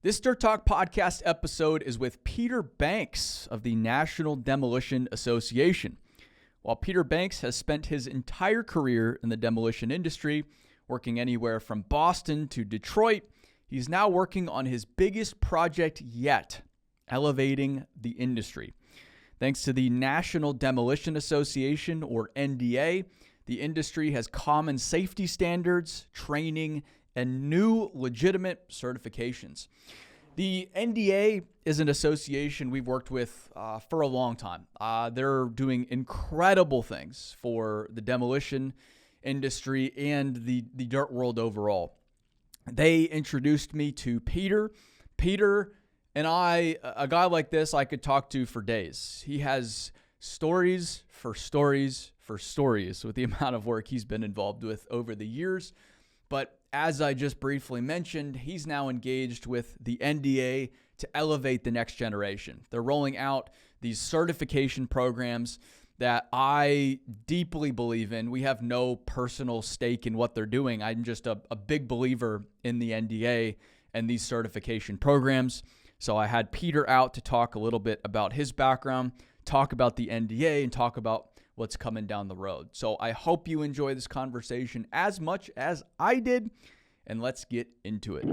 This Dirt Talk podcast episode is with Peter Banks of the National Demolition Association. While Peter Banks has spent his entire career in the demolition industry, working anywhere from Boston to Detroit, he's now working on his biggest project yet, elevating the industry. Thanks to the National Demolition Association, or NDA, the industry has common safety standards, training, and new legitimate certifications. The NDA is an association we've worked with for a long time. They're doing incredible things for the demolition industry and the dirt world overall. They introduced me to Peter. Peter and I, a guy like this, I could talk to for days. He has stories for stories for stories with the amount of work he's been involved with over the years. But as I just briefly mentioned, he's now engaged with the NDA to elevate the next generation. They're rolling out these certification programs that I deeply believe in. We have no personal stake in what they're doing. I'm just a big believer in the NDA and these certification programs. So I had Peter out to talk a little bit about his background, talk about the NDA, and talk about what's coming down the road. So I hope you enjoy this conversation as much as I did, and let's get into it.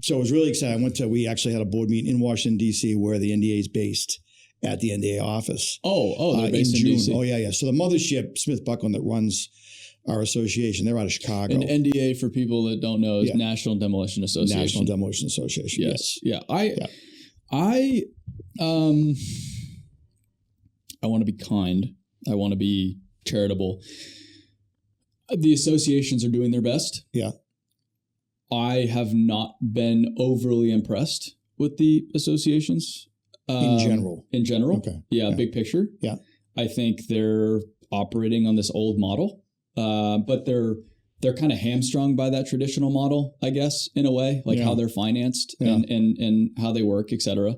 So it was really exciting. We actually had a board meeting in Washington, D.C., where the NDA is based at the NDA office. They're based in D.C. Oh, yeah. So the mothership, Smith Buckland, that runs our association, they're out of Chicago. And NDA, for people that don't know, is National Demolition Association. National Demolition Association. Yes. Yeah. I want to be kind. I want to be charitable. The associations are doing their best. Yeah. I have not been overly impressed with the associations. In general. Okay. Yeah, big picture. Yeah. I think they're operating on this old model. But they're kind of hamstrung by that traditional model, I guess, in a way, like how they're financed and how they work, et cetera.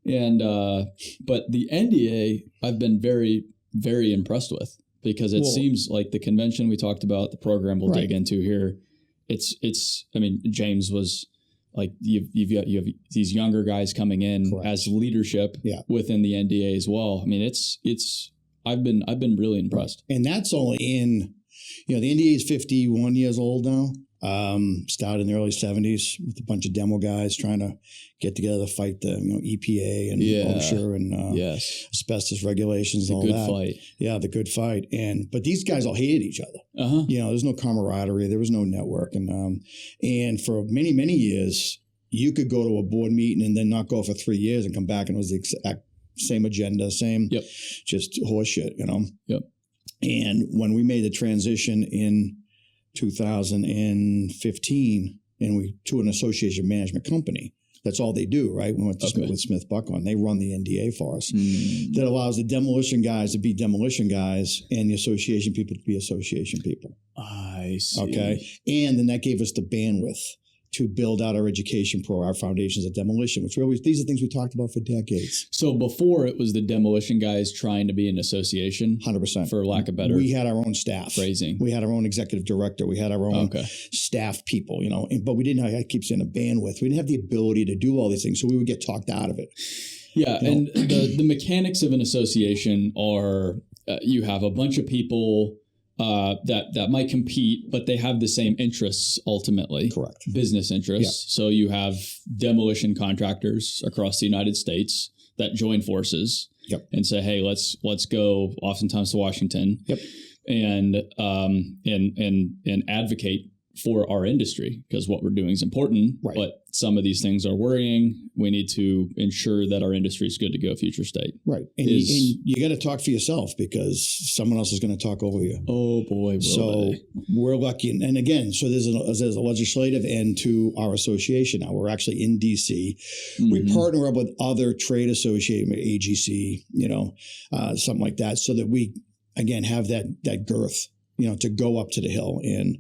And but the NDA, I've been very, very impressed with, because it seems like the convention we talked about, the program we'll dig into here, it's. I mean, James was like, you have these younger guys coming in as leadership within the NDA as well. I mean, I've been really impressed. And that's only in. The NDA is 51 years old now. Started in the early 70s with a bunch of demo guys trying to get together to fight the EPA and OSHA and asbestos regulations and all that. The good fight. Yeah, the good fight. But these guys all hated each other. Uh-huh. There's no camaraderie. There was no network. And for many, many years, you could go to a board meeting and then not go for 3 years and come back and it was the exact same agenda, just horseshit, Yep. And when we made the transition in 2015 to an association management company, that's all they do, right? We went to with Smith Buckland. They run the NDA for us. That allows the demolition guys to be demolition guys and the association people to be association people. I see. Okay. And then that gave us the bandwidth to build out our education our foundations of demolition, these are things we talked about for decades. So before it was the demolition guys trying to be an association? 100%. For lack of better. We had our own staff. Phrasing. We had our own executive director. We had our own staff people, but we didn't, I keep saying the bandwidth. We didn't have the ability to do all these things. So we would get talked out of it. Yeah. And the mechanics of an association are you have a bunch of people that might compete, but they have the same interests ultimately. Correct. Business interests. Yeah. So you have demolition contractors across the United States that join forces and say, hey, let's go oftentimes to Washington and advocate for our industry, because what we're doing is important, but some of these things are worrying. We need to ensure that our industry is good to go future state. Right. And you got to talk for yourself, because someone else is going to talk over you. Oh, boy. We're lucky. And again, so there's a legislative end to our association now. We're actually in D.C. We partner up with other trade associations, AGC, something like that, so that we, again, have that girth. To go up to the Hill and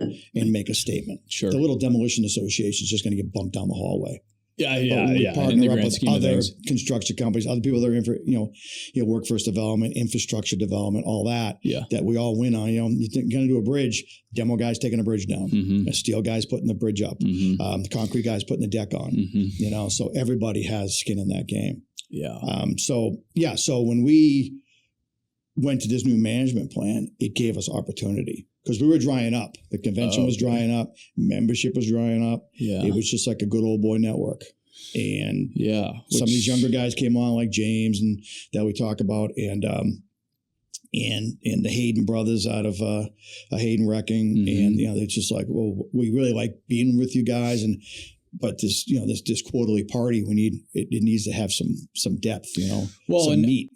make a statement. Sure. The little demolition association is just going to get bumped down the hallway. We In partner the up grand with scheme of other things. construction companies, other people that are in for, workforce development, infrastructure development, all that, that we all win on. You're going to do a bridge, demo guy's taking a bridge down, a steel guy's putting the bridge up, the concrete guy's putting the deck on, so everybody has skin in that game. So when we went to this new management plan, it gave us opportunity. Because we were drying up. The convention was drying up. Membership was drying up. It was just like a good old boy network. And some of these younger guys came on, like James, and that we talk about, and the Hayden brothers out of Hayden Wrecking, and they're just like, well, we really like being with you guys, but this this quarterly party, we need it needs to have some depth, some meat,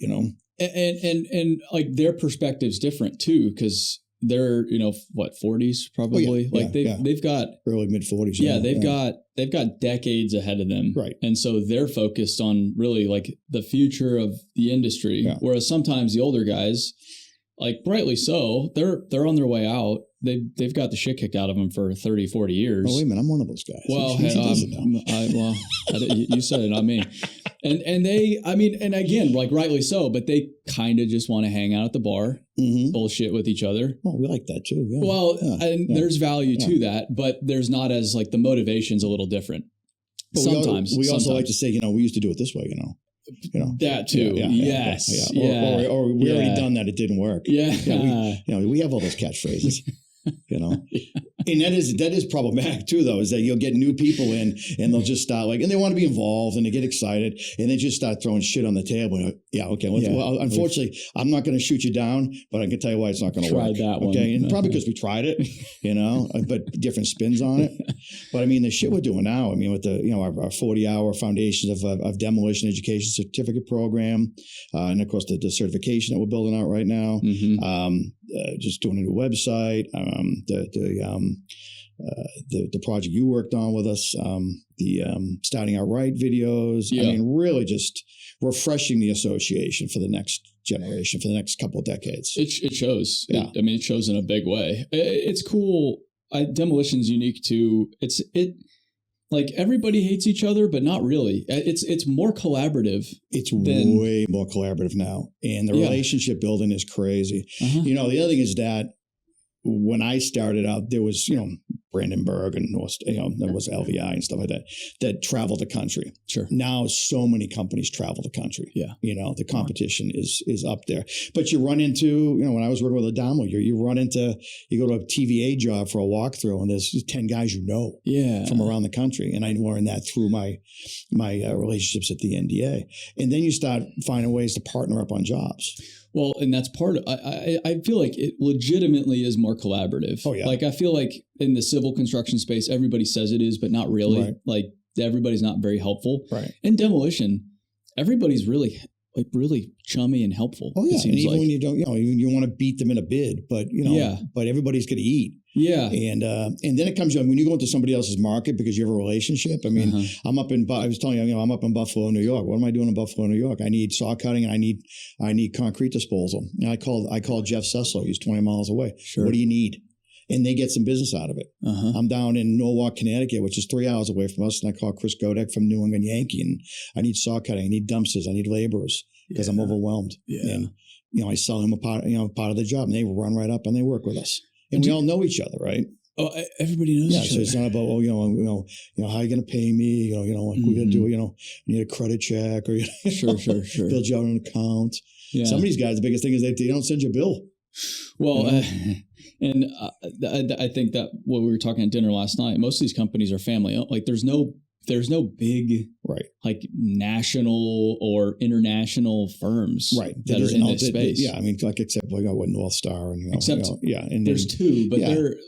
and like their perspective's different too, because they're 40s probably. They've got early mid 40s. They've got decades ahead of them, right? And so they're focused on really like the future of the industry. Whereas sometimes the older guys, like rightly so, they're on their way out. They've got the shit kicked out of them for 30, 40 years. Oh, wait a minute, I'm one of those guys. Well, you said it, not me. And they, and again, like rightly so, but they kind of just want to hang out at the bar, bullshit with each other. Well, we like that too. Yeah. Well, there's value to that, but there's not as like the motivation's a little different. But sometimes we also like to say, we used to do it this way, that too. Yes. Or we already done that. It didn't work. We have all those catchphrases. And that is problematic too, though, is that you'll get new people in and they'll just start and they want to be involved and they get excited and they just start throwing shit on the table. Well, unfortunately, I'm not going to shoot you down, but I can tell you why it's not going to work. That one. Okay, and probably because we tried it, but different spins on it. But the shit we're doing now, with the our 40-hour Foundations of Demolition Education Certificate Program, and of course the certification that we're building out right now. Just doing a new website, the project you worked on with us, the Starting Out Right videos. Really just refreshing the association for the next generation, for the next couple of decades. It shows. It shows in a big way. It's cool. Demolition's unique too. Like everybody hates each other, but not really. It's more collaborative. It's way more collaborative now, and the relationship building is crazy. The other thing is that when I started out, there was Brandenburg and there was LVI and stuff like that traveled the country. Sure. Now so many companies travel the country. The competition is up there. But you run into when I was working with Adamo, you go to a TVA job for a walkthrough, and there's 10 guys from around the country, and I learned that through my relationships at the NDA, and then you start finding ways to partner up on jobs. Well, and that's part of I feel like it legitimately is more collaborative. Oh, yeah. Like I feel like in the civil construction space, everybody says it is, but not really. Right. Like everybody's not very helpful. Right. In demolition, everybody's really chummy and helpful. Oh yeah, and even when you don't, you want to beat them in a bid, but but everybody's going to eat. Yeah, and then it comes when you go into somebody else's market because you have a relationship. I was telling you, I'm up in Buffalo, New York. What am I doing in Buffalo, New York? I need saw cutting and I need concrete disposal. And I called Jeff Cecil. He's 20 miles away. Sure. What do you need? And they get some business out of it. I'm down in Norwalk, Connecticut, which is 3 hours away from us. And I call Chris Godek from New England Yankee, and I need saw cutting, I need dumpsters, I need laborers because I'm overwhelmed. Yeah. And I sell him a part of the job, and they run right up and they work with us. And we all know each other, right? Oh, everybody knows each other. So it's not about how are you going to pay me? We're going to do need a credit check or sure build you out an account. Yeah. Some of these guys, the biggest thing is they don't send you a bill. Well, and I think that what we were talking at dinner last night, most of these companies are family. Like there's no big like national or international firms that are in this space. Except what North Star and and there's two, but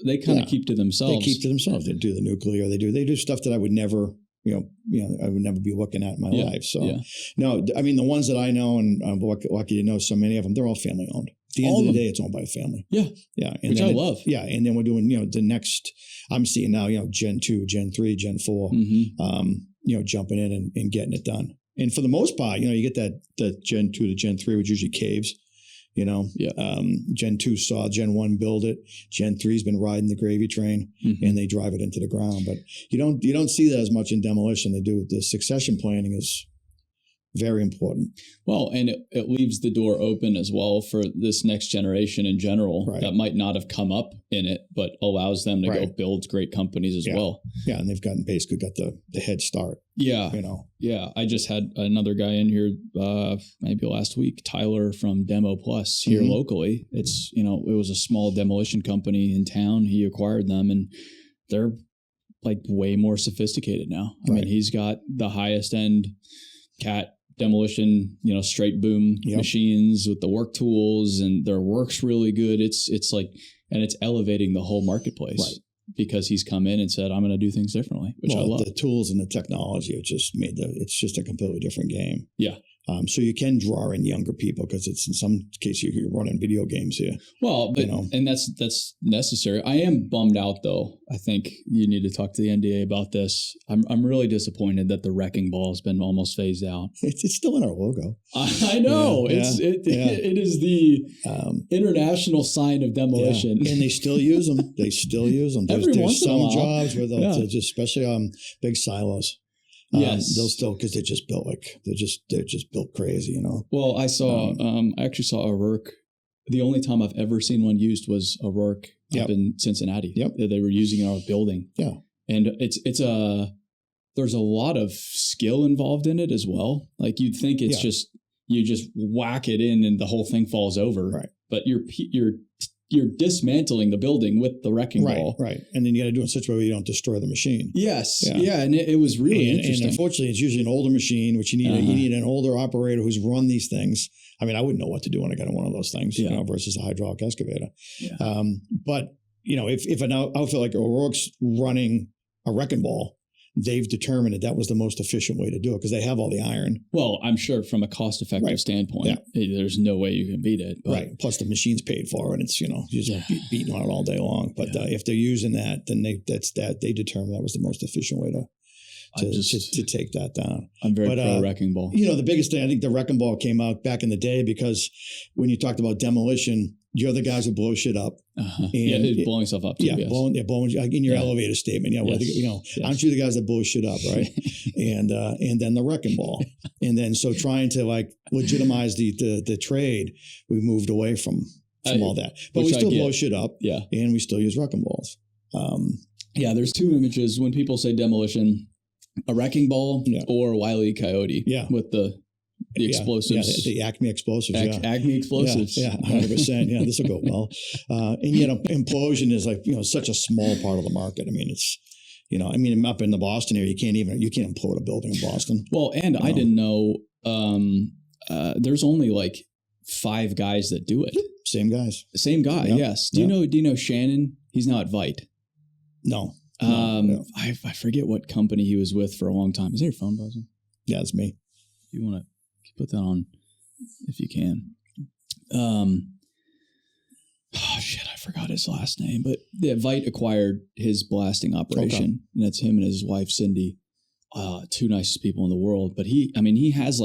they kind of keep to themselves. They keep to themselves. They do the nuclear. They do stuff that I would never. I would never be looking at in my life. So, no, the ones that I know, and I'm lucky to know so many of them, they're all family owned. At the end of the day, it's owned by a family. Yeah. Yeah. And which I love. Yeah. And then we're doing, the next, I'm seeing now, Gen 2, Gen 3, Gen 4, jumping in and getting it done. And for the most part, you get that Gen 2 to Gen 3, which usually caves. Gen 2 saw Gen 1 build it. Gen 3's been riding the gravy train, and they drive it into the ground. But you don't see that as much in demolition. They do. The succession planning is very important. Well, and it leaves the door open as well for this next generation in general that might not have come up in it, but allows them to go build great companies as well. Yeah, and they've basically got the head start. Yeah. Yeah. I just had another guy in here maybe last week, Tyler from Demo Plus here locally. It's, it was a small demolition company in town. He acquired them and they're like way more sophisticated now. I mean, he's got the highest end CAT demolition, straight boom machines with the work tools, and their work's really good. It's like, and it's elevating the whole marketplace because he's come in and said, I'm going to do things differently, which I love. The tools and the technology have just it's just a completely different game. Yeah. So you can draw in younger people because it's in some cases you're running video games here. Well, but and that's necessary. I am bummed out though. I think you need to talk to the NDA about this. I'm really disappointed that the wrecking ball has been almost phased out. It's still in our logo. I know it is the international sign of demolition, and they still use them. There's some jobs where they'll just, especially big silos. Yes, they'll still, because they're just built they're just built crazy, Well, I saw I actually saw a Rourke. The only time I've ever seen one used was a Rourke up in Cincinnati. Yep, they were using in our building. Yeah, and there's a lot of skill involved in it as well. Like you'd think it's just you just whack it in and the whole thing falls over. Right, but you're dismantling the building with the wrecking ball. Right. And then you got to do it in such a way where you don't destroy the machine. Yes. Yeah. And it was really interesting. And unfortunately, it's usually an older machine, which you need an older operator who's run these things. I mean, I wouldn't know what to do when I got on one of those things, versus a hydraulic excavator. Yeah. But, if an outfit like O'Rourke's running a wrecking ball, they've determined that was the most efficient way to do it because they have all the iron. Well, I'm sure from a cost-effective standpoint, there's no way you can beat it. But. Plus the machine's paid for, and it's you're just beating on it all day long. But if they're using that, then they determined that was the most efficient way to take that down. I'm very pro wrecking ball. The biggest thing, I think the wrecking ball came out back in the day because when you talked about demolition, you're the guys who blow shit up. And blowing stuff up too. Blowing in your elevator statement. Aren't you the guys that blow shit up, right? and then the wrecking ball, and then so trying to legitimize the trade, we moved away from all that, but we still blow shit up. Yeah, and we still use wrecking balls. There's two images when people say demolition: a wrecking ball or Wile E. Coyote. Yeah, with the explosives. The Acme explosives. Acme explosives. 100%. Yeah, this will go well. And yet implosion is such a small part of the market. I mean, it's, up in the Boston area, you can't implode a building in Boston. Well, and I didn't know, there's only 5 guys that do it. Same guys. Same guy. Yep. Yes. Do you know Shannon? He's now at Vite. No. I forget what company he was with for a long time. Is that your phone buzzing? Yeah, it's me. You want to put that on if you can. I forgot his last name, but Vite acquired his blasting operation, and that's him and his wife Cindy. Two nicest people in the world. But he has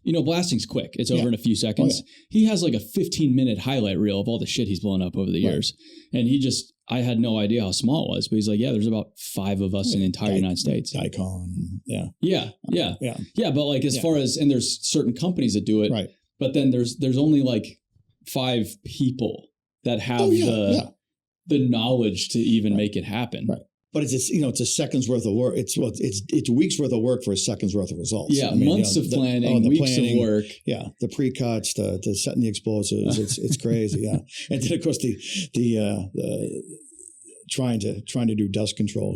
blasting's quick. It's over in a few seconds. Oh, yeah. He has a 15-minute highlight reel of all the shit he's blown up over the years. And I had no idea how small it was, but he's like, there's about 5 of us in the entire United States. Icon. Yeah. But as far as, and there's certain companies that do it, right? But then there's only 5 people that have the knowledge to even make it happen. Right. But it's a second's worth of work. It's weeks worth of work for a second's worth of results. Yeah, months of planning, weeks of work. Yeah, the pre-cuts, the setting the explosives. It's crazy. Yeah, and then of course the trying to do dust control.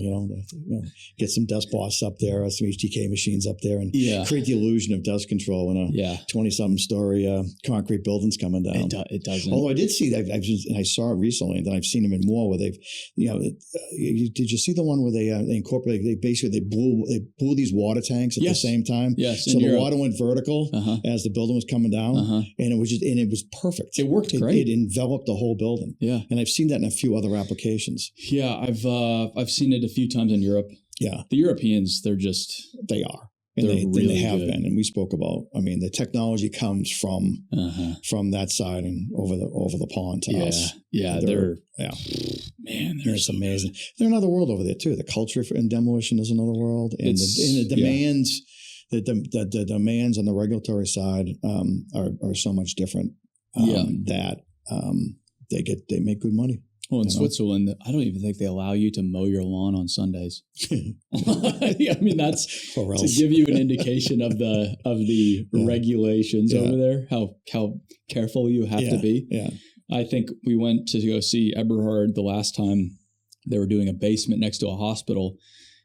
Get some dust boss up there, some HDK machines up there, and create the illusion of dust control when a 20-something story concrete building's coming down. It doesn't. Although I did see that, I saw it recently, and then I've seen them in more where they've, did you see the one where they incorporated? They blew these water tanks at the same time. Yes. So the water went vertical as the building was coming down, and it was perfect. It worked great. It enveloped the whole building. Yeah, and I've seen that in a few other applications. Yeah, I've seen it a few times in Europe. Yeah, the Europeans, they are. And They're they really have good. been. And we spoke about, I mean, the technology comes from that side and over the pond to us. Yeah, man, they're it's amazing. They're another world over there too. The culture in demolition is another world, and the demands, the demands on the regulatory side are so much different. That they make good money. Well, in Switzerland, I don't even think they allow you to mow your lawn on Sundays. I mean, that's to give you an indication of the regulations over there, how careful you have to be. Yeah. I think we went to go see Eberhard the last time. They were doing a basement next to a hospital,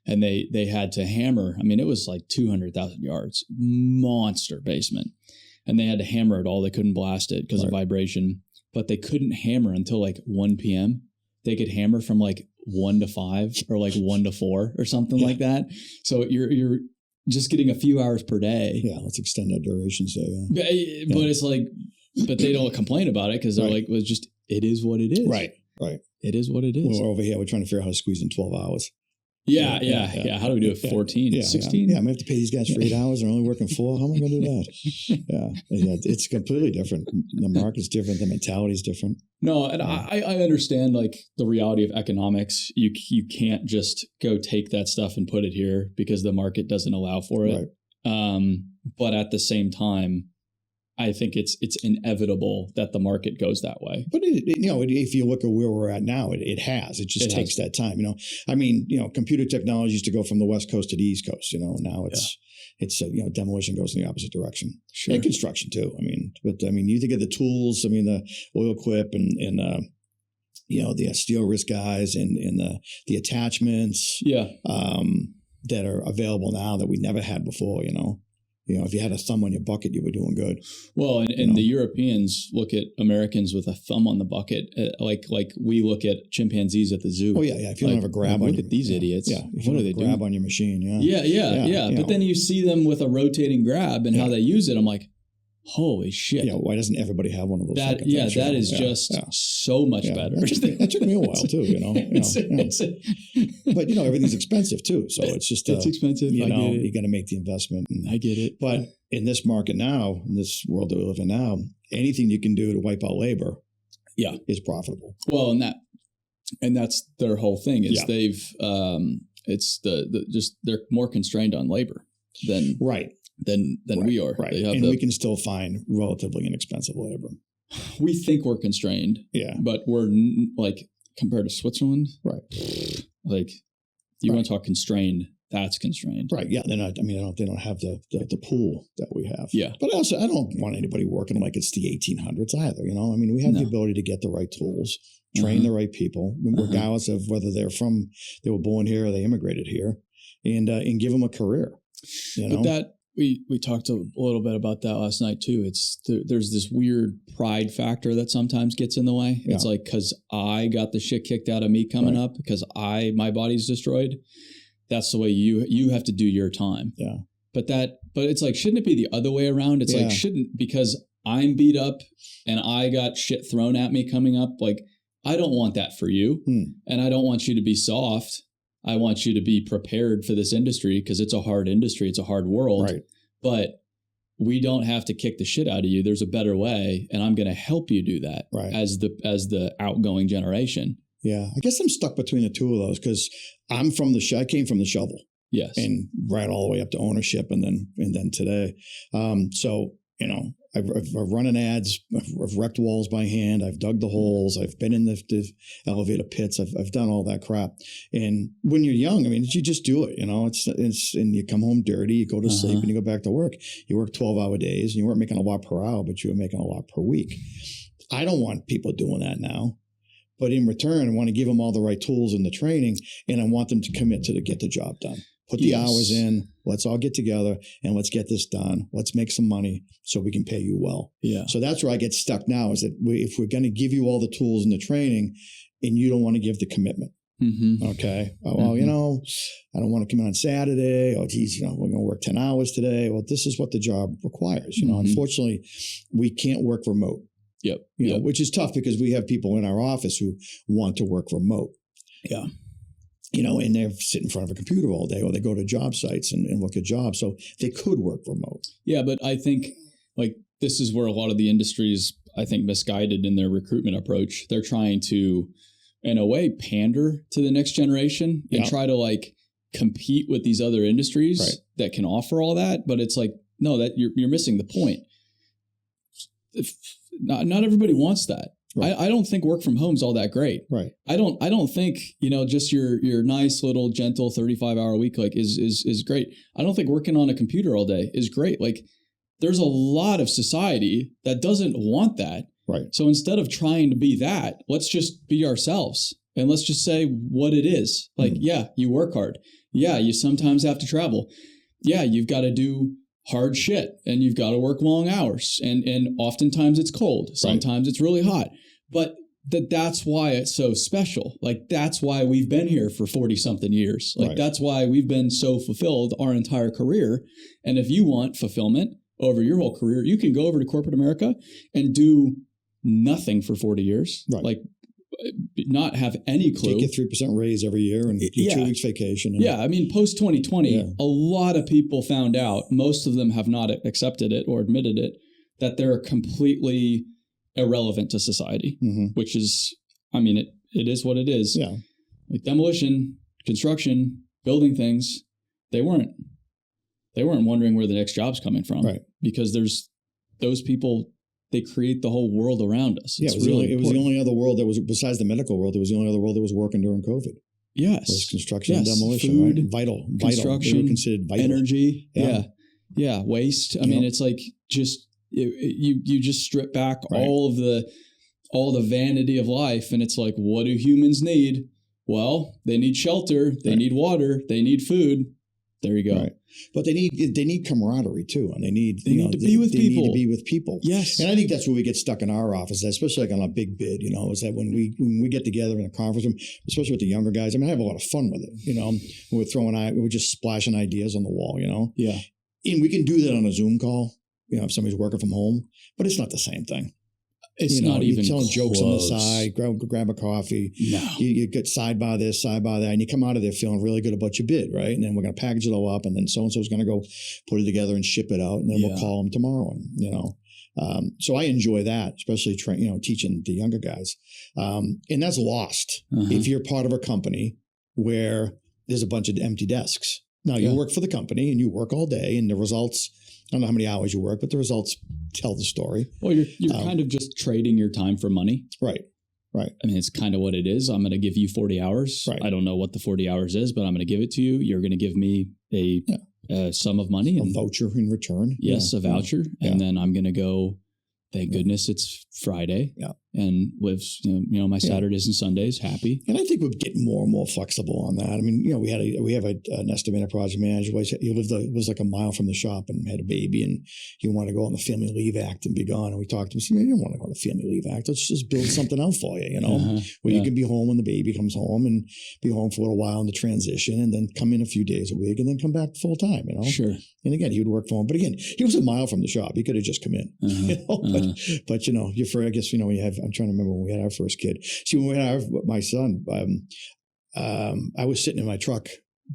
and they had to hammer. I mean, it was like 200,000 yards, monster basement, and they had to hammer it all. They couldn't blast it because of vibration. But they couldn't hammer until like 1 p.m. They could hammer from like 1 to 5 or like 1 to 4 or something like that. So you're just getting a few hours per day. Yeah, let's extend our duration. So But it's like, but they don't complain about it because they're like, well, it is what it is. Right. It is what it is. Well, over here, we're trying to figure out how to squeeze in 12 hours. Yeah. How do we do it? 14, 16? Yeah, I'm going to have to pay these guys for 8 hours. They're only working 4. How am I going to do that? Yeah, it's completely different. The market's different. The mentality is different. No, and I understand like the reality of economics. You can't just go take that stuff and put it here because the market doesn't allow for it. Right. But at the same time, I think it's inevitable that the market goes that way. But if you look at where we're at now, it has. It just takes that time. I mean, computer technology used to go from the West Coast to the East Coast. Now it's demolition goes in the opposite direction. Sure. And construction too. I mean, you think of the tools. I mean, the oil clip and the steel wrist guys and the attachments. Yeah. That are available now that we never had before. If you had a thumb on your bucket, you were doing good. Well, and the Europeans look at Americans with a thumb on the bucket, like we look at chimpanzees at the zoo. Oh, yeah. If you don't have a grab on look at these idiots. Yeah. If you don't have a grab on your machine, Yeah. But then you see them with a rotating grab and how they use it. I'm like, holy shit. Yeah, why doesn't everybody have one of those? That is just so much better. That took me a while too, But everything's expensive too, so it's just it's expensive. I get it. You got to make the investment. I get it. But in this market now, in this world that we live in now, anything you can do to wipe out labor, is profitable. Well, and that's their whole thing is they've it's they're more constrained on labor than we are. Right. And we can still find relatively inexpensive labor. We think we're constrained. Yeah. But we're like compared to Switzerland. Right. Like you want to talk constrained, that's constrained. Right. Yeah. They're not, they don't have the pool that we have. Yeah. But also I don't want anybody working like it's the 1800s either. We have the ability to get the right tools, train the right people, regardless of whether they were born here or they immigrated here, and give them a career. But that we talked a little bit about that last night too. There's this weird pride factor that sometimes gets in the way. Yeah. It's like, cause I got the shit kicked out of me coming up because my body's destroyed. That's the way you have to do your time. Yeah. But it's like, shouldn't it be the other way around? It's like, because I'm beat up and I got shit thrown at me coming up. Like, I don't want that for you. And I don't want you to be soft. I want you to be prepared for this industry because it's a hard industry. It's a hard world. Right. But we don't have to kick the shit out of you. There's a better way, and I'm going to help you do that as the outgoing generation. Yeah. I guess I'm stuck between the two of those because I came from the shovel. Yes. And right all the way up to ownership and then today. I've run ads, I've wrecked walls by hand, I've dug the holes, I've been in the elevator pits, I've done all that crap. And when you're young, you just do it, it's and you come home dirty, you go to sleep and you go back to work. You work 12-hour days and you weren't making a lot per hour, but you were making a lot per week. I don't want people doing that now. But in return, I want to give them all the right tools and the training, and I want them to commit to get the job done. Put the hours in. Let's all get together and let's get this done. Let's make some money so we can pay you well. Yeah. So that's where I get stuck now is that if we're going to give you all the tools and the training and you don't want to give the commitment. Okay. Well, I don't want to come in on Saturday. Oh, geez, we're going to work 10 hours today. Well, this is what the job requires. Unfortunately, we can't work remote. Yep. Which is tough because we have people in our office who want to work remote. Yeah. and they sit in front of a computer all day, or they go to job sites and look at jobs. So they could work remote. Yeah, but I think like this is where a lot of the industries, I think, misguided in their recruitment approach. They're trying to, in a way, pander to the next generation and try to like compete with these other industries that can offer all that. But it's like, no, that you're missing the point. Not everybody wants that. Right. I don't think work from home is all that great. Right. I don't think, just your nice little gentle 35-hour week like is great. I don't think working on a computer all day is great. Like there's a lot of society that doesn't want that. Right. So instead of trying to be that, let's just be ourselves and let's just say what it is. Like, yeah, you work hard. Yeah, you sometimes have to travel. Yeah, you've got to do hard shit and you've got to work long hours. And oftentimes it's cold. Sometimes it's really hot. But that's why it's so special. Like that's why we've been here for 40 something years. Like that's why we've been so fulfilled our entire career. And if you want fulfillment over your whole career, you can go over to corporate America and do nothing for 40 years. Right. Like not have any clue. Take a 3% raise every year and get 2 weeks vacation. Yeah. I mean, post 2020, a lot of people found out, most of them have not accepted it or admitted it, that they're completely irrelevant to society, which is, I mean, it is what it is. Yeah. Like demolition, construction, building things, they weren't wondering where the next job's coming from. Right. Because there's those people, they create the whole world around us. It was the only other world that was, besides the medical world, it was the only other world that was working during COVID. Yes. Was construction and demolition, food, right? Vital. Construction, they were considered vital. Energy. Yeah. Waste. I mean, it's like just, you just strip back all the vanity of life. And it's like, what do humans need? Well, they need shelter. They need water. They need food. There you go. Right. But they need camaraderie too, and they need to be with people. Need to be with people. Yes, and I think that's where we get stuck in our office, especially like on a big bid. Is that when we get together in a conference room, especially with the younger guys. I mean, I have a lot of fun with it. We're just splashing ideas on the wall. Yeah, and we can do that on a Zoom call. If somebody's working from home, but it's not the same thing. It's not even telling close. Jokes on the side, grab a coffee. No. You get side by this, side by that, and you come out of there feeling really good about your bid, right? And then we're going to package it all up, and then so-and-so is going to go put it together and ship it out, and then we'll call them tomorrow. And, so I enjoy that, especially teaching the younger guys. And that's lost if you're part of a company where there's a bunch of empty desks. Now, you work for the company, and you work all day, and the results, I don't know how many hours you work, but the results tell the story. Well, you're kind of just trading your time for money. Right. I mean, it's kind of what it is. I'm going to give you 40 hours. Right. I don't know what the 40 hours is, but I'm going to give it to you. You're going to give me a sum of money. A voucher in return. Yes, a voucher. And then I'm going to go, thank goodness it's Friday. Yeah. And lives, my Saturdays and Sundays happy. And I think we're getting more and more flexible on that. I mean, we have an estimated project manager. He was like a mile from the shop and had a baby, and he wanted to go on the Family Leave Act and be gone. And we talked to him. Said, you don't want to go on the Family Leave Act. Let's just build something out for you, where you can be home when the baby comes home and be home for a little while in the transition, and then come in a few days a week and then come back full time. Sure. And again, he would work from home. But again, he was a mile from the shop. He could have just come in. But you're afraid, I guess, when you have. I'm trying to remember when we had our first kid. See, when we had my son, I was sitting in my truck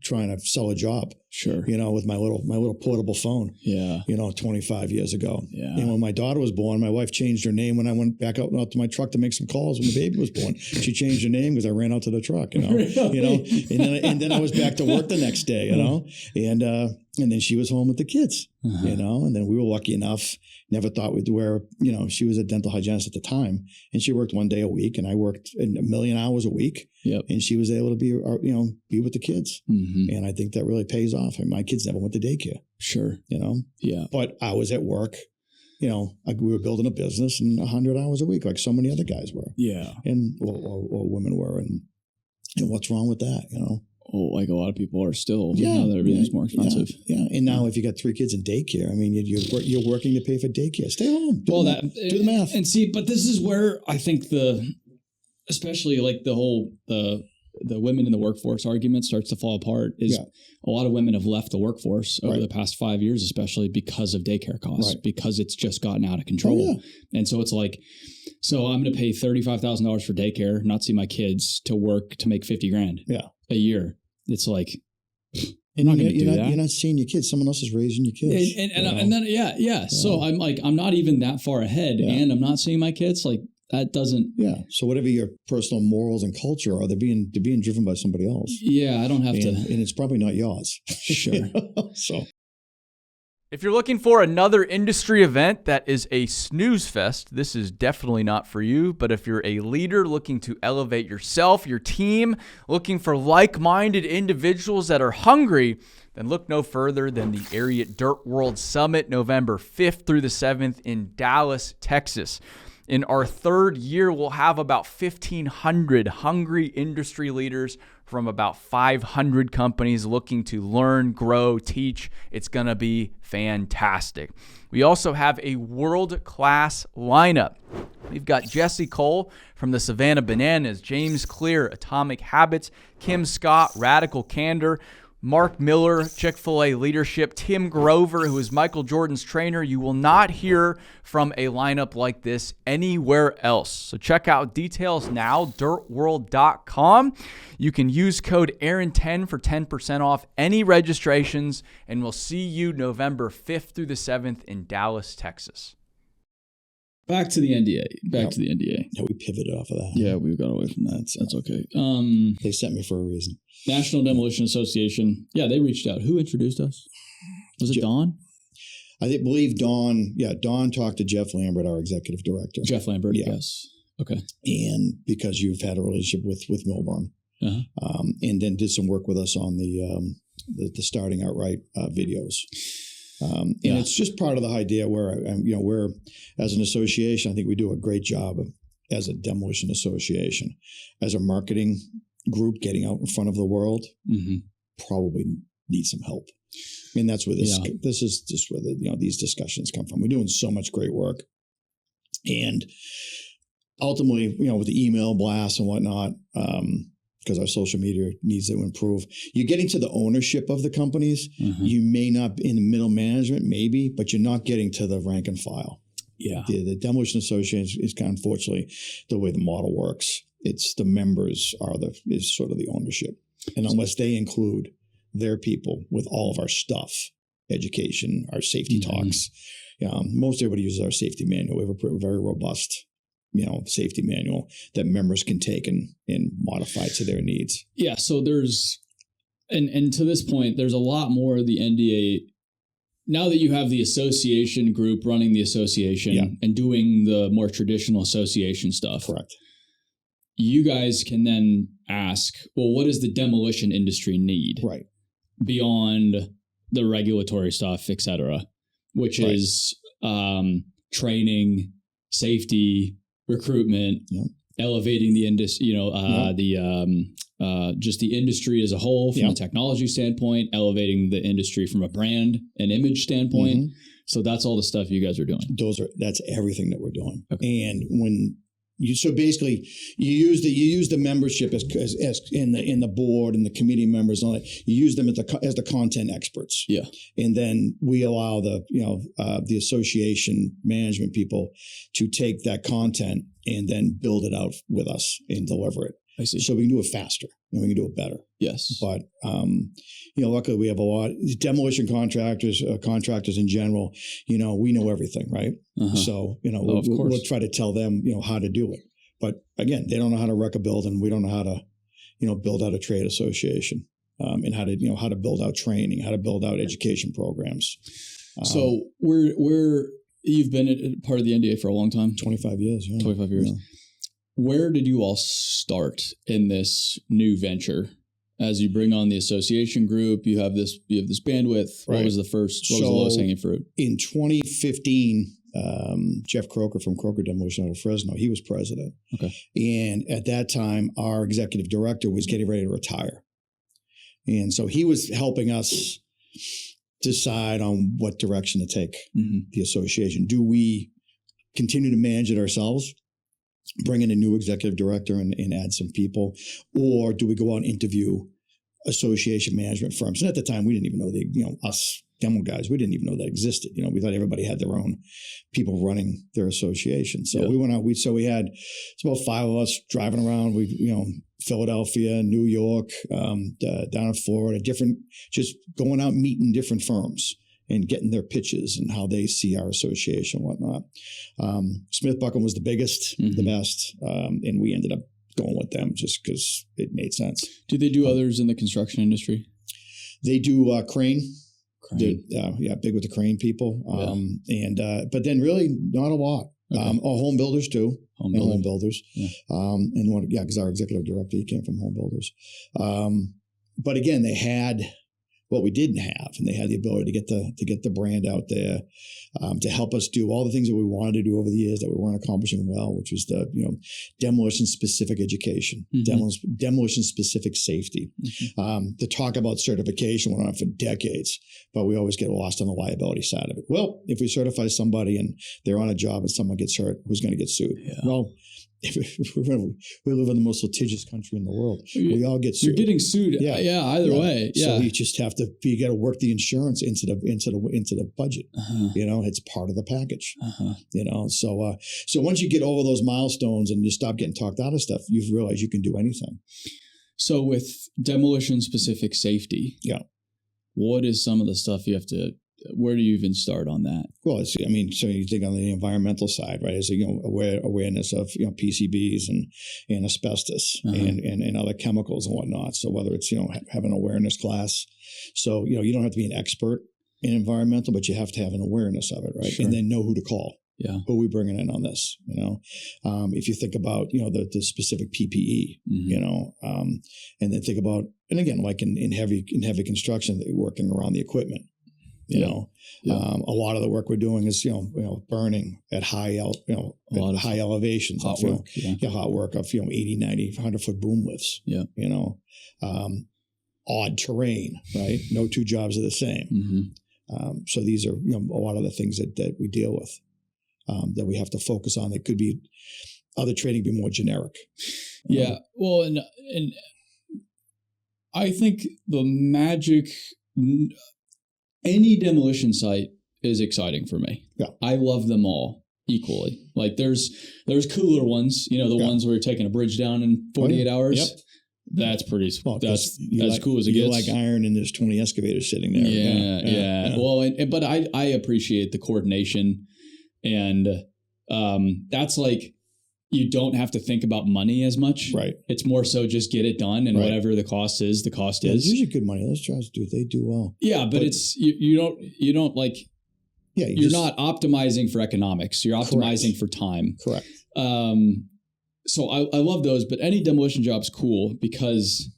trying to sell a job. Sure. With my little portable phone. Yeah. 25 years ago. Yeah. And when my daughter was born, my wife changed her name when I went back out to my truck to make some calls when the baby was born. She changed her name because I ran out to the truck, Really? and then I was back to work the next day, and then she was home with the kids, and then we were lucky enough, never thought we'd wear, she was a dental hygienist at the time, and she worked one day a week, and I worked 1 million hours a week. Yep. And she was able to be with the kids. Mm-hmm. And I think that really pays off. I mean, my kids never went to daycare. Sure. Yeah. But I was at work, we were building a business and 100 hours a week, like so many other guys were. Yeah. And, or women were. And what's wrong with that, Oh, like a lot of people are still. Now that everything's more expensive. Yeah. And now if you got 3 kids in daycare, I mean, you're working to pay for daycare. Stay home. Do the math. And see, but this is where I think especially like the whole, the women in the workforce argument starts to fall apart is a lot of women have left the workforce over the past 5 years, especially because of daycare costs, because it's just gotten out of control. Oh, yeah. And so it's like, I'm going to pay $35,000 for daycare, not see my kids, to work to make $50,000. Yeah. a year. It's like, And I'm not going to do that. You're not seeing your kids. Someone else is raising your kids. And then, yeah. So I'm like, I'm not even that far ahead, and I'm not seeing my kids. Like, that doesn't. Yeah. So whatever your personal morals and culture are, they're being driven by somebody else. Yeah, I don't have to. And it's probably not yours. Sure. So. If you're looking for another industry event that is a snooze fest, this is definitely not for you. But if you're a leader looking to elevate yourself, your team, looking for like-minded individuals that are hungry, then look no further than the Ariat Dirt World Summit, November 5th through the 7th in Dallas, Texas. In our third year, we'll have about 1,500 hungry industry leaders from about 500 companies looking to learn, grow, teach. It's going to be fantastic. We also have a world-class lineup. We've got Jesse Cole from the Savannah Bananas, James Clear, Atomic Habits, Kim Scott, Radical Candor, Mark Miller, Chick-fil-A Leadership, Tim Grover, who is Michael Jordan's trainer. You will not hear from a lineup like this anywhere else. So check out details now, dirtworld.com. You can use code Aaron10 for 10% off any registrations, and we'll see you November 5th through the 7th in Dallas, Texas. Back to the NDA. To the NDA. Yeah, we pivoted off of that. Yeah, we got away from that. That's okay. They sent me for a reason. National Demolition Association. Yeah, they reached out. Who introduced us? Was it Don? I believe Don. Yeah, Don talked to Jeff Lambert, our executive director. Jeff Lambert. Yeah. Yes. Okay. And because you've had a relationship with Milburn, and then did some work with us on the starting outright videos. And it's just part of the idea where, we're, as an association, I think we do a great job as a demolition association. As a marketing group, getting out in front of the world, probably need some help. I mean, that's where this is just where these discussions come from. We're doing so much great work. And ultimately, with the email blasts and whatnot, because our social media needs to improve. You're getting to the ownership of the companies. You may not be in the middle management, maybe, but you're not getting to the rank and file. Yeah. The Demolition Association is kind of, unfortunately, the way the model works. It's the members is sort of the ownership. And unless they include their people with all of our stuff, education, our safety talks, most everybody uses our safety manual. We have a very robust safety manual that members can take and modify to their needs. Yeah. So there's, and to this point, there's a lot more of the NDA. Now that you have the association group running the association and doing the more traditional association stuff. Correct. You guys can then ask, well, what does the demolition industry need? Right. Beyond the regulatory stuff, et cetera, which is training, safety, recruitment, elevating the industry, just the industry as a whole from a technology standpoint, elevating the industry from a brand and image standpoint. So that's all the stuff you guys are doing. That's everything that we're doing. Okay. And when so basically you use the membership as in the board and the committee members and all that. You use them as the content experts. Yeah. And then we allow the association management people to take that content and then build it out with us and deliver it. I see. So we can do it faster and we can do it better. Yes. But, luckily we have a lot demolition contractors in general, we know everything, right? So, we'll try to tell them, how to do it. But again, they don't know how to wreck a building. We don't know how to, build out a trade association, and how to build out training, how to build out education programs. So you've been part of the NDA for a long time? 25 years. Yeah. 25 years. Yeah. Where did you all start in this new venture? As you bring on the association group, you have this bandwidth. Right. What was the lowest hanging fruit? In 2015, Jeff Croker from Croker Demolition out of Fresno, he was president. Okay. And at that time, our executive director was getting ready to retire. And so he was helping us decide on what direction to take the association. Do we continue to manage it ourselves, bring in a new executive director and add some people, or do we go out and interview association management firms? And at the time, we didn't even know us demo guys, we didn't even know that existed. We thought everybody had their own people running their association. So we went out. It's about 5 of us driving around. We Philadelphia, New York, down in Florida, just going out meeting different firms and getting their pitches and how they see our association and whatnot. Smith Buckham was the biggest, the best, and we ended up going with them just because it made sense. Do they do others in the construction industry? They do crane. Big with the crane people. But then really not a lot. Okay. Home builders too. Home builders. Yeah. Because our executive director, he came from home builders. But again, they had what we didn't have, and they had the ability to get the brand out there, to help us do all the things that we wanted to do over the years that we weren't accomplishing well, which was the demolition specific education, demolition specific safety. The talk about certification went on for decades, but we always get lost on the liability side of it. Well, if we certify somebody and they're on a job and someone gets hurt, who's going to get sued? Yeah. Well, we live in the most litigious country in the world. We all get sued. You're getting sued. Either way. Yeah. So you just have to. You got to work the insurance into the budget. It's part of the package. So once you get over those milestones and you stop getting talked out of stuff, you've realized you can do anything. So with demolition specific safety, what is some of the stuff you have to? Where do you even start on that? Well, so you think on the environmental side, right? Is awareness of PCBs and asbestos and other chemicals and whatnot. So whether it's have an awareness class, so you don't have to be an expert in environmental, but you have to have an awareness of it, right? Sure. And then know who to call. Yeah, who are we bringing in on this? If you think about the specific PPE, and then think about, and again, like in heavy construction, they're working around the equipment. A lot of the work we're doing is burning at high elevations, hot work, hot work of 80, 90, 100-foot boom lifts. Odd terrain, right? No two jobs are the same. So these are a lot of the things that we deal with, that we have to focus on. That could be other training be more generic. Well, and I think the magic. Any demolition site is exciting for me. Yeah. I love them all equally. Like there's cooler ones, ones where you're taking a bridge down in 48 hours. Yep. That's pretty, that's as cool as it gets. You like iron and there's 20 excavators sitting there. Yeah. Well, but I appreciate the coordination, and that's like, you don't have to think about money as much. Right. It's more so just get it done, and whatever the cost is, the cost is. It's usually good money. Those jobs they do well. Yeah, but it's you don't like. Yeah, you're not optimizing for economics. You're optimizing for time. Correct. So I love those, but any demolition job's cool because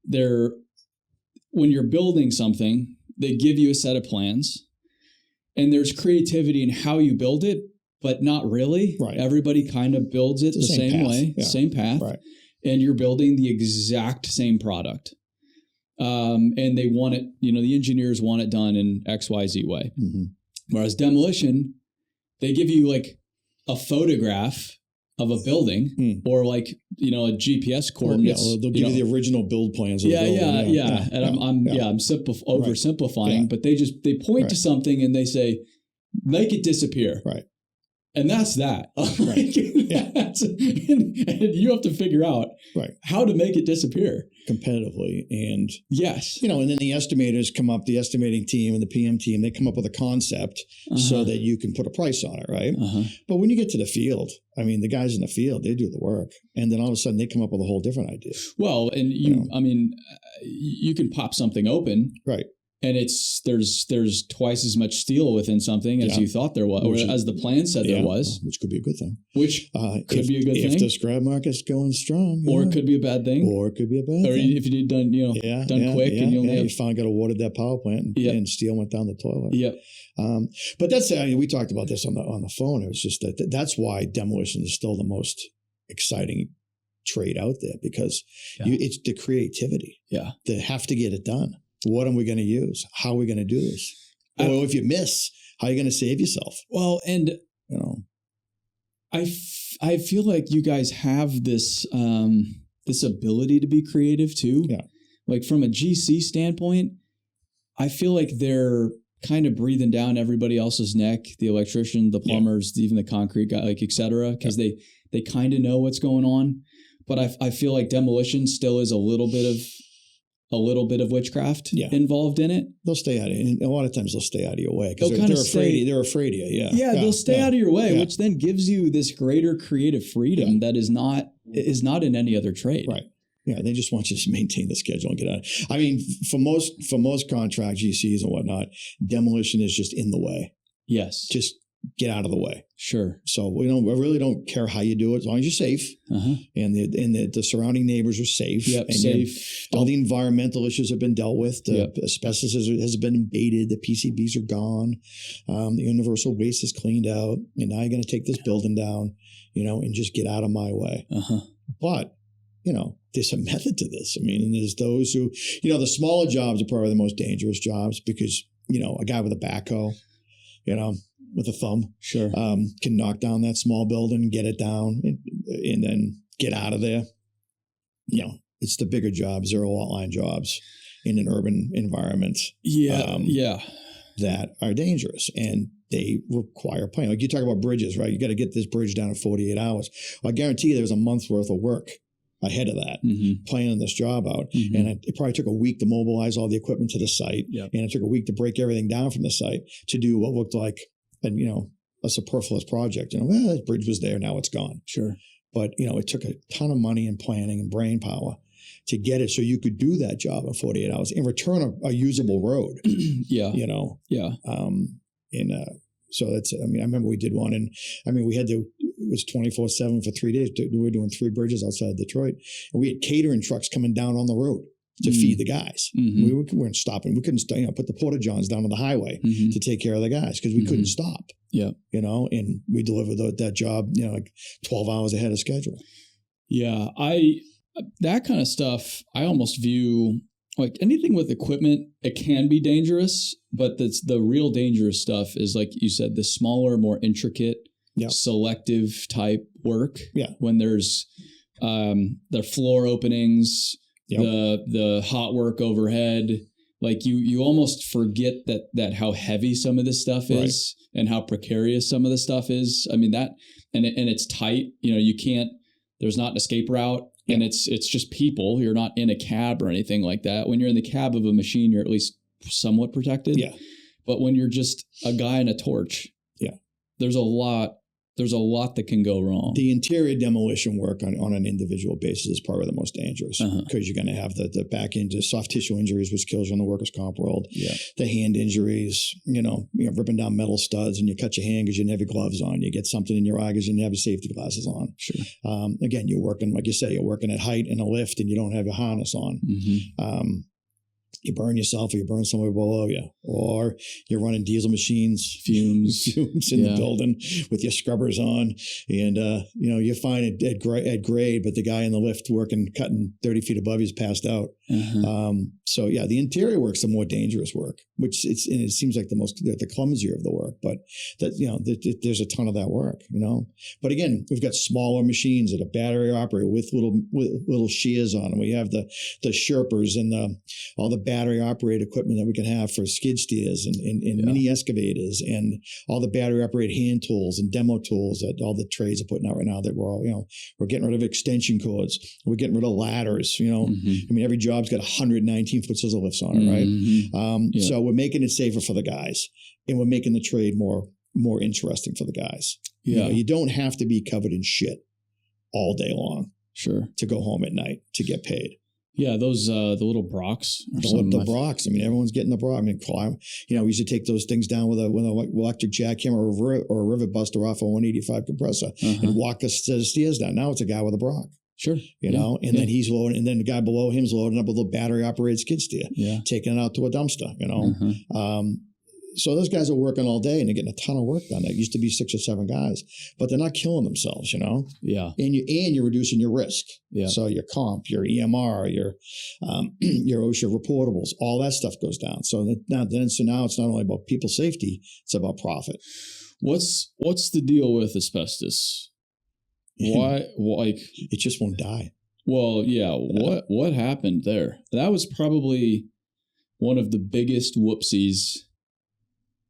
when you're building something, they give you a set of plans, and there's creativity in how you build it. But not really. Right. Everybody kind of builds it the same way, same path. Right. And you're building the exact same product. And they want it, the engineers want it done in XYZ way. Whereas demolition, they give you like a photograph of a building or like, a GPS coordinates. They'll give you the original build plans of the building. Yeah. And I'm oversimplifying, but they point to something and they say, make it disappear. Right. And that's that. And you have to figure out how to make it disappear competitively. And yes, and then the estimators come up, the estimating team and the PM team, they come up with a concept so that you can put a price on it, right? But when you get to the field, the guys in the field, they do the work, and then all of a sudden they come up with a whole different idea. Well, and you can pop something open, right? And there's twice as much steel within something as you thought there was, or as the plan said there was. Which could be a good thing. Which could be a good thing. If the scrap market's going strong. Or it could be a bad thing. Or it could be a bad thing. Or if you did done quick and you only you finally got awarded that power plant and steel went down the toilet. Yep. But that's, we talked about this on the phone. It was just that's why demolition is still the most exciting trade out there, because it's the creativity. Yeah. They have to get it done. What are we going to use? How are we going to do this? Or if you miss, how are you going to save yourself? Well, and I feel like you guys have this this ability to be creative too. Yeah. Like from a GC standpoint, I feel like they're kind of breathing down everybody else's neck, the electrician, the plumbers, even the concrete guy, like et cetera, because they kind of know what's going on. but I feel like demolition still is a little bit of witchcraft involved in it. They'll stay out of it. And a lot of times they'll stay out of your way because they're afraid of you. Yeah. Yeah, they'll stay out of your way, which then gives you this greater creative freedom that is not in any other trade. Right. Yeah, they just want you to maintain the schedule and get out. I mean, for most contract GCs and whatnot, demolition is just in the way. Yes. Just get out of the way. Sure. So we really don't care how you do it as long as you're safe, and the surrounding neighbors are safe. Yep, and safe. All the environmental issues have been dealt with. The asbestos has been abated. The PCBs are gone. The universal waste is cleaned out. And now you're going to take this building down, and just get out of my way. But there's a method to this. I mean, and there's those who, the smaller jobs are probably the most dangerous jobs because, a guy with a backhoe, with a thumb, sure, can knock down that small building, get it down, and then get out of there. It's the bigger jobs, zero lot line jobs in an urban environment. That are dangerous and they require planning. Like you talk about bridges, right? You got to get this bridge down in 48 hours. Well, I guarantee you there's a month's worth of work ahead of that, planning this job out. And it probably took a week to mobilize all the equipment to the site. And it took a week to break everything down from the site to do what looked like, a superfluous project. The bridge was there, now it's gone. Sure. But, it took a ton of money and planning and brain power to get it so you could do that job in 48 hours and return a usable road. So that's, I remember we did one and it was 24/7 for 3 days. We were doing 3 bridges outside Detroit and we had catering trucks coming down on the road to feed the guys. We weren't stopping. We couldn't put the porta johns down on the highway to take care of the guys because we couldn't stop. And we delivered that job, like 12 hours ahead of schedule. Yeah. That kind of stuff, I almost view like anything with equipment, it can be dangerous, but the real dangerous stuff is, like you said, the smaller, more intricate, selective type work. Yeah. When there's the floor openings, the hot work overhead, like you almost forget that how heavy some of this stuff is and how precarious some of the stuff is. I mean that, and it's tight. You can't. There's not an escape route. And it's just people. You're not in a cab or anything like that. When you're in the cab of a machine, you're at least somewhat protected. Yeah. But when you're just a guy in a torch, there's a lot that can go wrong. The interior demolition work on an individual basis is probably the most dangerous because you're going to have the back end, the soft tissue injuries, which kills you in the workers' comp world. Yeah. The hand injuries, ripping down metal studs and you cut your hand because you didn't have your gloves on. You get something in your eye because you didn't have your safety glasses on. Sure. Again, you're working, like you say, you're working at height in a lift and you don't have your harness on. You burn yourself or you burn somewhere below you, or you're running diesel machines, fumes in the building with your scrubbers on. And, you're fine at grade, but the guy in the lift cutting 30 feet above you is passed out. So the interior work's the more dangerous work, which it seems like the clumsier of the work, but there's a ton of that work, But again, we've got smaller machines that are battery operated with little shears on them. We have the Sherpers and all the battery operated equipment that we can have for skid steers and mini excavators and all the battery operated hand tools and demo tools that all the trades are putting out right now that we're getting rid of extension cords. We're getting rid of ladders, every job's got 119 foot scissor lifts on it, right? So we're making it safer for the guys and we're making the trade more interesting for the guys. You don't have to be covered in shit all day long. Sure. To go home at night to get paid. Yeah, those the little Brocks. The Brocks. Everyone's getting the Brock. We used to take those things down with an electric jackhammer or a rivet buster off a 185 compressor and walk the stairs down. Now it's a guy with a Brock. Sure. Then he's loading, and then the guy below him's loading up with a battery operated skid steer, taking it out to a dumpster, So those guys are working all day and they're getting a ton of work done. It used to be 6 or 7 guys, but they're not killing themselves, Yeah. And you're reducing your risk. Yeah. So your comp, your EMR, your OSHA reportables, all that stuff goes down. So now it's not only about people safety, it's about profit. What's the deal with asbestos? Why? Like it just won't die. Well, yeah. What happened there? That was probably one of the biggest whoopsies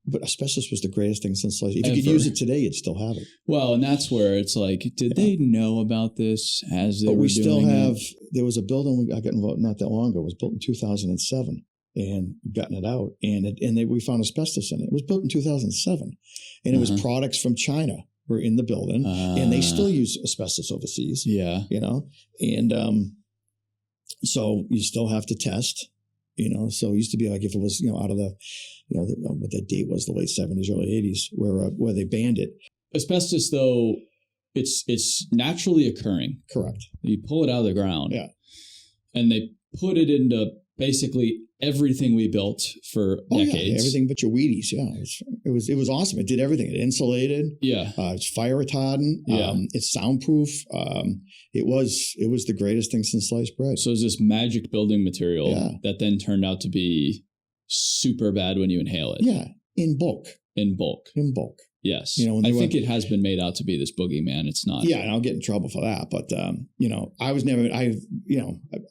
But asbestos was the greatest thing since sliced. If you Ever. could use it today, you'd still have it. Well, and that's where it's like, did they know about this as they But were we still doing have. it? There was a building I got involved not that long ago. It was built in 2007, and gotten it out, and we found asbestos in it. It was built in 2007, and it was products from China were in the building, and they still use asbestos overseas. Yeah. And so you still have to test. So it used to be like if it was out of the, what the date was, the late 70s, early 80s, where they banned it. Asbestos, though, it's naturally occurring. Correct. You pull it out of the ground. Yeah. And they put it into basically everything we built for decades. Yeah, everything but your Wheaties. Yeah, it was awesome. It did everything. It insulated. Yeah, it's fire retardant. Yeah, it's soundproof. It was the greatest thing since sliced bread. So it's this magic building material that then turned out to be super bad when you inhale it. Yeah, in bulk. In bulk. Yes. I think it has been made out to be this boogeyman. It's not. Yeah, and I'll get in trouble for that. But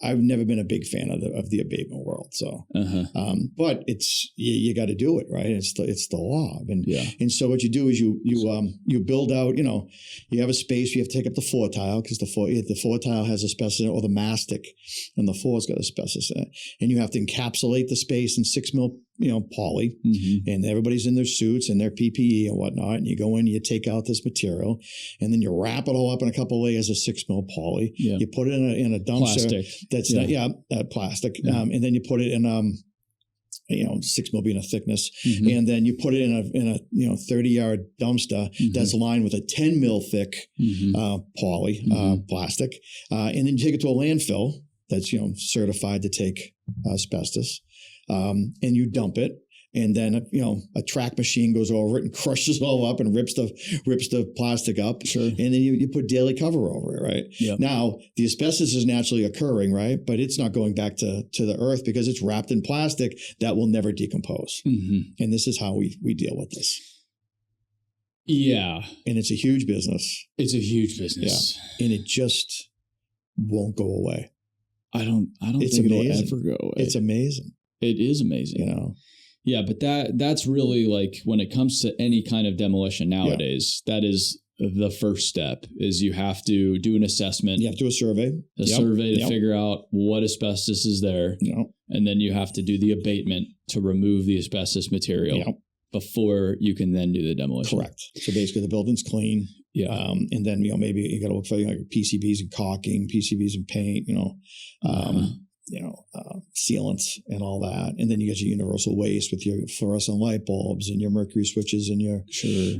I've never been a big fan of the abatement world. So, but it's you got to do it, right? It's the law. And so what you do is you build out. You have a space. You have to take up the floor tile because the floor tile has asbestos in it, or the mastic, and the floor's got asbestos in it. And you have to encapsulate the space in 6 mil. Poly, and everybody's in their suits and their PPE and whatnot. And you go in, you take out this material, and then you wrap it all up in a couple of layers of 6 mil poly. Yeah. You put it in a dumpster. Plastic. That's plastic. Yeah. And then you put it in 6 mil being a thickness, and then you put it in a 30-yard dumpster that's lined with a 10 mil thick poly plastic, and then you take it to a landfill that's certified to take asbestos. And you dump it, and then a track machine goes over it and crushes it all up and rips the plastic up. Sure. And then you put daily cover over it, right? Yep. Now the asbestos is naturally occurring, right? But it's not going back to the earth because it's wrapped in plastic that will never decompose. And this is how we deal with this. Yeah. And it's a huge business. Yeah. And it just won't go away. I don't think it'll ever go away. It's amazing. It is amazing. Yeah, but that's really like when it comes to any kind of demolition nowadays, that is the first step is you have to do an assessment. You have to do a survey. Survey to figure out what asbestos is there. And then you have to do the abatement to remove the asbestos material before you can then do the demolition. Correct. So basically the building's clean. Yeah. And then, maybe you got to look for PCBs and caulking, PCBs and paint, sealants and all that. And then you get your universal waste with your fluorescent light bulbs and your mercury switches and your,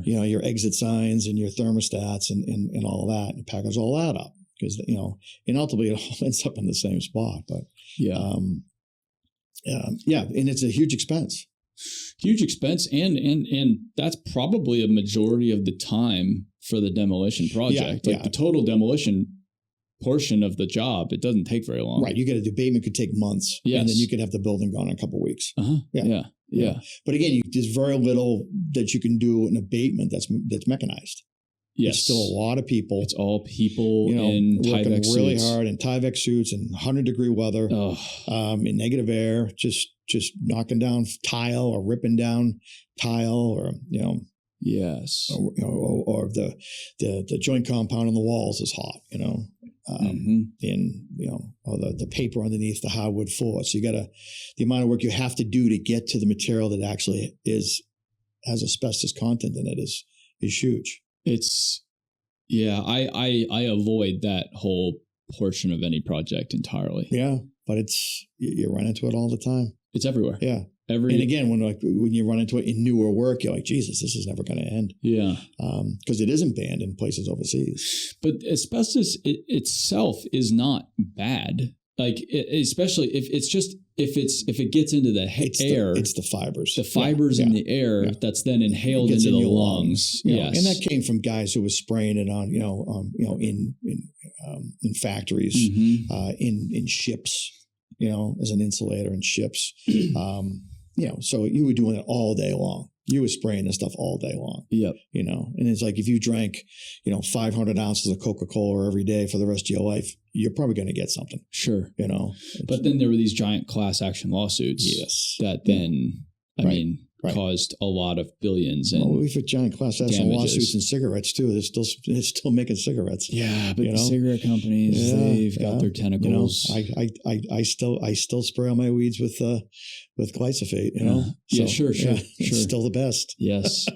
your exit signs and your thermostats and all that, and package all that up because, and ultimately it all ends up in the same spot. But and it's a huge expense. And that's probably a majority of the time for the demolition project. The total demolition portion of the job, it doesn't take very long. Right. You get a abatement could take months. Yes. And then you could have the building gone in a couple of weeks. Yeah. But again, there's very little that you can do in abatement that's mechanized. Yes. There's still a lot of people. It's all people in working Tyvek really suits. hard in Tyvek suits and 100-degree weather, in negative air, just knocking down tile or ripping down tile or, Yes. Or the joint compound on the walls is hot, and or the paper underneath the hardwood floor. So the amount of work you have to do to get to the material that actually has asbestos content in it is huge. I avoid that whole portion of any project entirely. Yeah, but you run into it all the time. It's everywhere. Yeah. And again, when you run into it in newer work, you're like, Jesus, this is never going to end. Yeah. Because it isn't banned in places overseas. But asbestos itself is not bad. Especially if it gets into the air. It's the fibers. The fibers in the air that's then inhaled into the lungs. Yes. And that came from guys who were spraying it on, in factories, in ships, as an insulator in ships. So you were doing it all day long. You were spraying this stuff all day long. Yep. And it's like if you drank, 500 ounces of Coca-Cola every day for the rest of your life, you're probably going to get something. Sure. But then there were these giant class action lawsuits. Yes. That then, I mean, caused a lot of billions. And we've had giant class action lawsuits in cigarettes too. They're still making cigarettes. Yeah, but the cigarette companies, they've got their tentacles. I still spray on my weeds with glyphosate. Sure. It's still the best. Yes.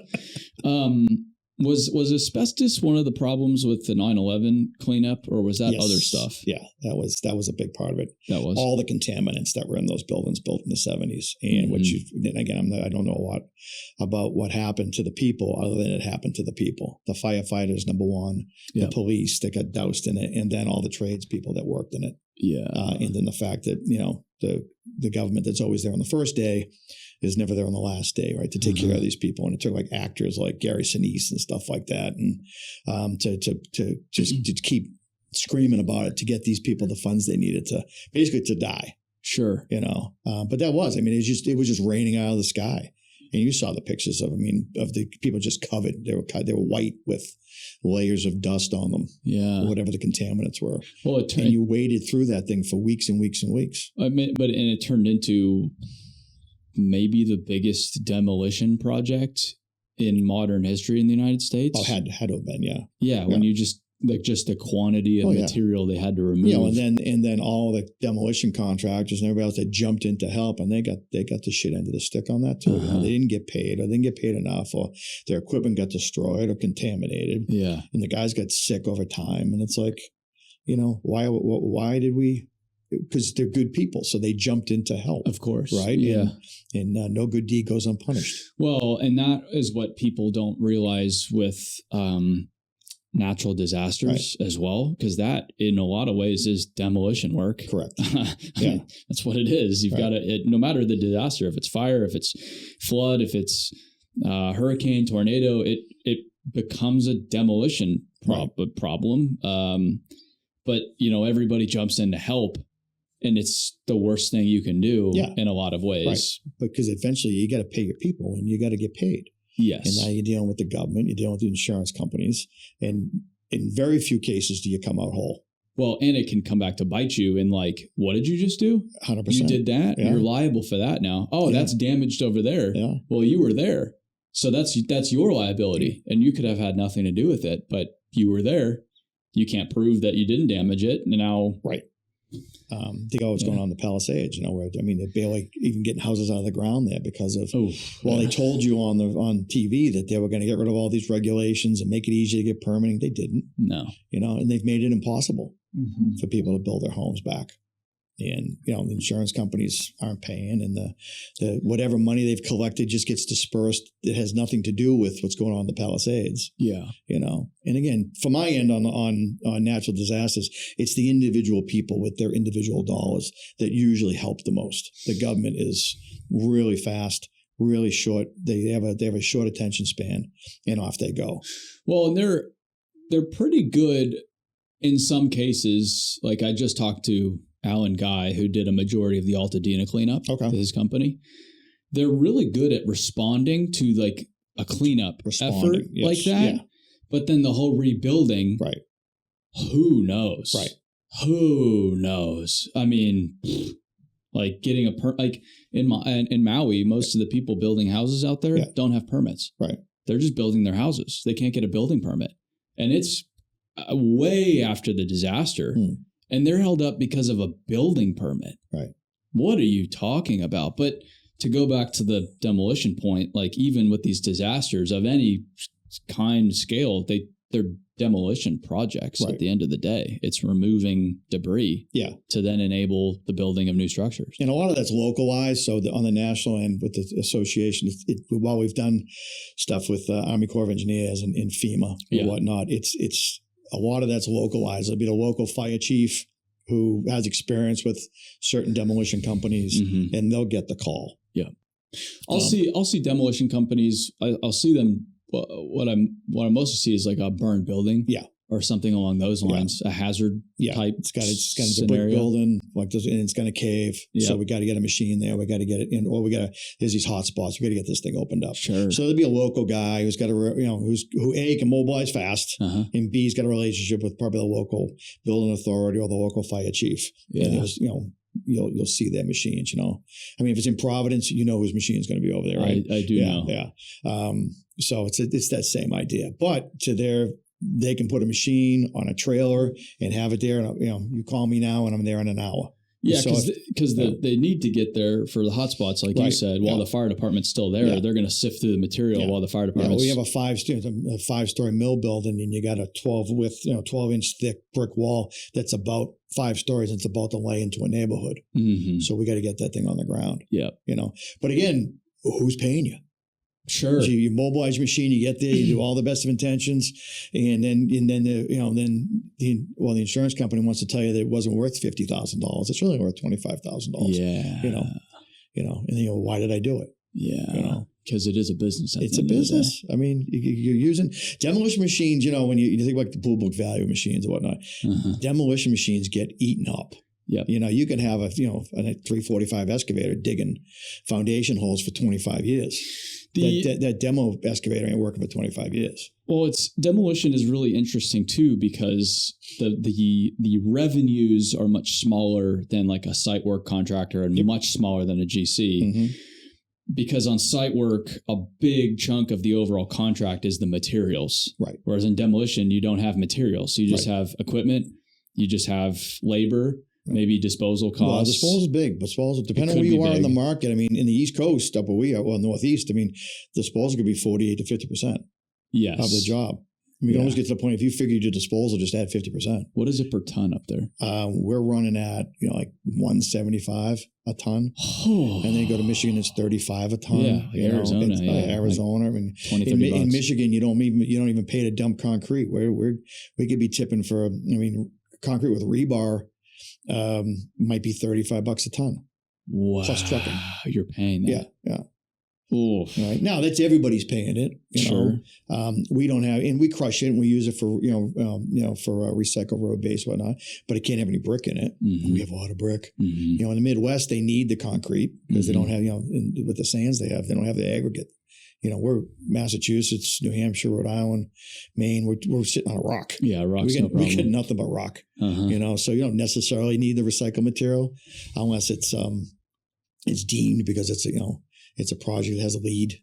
Was asbestos one of the problems with the 9/11 cleanup, or was that other stuff? Yeah, that was a big part of it. That was all the contaminants that were in those buildings built in the 70s, and I don't know a lot about what happened to the people, other than it happened to the people. The firefighters, number one, the police that got doused in it, and then all the tradespeople that worked in it. Yeah, and then the fact that the government that's always there on the first day is never there on the last day, right? To take care of these people. And it took like actors like Gary Sinise and stuff like that. And to just keep screaming about it to get these people the funds they needed to basically to die. Sure. But that was, it was just raining out of the sky. And you saw the pictures of the people just covered. They were white with layers of dust on them. Yeah. Whatever the contaminants were. Well, and you waded through that thing for weeks and weeks and weeks. But it turned into maybe the biggest demolition project in modern history in the United States. Oh, had to have been, yeah. Yeah, when you just the quantity of material they had to remove. And then all the demolition contractors and everybody else that jumped in to help, and they got the shit end of the stick on that too. They didn't get paid, or they didn't get paid enough, or their equipment got destroyed or contaminated. Yeah, and the guys got sick over time, and it's like, why did we? Because they're good people, so they jumped in to help. Of course, right? Yeah, and no good deed goes unpunished. Well, and that is what people don't realize with natural disasters as well, because that in a lot of ways is demolition work. Correct. Yeah, that's what it is. You've got to, no matter the disaster, if it's fire, if it's flood, if it's hurricane, tornado, it becomes a demolition problem. But everybody jumps in to help. And it's the worst thing you can do in a lot of ways. Right. Because eventually you got to pay your people and you got to get paid. Yes. And now you're dealing with the government, you're dealing with the insurance companies. And in very few cases do you come out whole. Well, and it can come back to bite you in what did you just do? 100%. You did that? Yeah. You're liable for that now. Oh, that's damaged over there. Yeah. Well, you were there. So that's your liability. And you could have had nothing to do with it, but you were there. You can't prove that you didn't damage it. And now... Right. Think of what's going on in the Palisades, where they're barely even getting houses out of the ground there because of they told you on TV that they were going to get rid of all these regulations and make it easy to get permitting. They didn't. No. And they've made it impossible for people to build their homes back. And the insurance companies aren't paying, and the whatever money they've collected just gets dispersed. It has nothing to do with what's going on in the Palisades. Yeah, And again, from my end on natural disasters, it's the individual people with their individual dollars that usually help the most. The government is really fast, really short. They have a short attention span, and off they go. Well, and they're pretty good in some cases. Like I just talked to Alan Guy, who did a majority of the Altadena cleanup with his company. They're really good at responding to a cleanup effort like that. Yeah. But then the whole rebuilding, who knows? Right. Who knows? I mean, getting in Maui, most of the people building houses out there don't have permits. Right. They're just building their houses. They can't get a building permit. And it's way after the disaster. And they're held up because of a building permit. Right. What are you talking about? But to go back to the demolition point, even with these disasters of any kind, scale, they're demolition projects at the end of the day. It's removing debris to then enable the building of new structures. And a lot of that's localized. So on the national end with the association, while we've done stuff with Army Corps of Engineers and FEMA and whatnot, it's a lot of that's localized. It'll be the local fire chief who has experience with certain demolition companies, and they'll get the call. Yeah, I'll see demolition companies. I'll see them. What I mostly see is a burned building. Yeah. Or something along those lines, a hazard type. It's got a brick building, and it's going to cave. Yeah. So we got to get a machine there. We got to get it in, or there's these hot spots. We got to get this thing opened up. Sure. So there'll be a local guy who's got who A, can mobilize fast, and B's got a relationship with probably the local building authority or the local fire chief. Yeah. And there's, you'll see their machines. I mean, if it's in Providence, whose machine is going to be over there, right? I do know. Yeah. So it's that same idea, but they can put a machine on a trailer and have it there. And you call me now, and I'm there in an hour. Yeah, because they need to get there for the hotspots, like you said. While the fire department's still there, they're going to sift through the material while the fire department. We have a 5-story mill building, and you got a 12-inch thick brick wall that's about 5 stories. And it's about to lay into a neighborhood. Mm-hmm. So we got to get that thing on the ground. Yeah, But again, who's paying you? Sure. So you mobilize your machine, you get there, you do all the best of intentions, and then the insurance company wants to tell you that it wasn't worth $50,000. It's really worth $25,000. Yeah. And why did I do it? Yeah. Because it is a business. It's a business. I mean, you're using demolition machines. When you think about the pool book value machines and whatnot, demolition machines get eaten up. Yeah. You can have a 345 excavator digging foundation holes for 25 years. That demo excavator ain't working for 25 years. Well, demolition is really interesting too, because the revenues are much smaller than like a site work contractor and much smaller than a GC. Mm-hmm. Because on site work, a big chunk of the overall contract is the materials. Right. Whereas in demolition, you don't have materials. So you just have equipment, you just have labor. Maybe disposal costs. Well, disposal is big. Disposal, depending on where you are in the market. I mean, in the East Coast, up where we are, Northeast, I mean, disposal could be 48 to 50% of the job. I mean, you almost get to the point, if you figure you do disposal, just add 50%. What is it per ton up there? We're running at, like 175 a ton. And then you go to Michigan, it's 35 a ton. Yeah, Arizona. Arizona. Like I mean, 20, 30 bucks. In Michigan, you don't even pay to dump concrete. We could be tipping for, concrete with rebar. Might be $35 a ton. Wow. Plus trucking. You're paying that. Yeah. Ooh. Right. Now that's everybody's paying it. Sure. We don't have, and we crush it and we use it for, for recycle road base, whatnot, but it can't have any brick in it. Mm-hmm. We have a lot of brick. Mm-hmm. In the Midwest, they need the concrete because they don't have, with the sands they don't have the aggregate. We're Massachusetts, New Hampshire, Rhode Island, Maine. We're sitting on a rock. Yeah, rock's no problem. We get nothing but rock. So you don't necessarily need the recycled material unless it's deemed because it's a project that has a lead.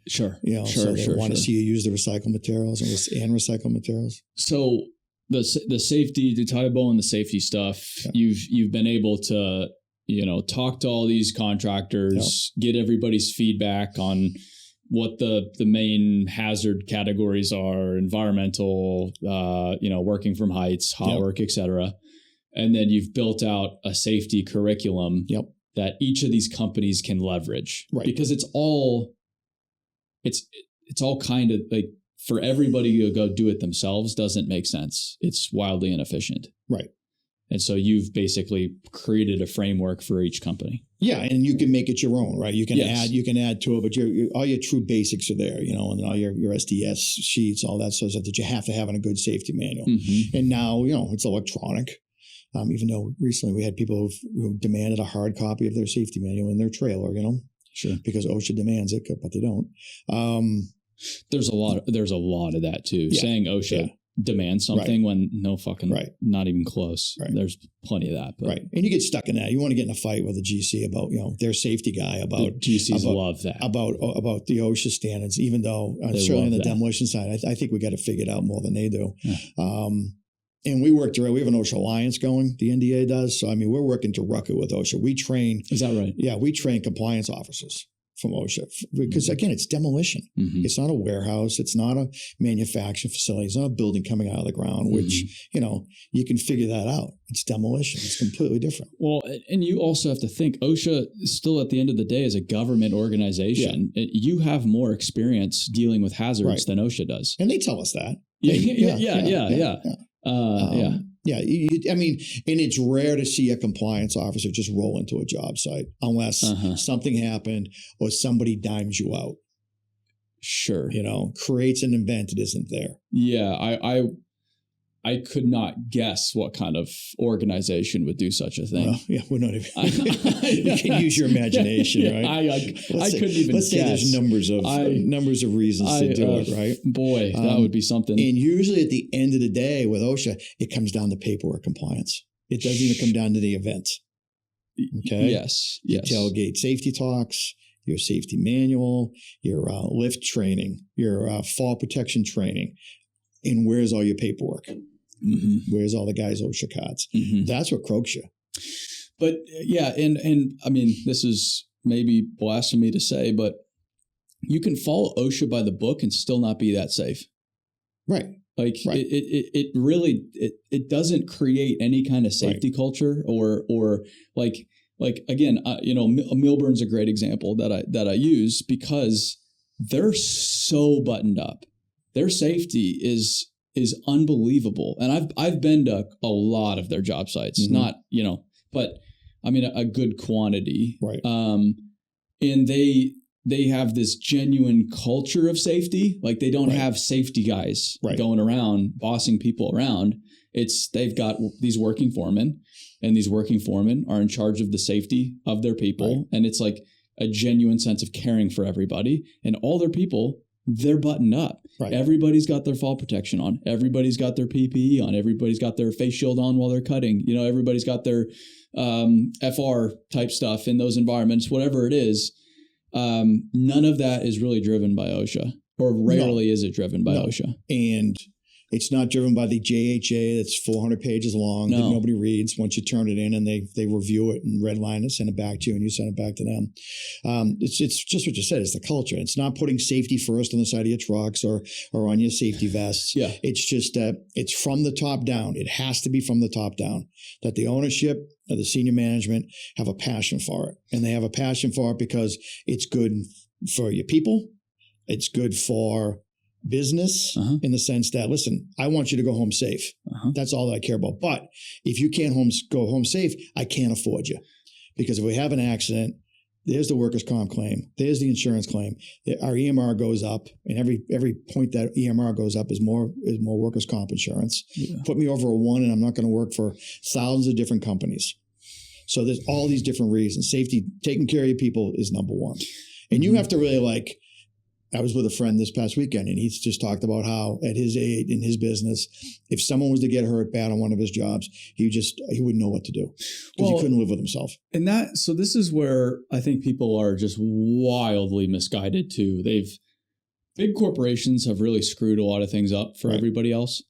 Sure. So they want to see you use the recycled materials and recycled materials. So the safety, to tie a bow on the safety stuff, you've been able to talk to all these contractors, get everybody's feedback on what the main hazard categories are: environmental, working from heights, hot work, etc. And then you've built out a safety curriculum that each of these companies can leverage, right? Because it's all kind of like, for everybody to go do it themselves doesn't make sense. It's wildly inefficient, right? And so you've basically created a framework for each company. Yeah, and you can make it your own, right? You can add to it, but all your true basics are there, and all your SDS sheets, all that sort of stuff that you have to have in a good safety manual. Mm-hmm. And now, it's electronic. Even though recently we had people who demanded a hard copy of their safety manual in their trailer, Sure. Because OSHA demands it, but they don't. There's a lot of that too. Yeah. Saying OSHA demands something when no fucking, not even close. Right. There's plenty of that. But. Right. And you get stuck in that. You want to get in a fight with a GC about, their safety guy about. The GCs love that. About the OSHA standards, even though certainly on the demolition side, I think we got to figure it out more than they do. Yeah. And we work direct. We have an OSHA alliance going. The NDA does. So, we're working directly with OSHA. We train. Is that right? Yeah. We train compliance officers from OSHA because, again, it's demolition. Mm-hmm. It's not a warehouse. It's not a manufacturing facility. It's not a building coming out of the ground, which, you can figure that out. It's demolition. It's completely different. Well, and you also have to think OSHA still at the end of the day is a government organization. Yeah. You have more experience dealing with hazards than OSHA does. And they tell us that. Yeah. And it's rare to see a compliance officer just roll into a job site unless something happened or somebody dimes you out. Sure. Creates an event that isn't there. Yeah. I could not guess what kind of organization would do such a thing. We're not even. You can use your imagination, right? I couldn't even guess. Let's say there's numbers of reasons to do it, right? Boy, that would be something. And usually at the end of the day with OSHA, it comes down to paperwork compliance. It doesn't even come down to the events. Okay. Yes. Your tailgate safety talks, your safety manual, your lift training, your fall protection training. And where's all your paperwork? Mm-hmm. Where's all the guys' OSHA cards? Mm-hmm. That's what croaks you. But yeah, and I mean, this is maybe blasphemy to say, but you can follow OSHA by the book and still not be that safe. Right. Like it really doesn't create any kind of safety culture or like again, Milburn's a great example that I use because they're so buttoned up. Their safety is unbelievable. And I've been to a lot of their job sites, not, but I mean a good quantity. Right. And they have this genuine culture of safety. Like they don't have safety guys going around bossing people around. They've got these working foremen, and these working foremen are in charge of the safety of their people. Right. And it's like a genuine sense of caring for everybody, and all their people, they're buttoned up. Right. Everybody's got their fall protection on. Everybody's got their PPE on. Everybody's got their face shield on while they're cutting. Everybody's got their FR type stuff in those environments, whatever it is. None of that is really driven by OSHA, or rarely is it driven by OSHA. And it's not driven by the JHA that's 400 pages long that nobody reads. Once you turn it in and they review it and redline it, send it back to you, and you send it back to them. It's just what you said. It's the culture. It's not putting safety first on the side of your trucks or on your safety vests. Yeah. It's just it's from the top down. It has to be from the top down, that the ownership or the senior management have a passion for it. And they have a passion for it because it's good for your people. It's good for business in the sense that, listen, I want you to go home safe. That's all that I care about. But if you can't go home safe, I can't afford you. Because if we have an accident, there's the workers' comp claim. There's the insurance claim. Our EMR goes up, and every point that EMR goes up is more workers' comp insurance. Yeah. Put me over a 1, and I'm not going to work for thousands of different companies. So there's all these different reasons. Safety, taking care of your people is number one. And you have to really I was with a friend this past weekend, and he's just talked about how at his age in his business, if someone was to get hurt bad on one of his jobs, he wouldn't know what to do because he couldn't live with himself. And so this is where I think people are just wildly misguided too. Big corporations have really screwed a lot of things up for everybody else.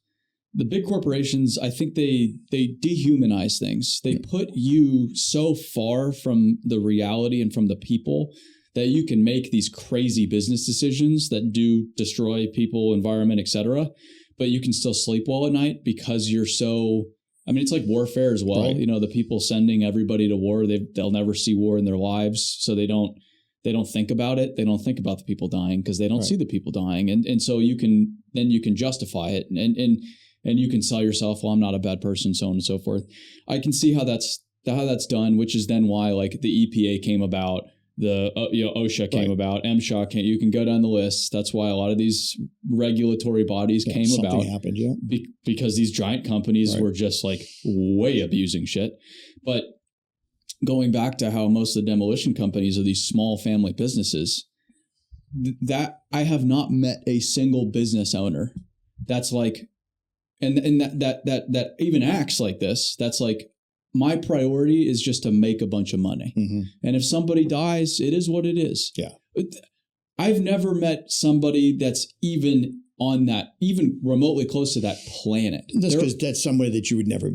The big corporations, I think they dehumanize things. They put you so far from the reality and from the people that you can make these crazy business decisions that do destroy people, environment, etc. But you can still sleep well at night because you're so, I mean, it's like warfare as well. Right. The people sending everybody to war, they'll never see war in their lives. So they don't think about it. They don't think about the people dying because they don't see the people dying. And so you can justify it and you can sell yourself, well, I'm not a bad person, so on and so forth. I can see how that's done, which is then why the EPA came about. The OSHA came about, MSHA came. You can go down the list. That's why a lot of these regulatory bodies came about. Something happened, because these giant companies were just way abusing shit. But going back to how most of the demolition companies are these small family businesses, that I have not met a single business owner that's and that even acts like this. That's my priority is just to make a bunch of money. Mm-hmm. And if somebody dies, it is what it is. Yeah. I've never met somebody that's even on that, even remotely close to that planet. That's because that's somebody that you'd never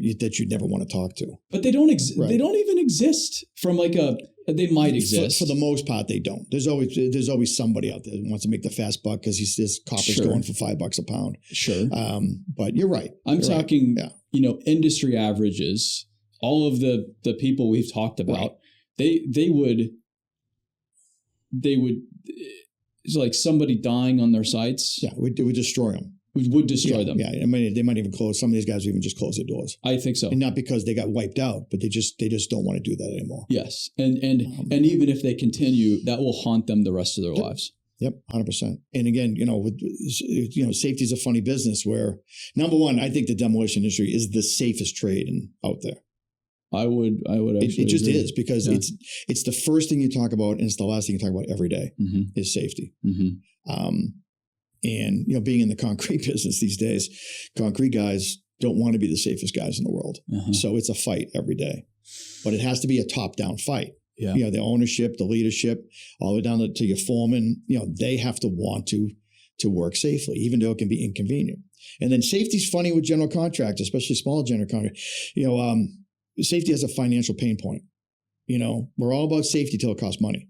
want to talk to. But they don't They don't even exist from they might exist. For the most part, they don't. There's always somebody out there that wants to make the fast buck because this copper's going for $5 a pound. Sure. But you're right. I'm talking, industry averages. All of the people we've talked about, they would it's somebody dying on their sites. Yeah, it would destroy them. Would destroy them. Yeah, they might even close. Some of these guys would even just close their doors. I think so, and not because they got wiped out, but they just don't want to do that anymore. Yes, and even if they continue, that will haunt them the rest of their lives. Yep, 100%. And again, safety is a funny business where, number one, I think the demolition industry is the safest trade out there. I would actually it just agree. is because it's the first thing you talk about and it's the last thing you talk about every day is safety. Mm-hmm. And being in the concrete business these days, concrete guys don't want to be the safest guys in the world. So it's a fight every day, but it has to be a top-down fight. Yeah. The ownership, the leadership, all the way down to your foreman, they have to want to work safely, even though it can be inconvenient. And then safety's funny with general contractors, especially small general contractors. Safety has a financial pain point. We're all about safety till it costs money.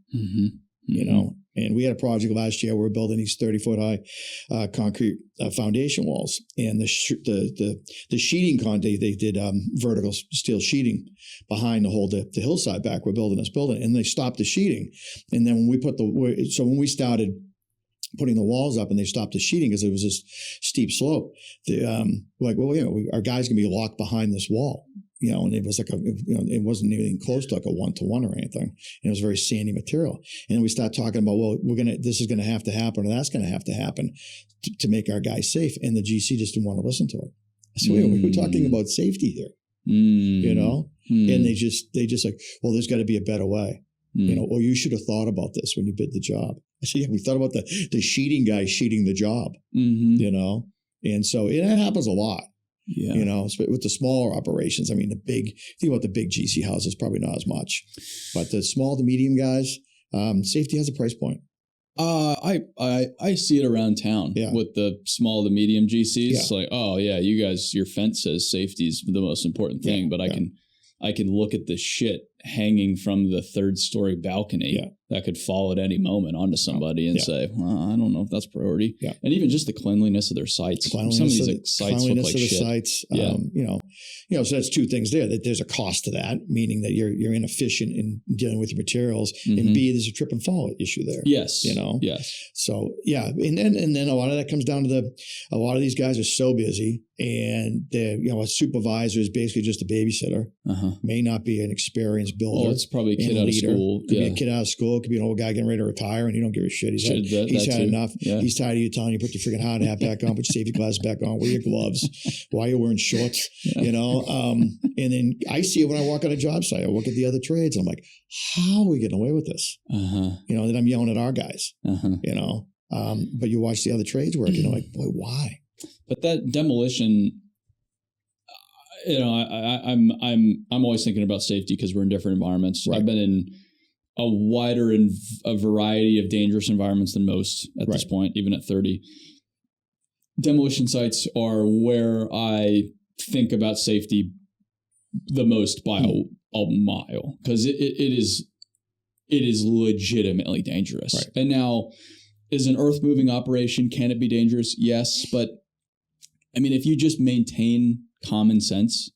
And we had a project last year where we're building these 30-foot high concrete foundation walls, and the sheeting content, they did vertical steel sheeting behind to hold the hillside back. We're building this building, and they stopped the sheeting. And then when when we started putting the walls up and they stopped the sheeting because it was this steep slope, our guys can be locked behind this wall. And it was it wasn't even close to like a 1-to-1 or anything. And it was very sandy material. And then we start talking about, this is going to have to happen, or that's going to have to happen to make our guys safe. And the GC just didn't want to listen to it. I said, we're talking about safety here, and they just like, well, there's got to be a better way, or you should have thought about this when you bid the job. I said, yeah, we thought about the sheeting guy sheeting the job, and so that happens a lot. Yeah. With the smaller operations. I mean, think about the big GC houses, probably not as much, but the small to medium guys, safety has a price point. I see it around town with the small to medium GCs. It's like, oh yeah, you guys, your fence says safety is the most important thing, but I can look at the shit hanging from the 3rd-story balcony that could fall at any moment onto somebody and say, well, I don't know if that's priority. Yeah. And even just the cleanliness of their sites. Some of these sites look like shit. Sites, so that's two things there. That there's a cost to that, meaning that you're inefficient in dealing with your materials, and B, there's a trip and fall issue there. Yes. Yes. So and then a lot of that comes down to a lot of these guys are so busy, and a supervisor is basically just a babysitter. May not be an experienced builder. Oh, it's probably a kid out of school. Could be a kid out of school. Could be an old guy getting ready to retire, and he don't give a shit. He's had enough. Yeah. He's tired of you telling you put your freaking hard hat back on, put your safety glasses back on, wear your gloves. Why are you wearing shorts? And then I see it when I walk on a job site. I look at the other trades, and I'm like, how are we getting away with this? Then I'm yelling at our guys. But you watch the other trades work, like, boy, why? But that demolition, I'm always thinking about safety because we're in different environments. Right. I've been in a variety of dangerous environments than most at this point, even at 30. Demolition sites are where I think about safety the most by a mile, because it is legitimately dangerous. Right. And now, is an earth moving operation, can it be dangerous? Yes, but I mean, if you just maintain common sense,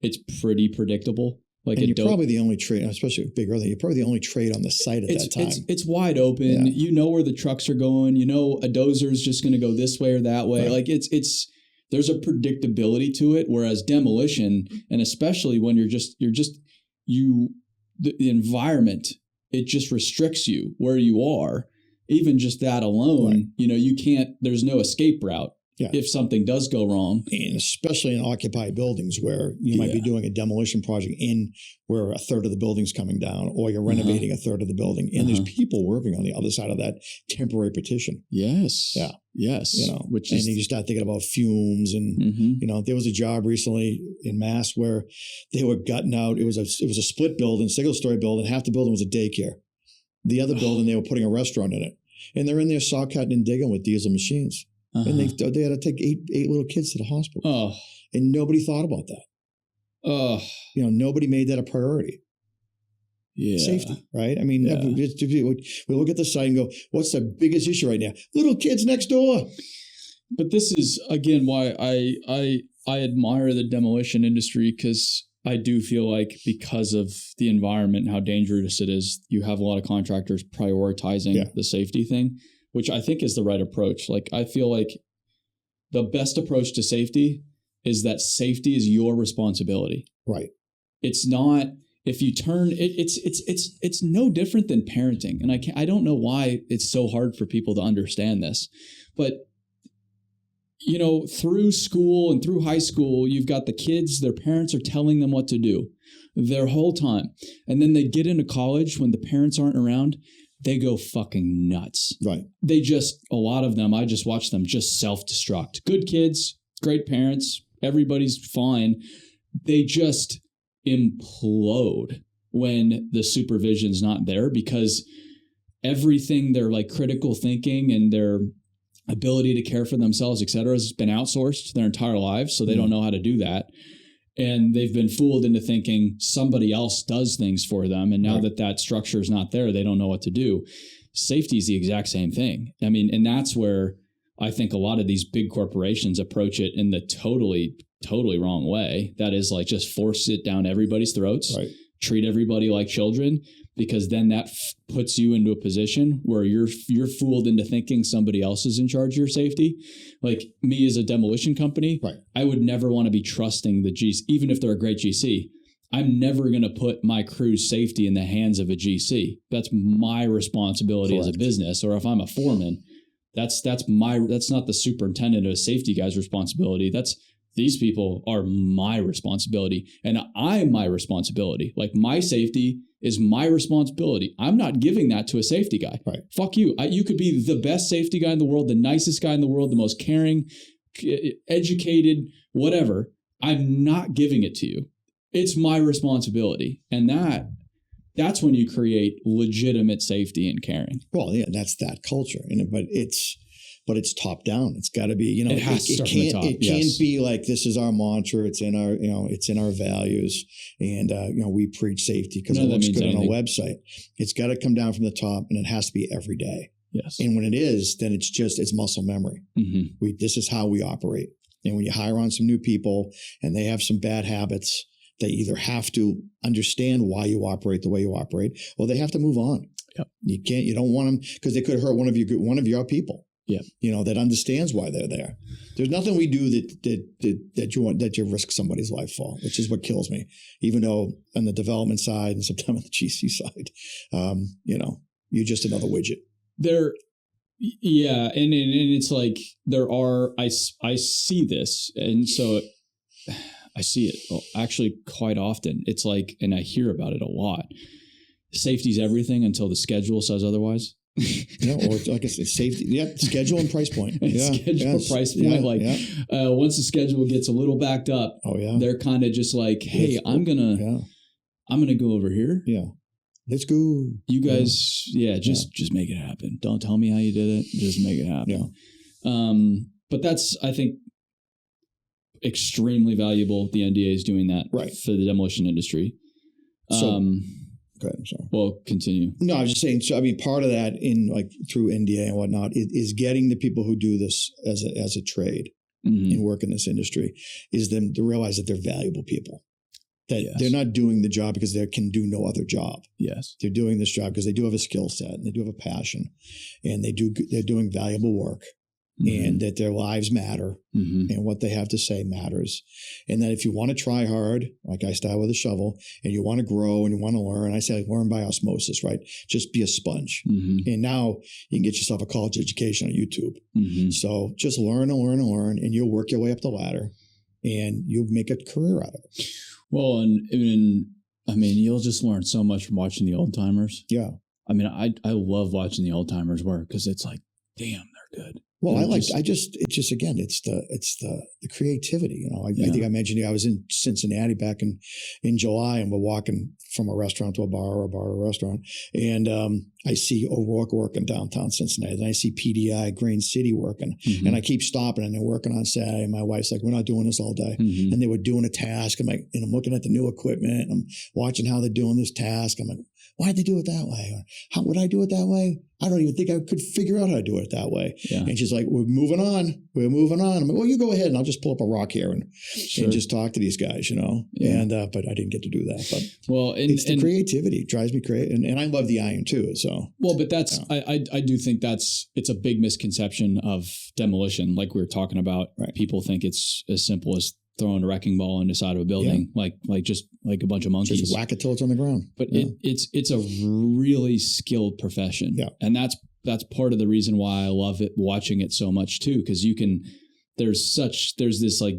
it's pretty predictable. Like, and you're probably the only trade, especially a big earth, you're probably the only trade on the site at that time. It's wide open. Yeah. You know where the trucks are going. A dozer is just going to go this way or that way. Right. Like there's a predictability to it. Whereas demolition, and especially when the environment, it just restricts you where you are. Even just that alone, you can't. There's no escape route. Yeah. If something does go wrong. And especially in occupied buildings where you might be doing a demolition project where a third of the building's coming down, or you're renovating a third of the building, and there's people working on the other side of that temporary partition. Yes. Yeah. Yes. And then you start thinking about fumes, and there was a job recently in Mass where they were gutting out. It was a split building, single-story building. Half the building was a daycare. The other building, they were putting a restaurant in it, and they're in there saw cutting and digging with diesel machines. And they had to take eight little kids to the hospital. And nobody thought about that. Nobody made that a priority. Yeah. Safety, right? I mean, we look at the site and go, what's the biggest issue right now? Little kids next door. But this is, again, why I admire the demolition industry, because I do feel like because of the environment and how dangerous it is, you have a lot of contractors prioritizing the safety thing, which I think is the right approach. Like, I feel like the best approach to safety is that safety is your responsibility. Right. It's not, if you turn it's no different than parenting. And I don't know why it's so hard for people to understand this, but through school and through high school, you've got the kids, their parents are telling them what to do their whole time. And then they get into college when the parents aren't around. They go fucking nuts. Right. A lot of them, I just watch them just self-destruct. Good kids, great parents, Everybody's fine. They just implode when the supervision's not there, because everything, their like critical thinking and their ability to care for themselves, et cetera, has been outsourced their entire lives. So they don't know how to do that. And they've been fooled into thinking somebody else does things for them. And now that structure is not there, they don't know what to do. Safety is the exact same thing. I mean, and that's where I think a lot of these big corporations approach it in the totally wrong way. That is like just force it down everybody's throats, treat everybody like children, because then that puts you into a position where you're fooled into thinking somebody else is in charge of your safety. Like me as a demolition company, I would never want to be trusting the GC, even if they're a great GC. I'm never going to put my crew's safety in the hands of a GC. That's my responsibility as a business. Or if I'm a foreman, that's not the superintendent or safety guy's responsibility. These people are my responsibility, and I'm my responsibility. Like my safety is my responsibility. I'm not giving that to a safety guy. Fuck you. You could be the best safety guy in the world, the nicest guy in the world, the most caring, educated, whatever. I'm not giving it to you. It's my responsibility. And that's when you create legitimate safety and caring. Well, yeah, that's that culture. But it's top down. It's got to be, it has to start from the top. It can't be like, this is our mantra. It's in our, it's in our values. And, we preach safety because it looks good on a website. It's got to come down from the top, and it has to be every day. Yes. And when it is, then it's muscle memory. This is how we operate. And when you hire on some new people and they have some bad habits, they either have to understand why you operate the way you operate, or they have to move on. Yep. You don't want them, because they could hurt one of your people. Yeah, that understands why they're there. There's nothing we do that you risk somebody's life for, which is what kills me. Even though on the development side and sometimes on the GC side, you're just another widget. And it's like I see this, and so I see it actually quite often. It's like, and I hear about it a lot. Safety's everything until the schedule says otherwise. Or like I said, safety. Schedule and price point. Price point. Once the schedule gets a little backed up, they're kind of just like, hey, I'm gonna go over here. Yeah, let's go. You guys, just make it happen. Don't tell me how you did it. Just make it happen. Yeah. But that's, I think, extremely valuable. The NDA is doing that for the demolition industry. Go ahead, I'm sorry. Well, continue. No, I was just saying. So, I mean, part of that in through NDA and whatnot is getting the people who do this as a trade and work in this industry, is them to realize that they're valuable people. That they're not doing the job because they can do no other job. Yes, they're doing this job because they do have a skill set and they do have a passion, and they're doing valuable work. And that their lives matter, and what they have to say matters. And that if you want to try hard, like I start with a shovel, and you want to grow and you want to learn, I say learn by osmosis, right? Just be a sponge. And now you can get yourself a college education on YouTube. So just learn and learn and learn, and you'll work your way up the ladder, and you'll make a career out of it. Well, and I mean, you'll just learn so much from watching the old timers. Yeah. I mean, I love watching the old timers work, because it's like, damn, they're good. Well, it's the creativity, I think I mentioned I was in Cincinnati back in July, and we're walking from a restaurant to a bar, or a bar to a restaurant. And I see O'Rourke working downtown Cincinnati. Then I see PDI, Green City working. And I keep stopping, and they're working on Saturday. And my wife's like, we're not doing this all day. And they were doing a task. I'm looking at the new equipment. And I'm watching how they're doing this task. I'm like, why'd they do it that way? Or how would I do it that way? I don't even think I could figure out how to do it that way. Yeah. And she's like, we're moving on. I'm like, well, you go ahead, and I'll just pull up a rock here and just talk to these guys, Yeah. And but I didn't get to do that. But it's the creativity. It drives me crazy. And I love the iron too. So but that's I do think it's a big misconception of demolition, like we were talking about. Right. People think it's as simple as throwing a wrecking ball in the side of a building, like a bunch of monkeys. Just whack it till it's on the ground. But it's a really skilled profession. Yeah. And that's part of the reason why I love it, watching it so much too, because there's this like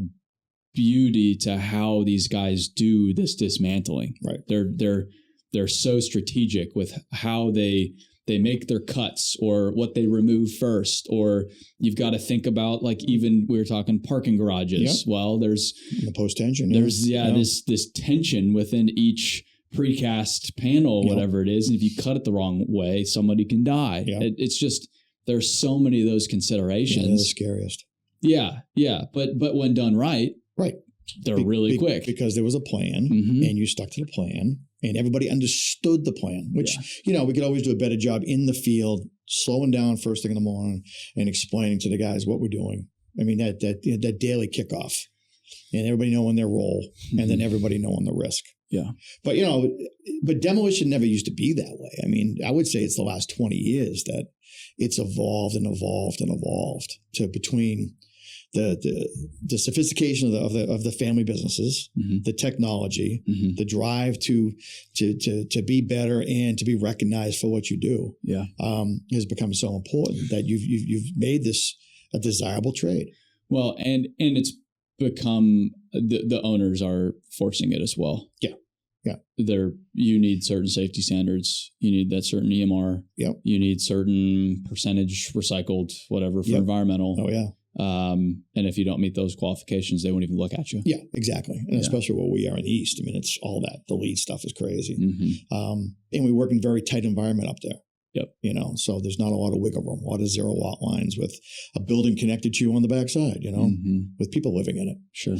beauty to how these guys do this dismantling. Right. They're so strategic with how they they make their cuts or what they remove first, or you've got to think about, like, even we were talking parking garages. Yep. Well, there's the post tension. There's this tension within each precast panel, whatever it is. And if you cut it the wrong way, somebody can die. Yep. It's just, there's so many of those considerations. They're the scariest. Yeah. But when done right, they're really quick. Because there was a plan and you stuck to the plan and everybody understood the plan, which, we could always do a better job in the field, slowing down first thing in the morning and explaining to the guys what we're doing. I mean, that daily kickoff and everybody knowing their role and then everybody knowing the risk. Yeah. But, but demolition never used to be that way. I mean, I would say it's the last 20 years that it's evolved and evolved and evolved to between the sophistication of the family businesses, the technology, the drive to be better and to be recognized for what you do. Yeah. Has become so important that you've made this a desirable trade. Well, and it's become the owners are forcing it as well. Yeah. You need certain safety standards. You need that certain EMR. Yep. You need certain percentage recycled, whatever, for environmental. Oh yeah. And if you don't meet those qualifications, they won't even look at you. Yeah, exactly. And especially where we are in the East. I mean, it's all that. The lead stuff is crazy. And we work in a very tight environment up there. Yep. So there's not a lot of wiggle room, a lot of 0 watt lines with a building connected to you on the backside, with people living in it. Sure.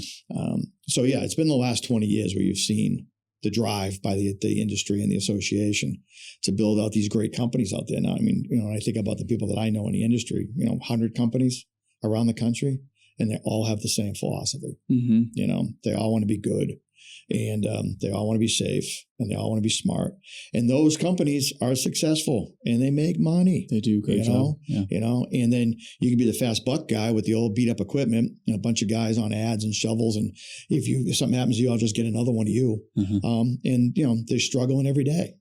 So yeah, it's been the last 20 years where you've seen the drive by the industry and the association to build out these great companies out there. Now, I mean, when I think about the people that I know in the industry, 100 companies around the country, and they all have the same philosophy. They all want to be good, and they all want to be safe, and they all want to be smart. And those companies are successful, and they make money. They do a great job. Yeah. And then you can be the fast buck guy with the old beat up equipment and a bunch of guys on ads and shovels. And if something happens to you, I'll just get another one of you. And they're struggling every day,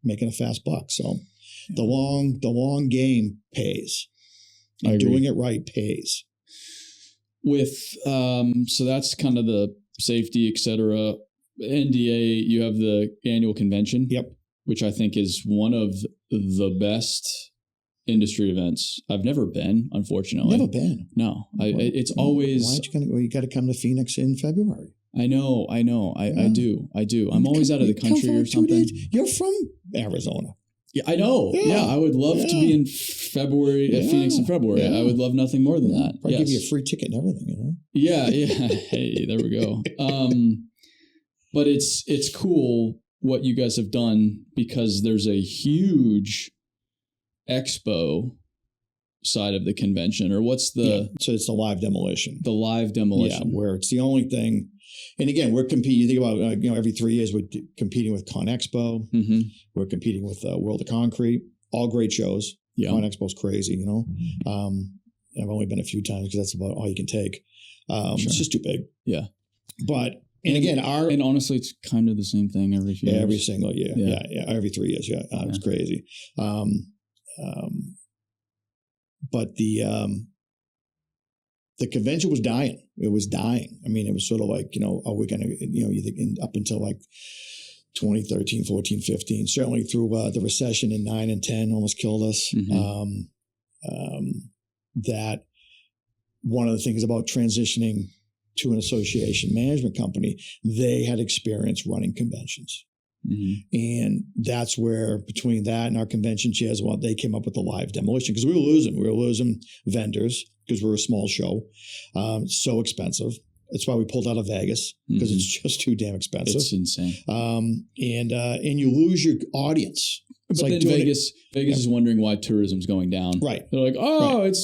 making a fast buck. So the long game pays. And doing it right pays. With so that's kind of the safety, et cetera. NDA, you have the annual convention. Yep. Which I think is one of the best industry events. I've never been, unfortunately. Never been. No. It's always... Why aren't you got to come to Phoenix in February. I know. I do. I'm always out of the country or something. You're from Arizona. Yeah, I know. Yeah, I would love to be in February at Phoenix in February. I would love nothing more than that. I'll give you a free ticket and everything. Yeah. Hey, there we go. But it's cool what you guys have done, because there's a huge expo side of the convention, or what's the... So it's the live demolition. The live demolition. Yeah, where it's the only thing... And again, we're competing. You think about, every 3 years we're competing with Con Expo. We're competing with World of Concrete. All great shows. Yeah. Con Expo's crazy, I've only been a few times because that's about all you can take. It's just too big. Yeah. But, and again, and honestly, it's kind of the same thing every few years. Every single year. Yeah. Every 3 years. Yeah. It's crazy. But the convention was dying. It was dying. I mean, it was sort of like, are we going to, you think up until like 2013, 14, 15, certainly through the recession in 9 and 10 almost killed us. That one of the things about transitioning to an association management company, they had experience running conventions. And that's where, between that and our convention chairs, they came up with the live demolition, because we were losing vendors because we're a small show. So expensive. That's why we pulled out of Vegas, because it's just too damn expensive. It's insane. And you lose your audience. It's but like then Vegas is wondering why tourism's going down. Right. They're like,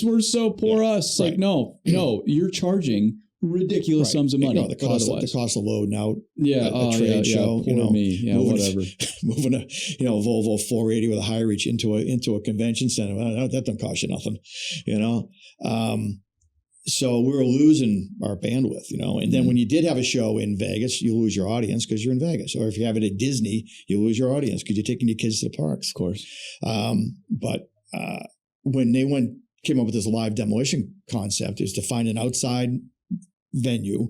we're so poor us. It's like, no, you're charging ridiculous sums of money. The cost of loading out a trade show. Poor me. Yeah, whatever. Moving a Volvo 480 with a high reach into a convention center. That don't cost you nothing. So we were losing our bandwidth, and then when you did have a show in Vegas, you lose your audience because you're in Vegas. Or if you have it at Disney, you lose your audience because you're taking your kids to the parks. Of course. But when they came up with this live demolition concept, is to find an outside venue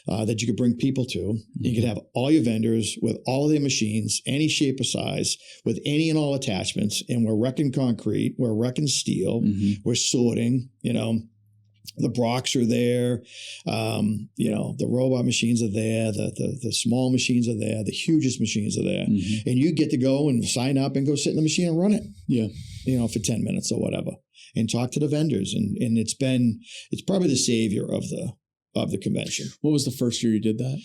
that you could bring people to. You could have all your vendors with all of their machines, any shape or size, with any and all attachments. And we're wrecking concrete, we're wrecking steel, we're sorting, the Brocks are there, the robot machines are there, the small machines are there, the hugest machines are there. And you get to go and sign up and go sit in the machine and run it. Yeah. For 10 minutes or whatever, and talk to the vendors. And it's probably the savior of the convention. What was the first year you did that?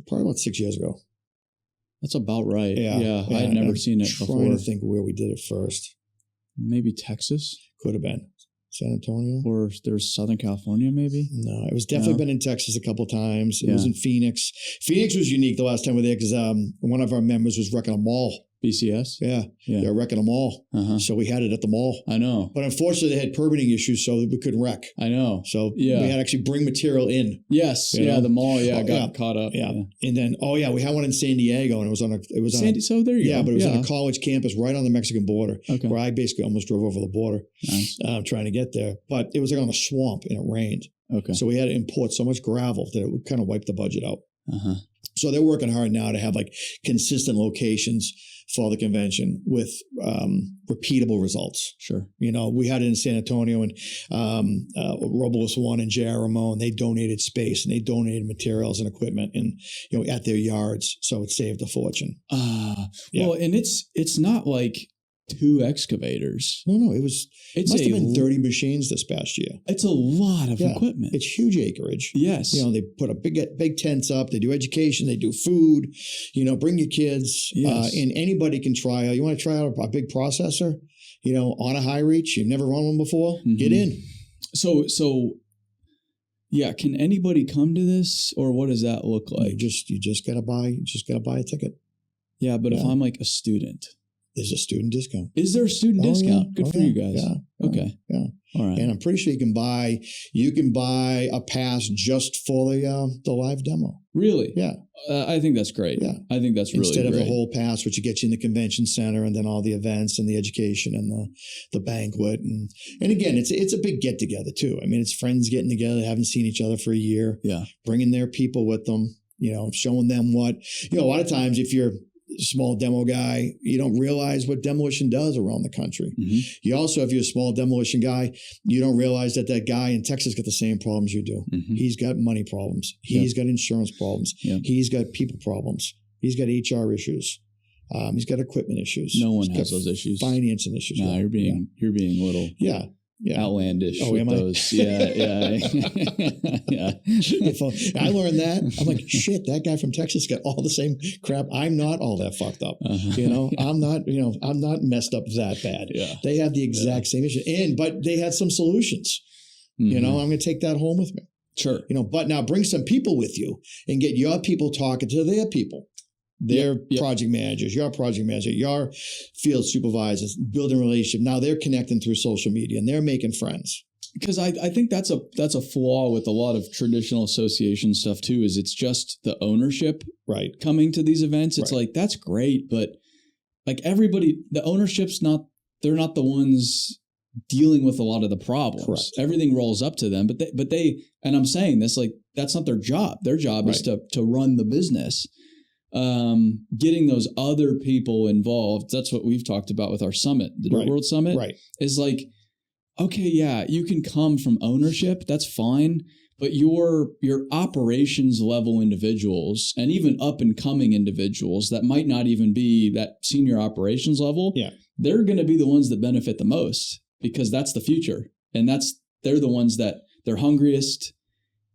Probably about 6 years ago. That's about right. Yeah. I had And never I'm seen it before. Trying to think where we did it first. Maybe Texas? Could have been San Antonio. Or there's Southern California, maybe? No, it was definitely been in Texas a couple times. It was in Phoenix. Phoenix was unique the last time we were there because one of our members was wrecking a mall. BCS? Yeah. They were wrecking a mall. So we had it at the mall. I know. But unfortunately, they had permitting issues, so we couldn't wreck. I know. So we had to actually bring material in. Yes. The mall. Got caught up. Yeah. And then, we had one in San Diego, and it was on so there you go. Yeah, but it was on a college campus right on the Mexican border, where I basically almost drove over the border trying to get there. But it was like on a swamp, and it rained. Okay. So we had to import so much gravel that it would kind of wipe the budget out. So they're working hard now to have like consistent locations for the convention with repeatable results. Sure. We had it in San Antonio, and Robles one in Jerome, and they donated space and they donated materials and equipment and at their yards, so it saved a fortune. Well, and it's not like 2 excavators. No, it must have been 30 machines this past year. It's a lot of equipment. It's huge acreage. Yes. They put a big tents up. They do education. They do food. Bring your kids. Yes. And anybody can try out. You want to try out a big processor, on a high reach. You've never run one before. Get in. So can anybody come to this, or what does that look like? You just gotta buy a ticket. Yeah, but if I'm like a student. There's a student discount. Is there a student discount? Yeah. Good for you guys. Yeah. Okay. Yeah. All right. And I'm pretty sure you can buy a pass just for the live demo. Really? Yeah. I think that's great. Yeah. I think that's really Instead great. of the whole pass, which gets you in the convention center and then all the events and the education and the banquet. And again, it's a big get together too. I mean, it's friends getting together, they haven't seen each other for a year. Yeah. Bringing their people with them, showing them what, a lot of times if you're small demo guy, you don't realize what demolition does around the country. You also, if you're a small demolition guy, you don't realize that guy in Texas got the same problems you do. He's got money problems. He's got insurance problems. He's got people problems. He's got HR issues. He's got equipment issues. No one has those issues. Financing issues. No, you're being a little outlandish with those. Yeah. I learned that. I'm like, shit, that guy from Texas got all the same crap. I'm not all that fucked up. I'm not messed up that bad. Yeah. They have the exact same issue. But they had some solutions. I'm going to take that home with me. Sure. But now bring some people with you and get your people talking to their people. Their project managers, your project manager, your field supervisors, building a relationship. Now they're connecting through social media and they're making friends. Because I think that's a flaw with a lot of traditional association stuff too, is it's just the ownership coming to these events. It's like, that's great, but like everybody, the ownership's they're not the ones dealing with a lot of the problems. Correct. Everything rolls up to them, but they, and I'm saying this, like, that's not their job. Their job is to run the business. Getting those other people involved, that's what we've talked about with our summit, the Dirt World Summit, is like, okay, yeah, you can come from ownership, that's fine, but your operations level individuals and even up and coming individuals that might not even be that senior operations level, they're going to be the ones that benefit the most, because that's the future, and they're the ones that they're hungriest.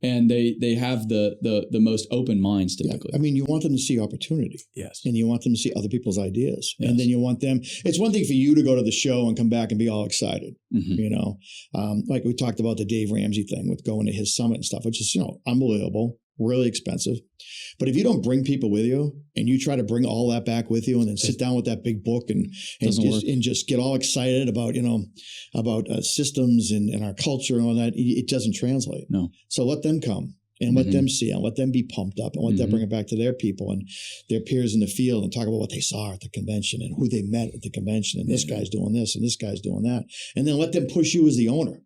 And they have the most open minds typically. I mean, you want them to see opportunity. Yes. And you want them to see other people's ideas. Yes. And then you want them, it's one thing for you to go to the show and come back and be all excited. Like we talked about the Dave Ramsey thing with going to his summit and stuff, which is, unbelievable, really expensive. But if you don't bring people with you and you try to bring all that back with you and then sit down with that big book and just get all excited about, systems and our culture and all that, it doesn't translate. No. So let them come and let them see and let them be pumped up and let them bring it back to their people and their peers in the field and talk about what they saw at the convention and who they met at the convention. And this guy's doing this and this guy's doing that. And then let them push you as the owner.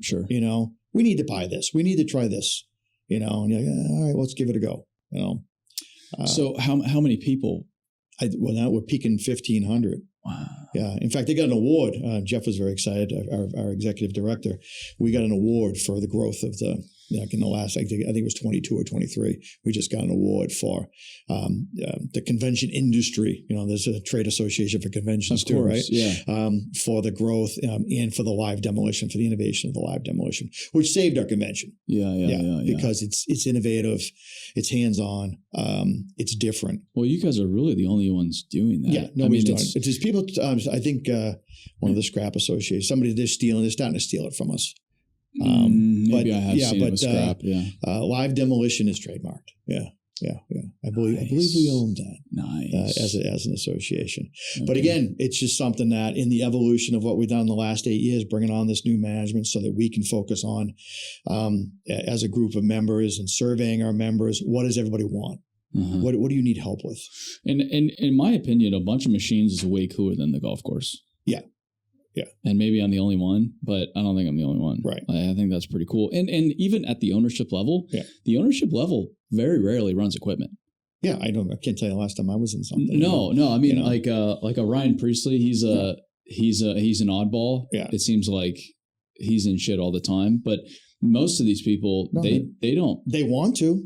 Sure. We need to buy this. We need to try this. you know, and you're like, all right, let's give it a go, you know. So how many people? Well, now we're peaking 1,500. Wow. Yeah. In fact, they got an award. Jeff was very excited. Our executive director, we got an award for the growth of like in the last, I think it was 22 or 23. We just got an award for the convention industry. You know, there's a trade association for conventions too, right? Yeah. For the growth and for the live demolition, for the innovation of the live demolition, which saved our convention. Yeah. Because it's innovative, it's hands-on, it's different. Well, you guys are really the only ones doing that. Yeah, nobody's doing it. It's just people. I think one of the scrap associations, somebody they're starting to steal it from us. Maybe I have seen it with scrap. Live demolition is trademarked. Yeah. I believe we own that. Nice. As an association. Okay. But again, it's just something that in the evolution of what we've done in the last 8 years, bringing on this new management so that we can focus on, as a group of members and surveying our members, what does everybody want? Uh-huh. What do you need help with? And in my opinion, a bunch of machines is way cooler than the golf course. Yeah. And maybe I'm the only one, but I don't think I'm the only one. Right. I think that's pretty cool. And even at the ownership level, the ownership level very rarely runs equipment. Yeah, I can't tell you the last time I was in something. No. I mean, like a Ryan Priestley, he's an oddball. Yeah. It seems like he's in shit all the time, but most of these people, they don't. They want to.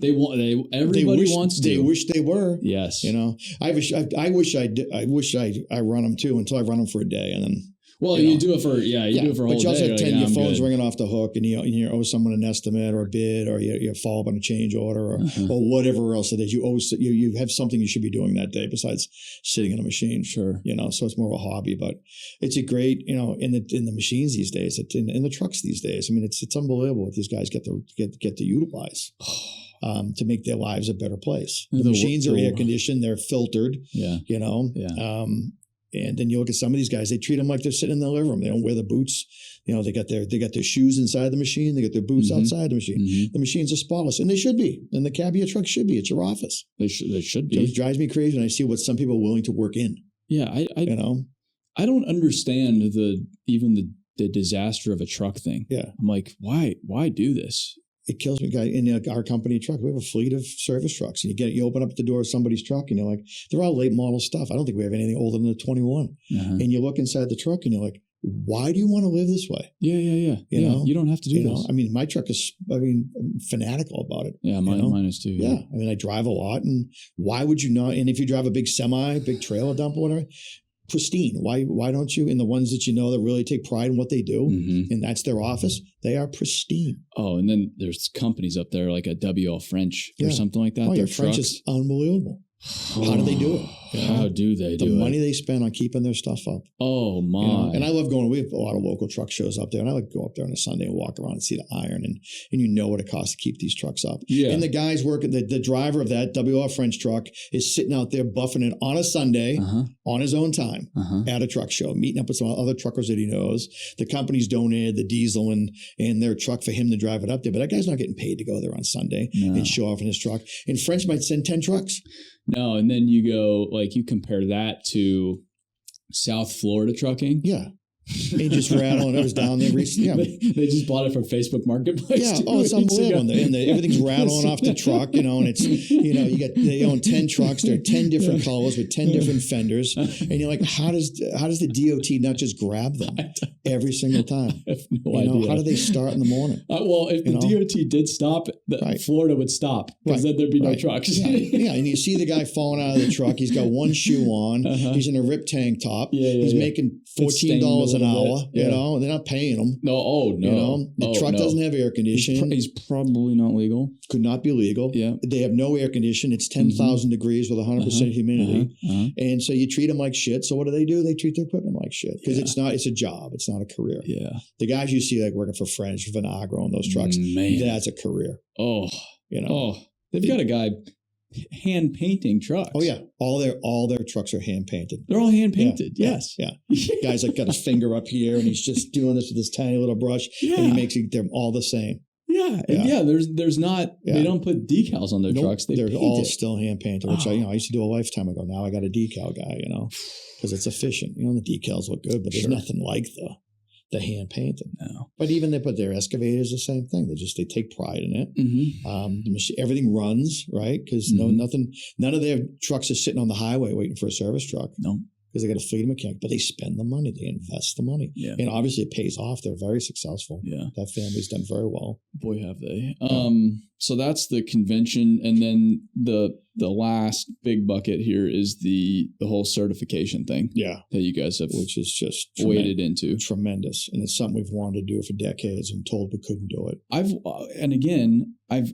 Everybody wants to. They wish they were. Yes. You know, I wish I run them too until I run them for a day and then. Well, you do it for do it for a whole day. But you also have your phone's good. ringing off the hook, and you owe someone an estimate or a bid, or you follow up on a change order, or whatever else it is. You have something you should be doing that day besides sitting in a machine. Sure, you know, so it's more of a hobby, but it's a great, you know, in the machines these days, in the trucks these days. I mean, it's unbelievable what these guys get to utilize. To make their lives a better place. The machines are air conditioned, they're filtered. Yeah, you know. Yeah. And then you look at some of these guys; they treat them like they're sitting in the living room. They don't wear the boots. You know, they got their shoes inside the machine. They got their boots outside the machine. The machines are spotless, and they should be. And the cab of your truck should be. It's your office. They should be. It drives me crazy when I see what some people are willing to work in. Yeah, I don't understand the disaster of a truck thing. Yeah, I'm like, why do this? It kills me, guy. In our company truck, we have a fleet of service trucks, and you open up the door of somebody's truck, and you're like, they're all late model stuff. I don't think we have anything older than a 21. And you look inside the truck, and you're like, why do you want to live this way? Yeah. You know, you don't have to do this. I mean, my truck is, I'm fanatical about it. Yeah, mine is too. Yeah. I mean, I drive a lot, and why would you not? And if you drive a big semi, big trailer dump or whatever, pristine. Why don't you? And the ones that you know that really take pride in what they do, and that's their office, they are pristine. Oh, and then there's companies up there like a WL French or something like that. Oh, your French is unbelievable. How do they do it? How do they do it? The money they spend on keeping their stuff up. Oh, my. You know? And I love going. We have a lot of local truck shows up there, and I like to go up there on a Sunday and walk around and see the iron, and you know what it costs to keep these trucks up. Yeah. And the guys working, the driver of that WL French truck is sitting out there buffing it on a Sunday on his own time at a truck show, meeting up with some other truckers that he knows. The company's donated the diesel and their truck for him to drive it up there, but that guy's not getting paid to go there on Sunday and show off in his truck. And French might send 10 trucks. No, and then you go, like, you compare that to South Florida trucking. Yeah. They just rattling. I was down there recently. Yeah. They just bought it from Facebook Marketplace. Yeah. Oh, it's unbelievable. And everything's rattling off the truck, you know, and it's, you know, they own 10 trucks. They're 10 different colors with 10 different fenders. And you're like, how does the DOT not just grab them every single time? I have no idea. How do they start in the morning? Well, if the DOT did stop, Florida would stop because then there'd be no trucks. Yeah. And you see the guy falling out of the truck. He's got one shoe on. He's in a ripped tank top. He's making $14 an hour. You know, they're not paying him. No. You know, the truck doesn't have air conditioning. He's probably not legal. Could not be legal. Yeah. They have no air conditioning. It's 10,000 degrees with 100% humidity. And so you treat them like shit. So what do? They treat their equipment like shit because it's a job. It's not a career. Yeah. The guys you see like working for French, Vinagro and those trucks, that's a career. Oh, you know. Oh, they've got a guy hand painting trucks. Oh yeah, all their trucks are hand painted. They're all hand painted. Yeah, yes. Yeah. Guy's like got his finger up here and he's just doing this with this tiny little brush, and he makes them all the same. Yeah. There's not. They don't put decals on their trucks. They're all still hand painted. Which I used to do a lifetime ago. Now I got a decal guy. You know, because it's efficient. You know, the decals look good, but there's nothing like the hand painted. No. But even their excavators, the same thing. They take pride in it. Mm-hmm. The machine, everything runs, right? Because none of their trucks are sitting on the highway waiting for a service truck. No. Because they got a fleet of mechanics, but they spend the money, they invest the money. Yeah. And obviously it pays off. They're very successful. Yeah. That family's done very well. Boy, have they. So that's the convention. And then the last big bucket here is the whole certification thing. Yeah. That you guys have, which is just waded into. Tremendous. And it's something we've wanted to do for decades and told we couldn't do it.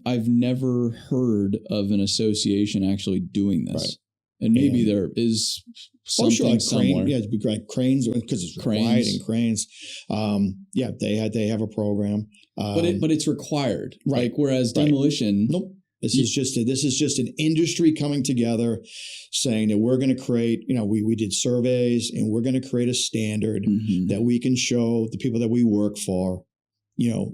I've never heard of an association actually doing this. Right. And maybe there is something somewhere. It'd be like cranes, because it's required in cranes. They have a program. But it's required. Right. Like, whereas demolition. Nope. This is just an industry coming together saying that we're going to create, we did surveys and we're going to create a standard that we can show the people that we work for,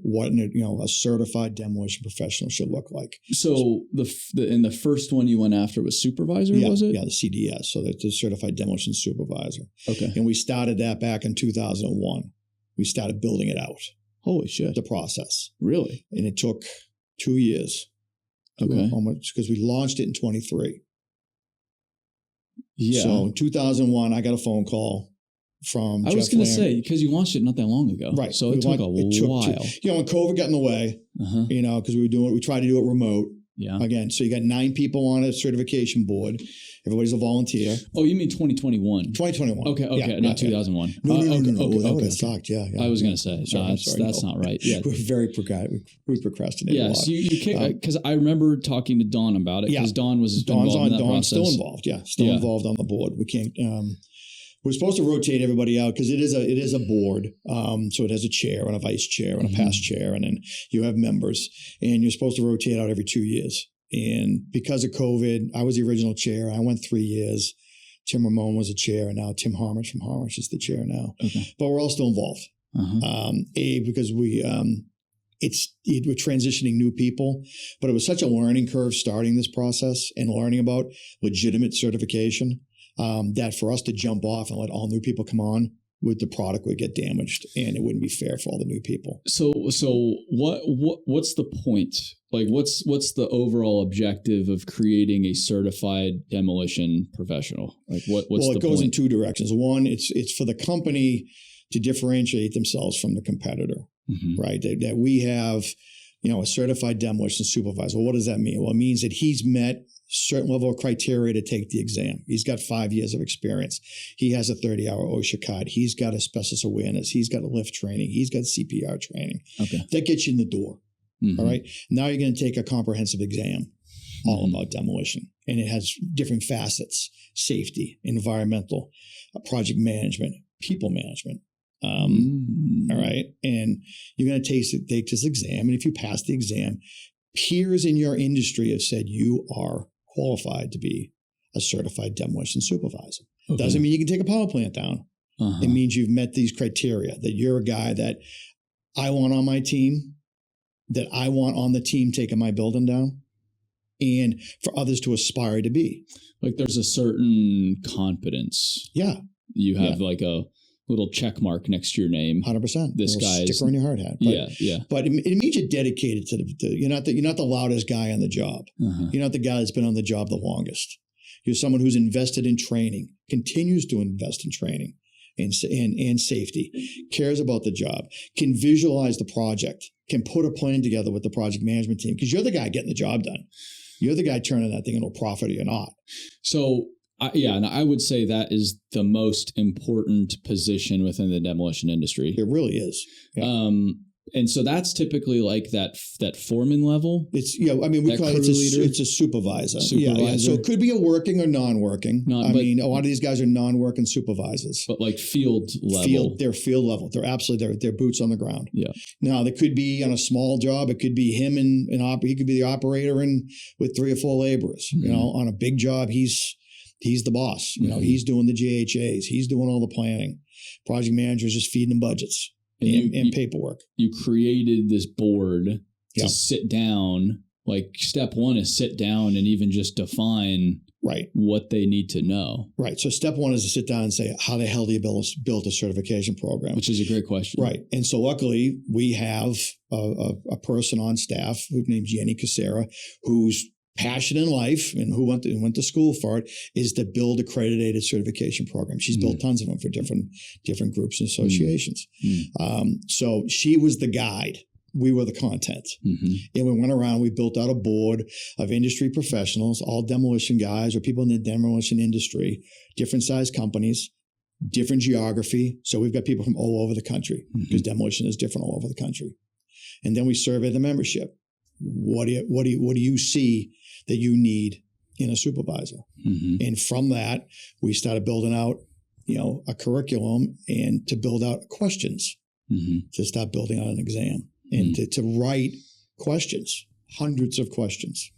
what a certified demolition professional should look like. So the first one you went after was supervisor, was it? Yeah, the CDS, so the certified demolition supervisor. Okay. And we started that back in 2001. We started building it out. Holy shit. The process. Really? And it took 2 years. Okay. Because we launched it in 23. Yeah. So in 2001, I got a phone call from I was going to say, because you launched it not that long ago. Right. So it took a while. When COVID got in the way, because we tried to do it remote. Yeah. Again, so you got 9 people on a certification board. Everybody's a volunteer. Oh, you mean 2021? 2021. Okay. Yeah, not 2001. No. Okay. That sucked. Yeah. I was going to say, that's not right. Yeah. We're very we procrastinated a lot. Yes, because I remember talking to Dawn about it, because Dawn was involved in that process. Dawn's still involved. Yeah, involved on the board. We can't. We're supposed to rotate everybody out because it is a board. So it has a chair and a vice chair and a past chair, and then you have members, and you're supposed to rotate out every 2 years. And because of COVID, I was the original chair. I went 3 years. Tim Ramone was a chair, and now Tim Harmich from Harmich is the chair now. Okay. But we're all still involved. Because we're transitioning new people, but it was such a learning curve starting this process and learning about legitimate certification. That for us to jump off and let all new people come on with the product would get damaged, and it wouldn't be fair for all the new people. So what's the point? Like, what's the overall objective of creating a certified demolition professional? Like, what's the point? Well, it goes in 2 directions. One, it's for the company to differentiate themselves from the competitor, right? That we have, a certified demolition supervisor. Well, what does that mean? Well, it means that he's met certain level of criteria to take the exam. He's got 5 years of experience. He has a 30-hour OSHA card. He's got asbestos awareness. He's got a lift training. He's got CPR training. Okay. That gets you in the door. All right. Now you're going to take a comprehensive exam all about demolition. And it has different facets: safety, environmental, project management, people management. All right. And you're going to take this exam. And if you pass the exam, peers in your industry have said you are qualified to be a certified demolition supervisor. Okay. Doesn't mean you can take a power plant down. It means you've met these criteria, that you're a guy that I want on my team, that I want on the team taking my building down, and for others to aspire to be. Like, there's a certain competence. Yeah. You have like a little check mark next to your name. 100%. This guy's sticker on your hard hat. But, But it means you're dedicated to you're not the loudest guy on the job. You're not the guy that's been on the job the longest. You're someone who's invested in training, continues to invest in training and safety, cares about the job, can visualize the project, can put a plan together with the project management team, because you're the guy getting the job done. You're the guy turning that thing into a profit or not. So, and I would say that is the most important position within the demolition industry. It really is. Yeah. And so that's typically like that foreman level. It's we call it it's a supervisor. Yeah. So it could be a working or non-working. A lot of these guys are non-working supervisors. But like field level. They're field level. They're absolutely they're boots on the ground. Yeah. Now, they could be on a small job. It could be him and he could be the operator with 3 or 4 laborers. On a big job, he's the boss. He's doing the GHAs. He's doing all the planning. Project manager is just feeding them budgets and paperwork. You created this board to sit down. Like, step one is sit down and even just define Right. what they need to know. Right. So step one is to sit down and say, how the hell do you build a certification program? Which is a great question. Right. And so luckily we have a person on staff who's named Jenny Casera, whose passion in life and who went to school for it is to build accredited certification programs. She's built tons of them for different groups and associations. So she was the guide. We were the content. And we went around, we built out a board of industry professionals, all demolition guys or people in the demolition industry, different size companies, different geography. So we've got people from all over the country because demolition is different all over the country. And then we survey the membership. What do you see that you need in a supervisor? And from that, we started building out, a curriculum and to build out questions, to start building out an exam. And to write questions, hundreds of questions,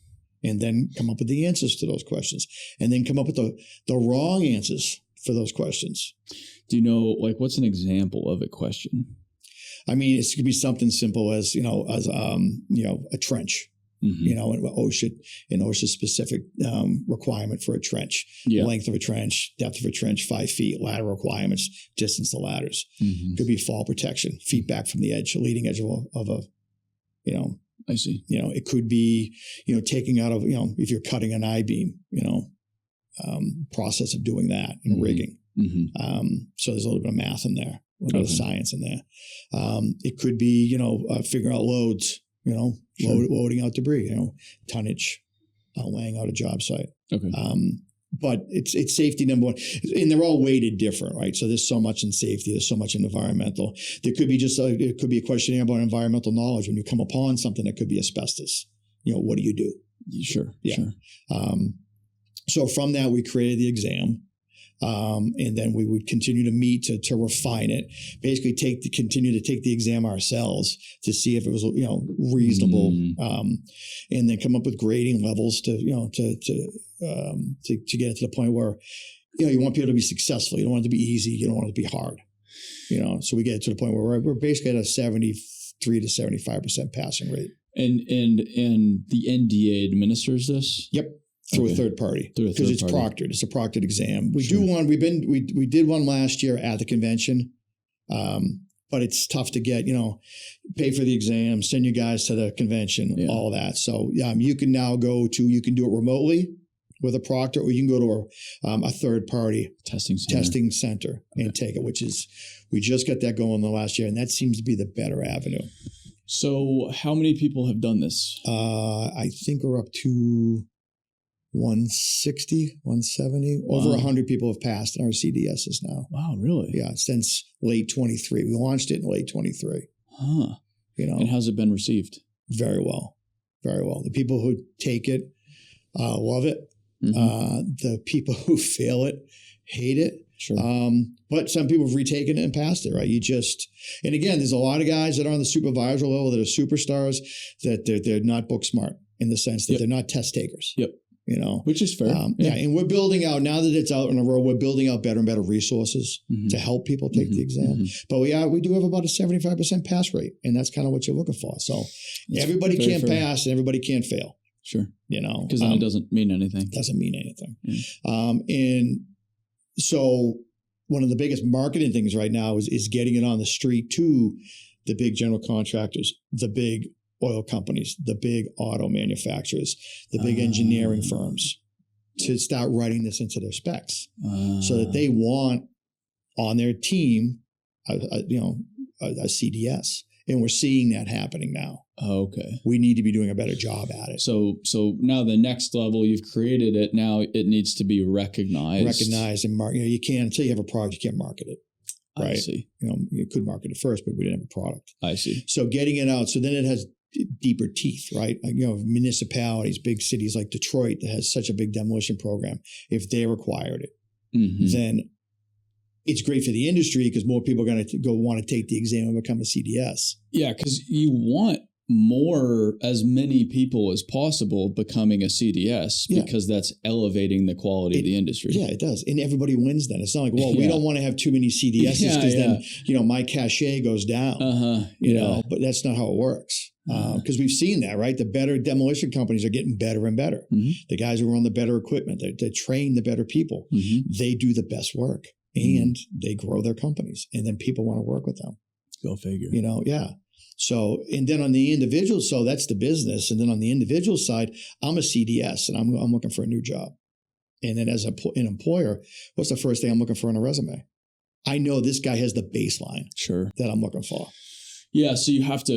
and then come up with the answers to those questions, and then come up with the wrong answers for those questions. Do you know, what's an example of a question? I mean, it's going to be something simple as, a trench. An OSHA specific requirement for a trench, length of a trench, depth of a trench, 5 feet, ladder requirements, distance to ladders. Could be fall protection, feedback from the edge, leading edge of a, I see. It could be, taking out of, if you're cutting an I-beam, process of doing that and rigging. So there's a little bit of math in there, a little bit of science in there. It could be, figuring out loads. Loading out debris, tonnage, laying out a job site. Okay. But it's safety number one, and they're all weighted different, right? So there's so much in safety, there's so much in environmental. There could be it could be a questionnaire about environmental knowledge when you come upon something that could be asbestos. What do you do? Sure. Yeah. Sure. So from that, we created the exam. And then we would continue to meet to refine it, basically continue to take the exam ourselves to see if it was, reasonable, and then come up with grading levels to get it to the point where, you want people to be successful. You don't want it to be easy. You don't want it to be hard, so we get it to the point where we're basically at a 73 to 75% passing rate. And the NDA administers this? Yep. Through a third party, because it's proctored. It's a proctored exam. We Sure. do one. We did one last year at the convention, but it's tough to get. Pay for the exam, send you guys to the convention, all that. So you can now you can do it remotely with a proctor, or you can go to a third party testing center and take it. We just got that going the last year, and that seems to be the better avenue. So how many people have done this? I think we're up to 160, 170. Over 100 people have passed in our CDSs now. Wow, really? Yeah, since late 23. We launched it in late 23. Huh. And how's it been received? Very well. Very well. The people who take it love it. The people who fail it hate it. Sure. But some people have retaken it and passed it, right? And again, there's a lot of guys that are on the supervisor level that are superstars that they're not book smart in the sense that they're not test takers. Yep. Which is fair. And we're building out, now that it's out in a row, we're building out better and better resources to help people take the exam. But we do have about a 75% pass rate, and that's kind of what you're looking for. So everybody can't pass and everybody can't fail. Sure. Because then it doesn't mean anything. Doesn't mean anything. And so one of the biggest marketing things right now is getting it on the street to the big general contractors, the big oil companies, the big auto manufacturers, the big engineering firms, to start writing this into their specs, so that they want on their team a CDS. And we're seeing that happening now. Okay. We need to be doing a better job at it. So now the next level, you've created it. Now it needs to be recognized. And you can't, until you have a product, you can't market it. Right. I see. You could market it first, but we didn't have a product. I see. So getting it out, so then it has deeper teeth, right? Municipalities, big cities like Detroit that has such a big demolition program. If they required it, then it's great for the industry because more people are going to want to take the exam and become a CDS. Yeah, because you want as many people as possible becoming a CDS because that's elevating the quality of the industry. Yeah, it does. And everybody wins then. It's not like, well, we don't want to have too many CDSs because then, my cachet goes down, you know, but that's not how it works. Because we've seen that, right? The better demolition companies are getting better and better. The guys who run the better equipment, they train the better people. They do the best work and they grow their companies. And then people want to work with them. Go figure. You know, So, and then on the individual, so that's the business. And then on the individual side, I'm a CDS and I'm looking for a new job. And then as an employer, what's the first thing I'm looking for on a resume? I know this guy has the baseline that I'm looking for. Yeah. So you have to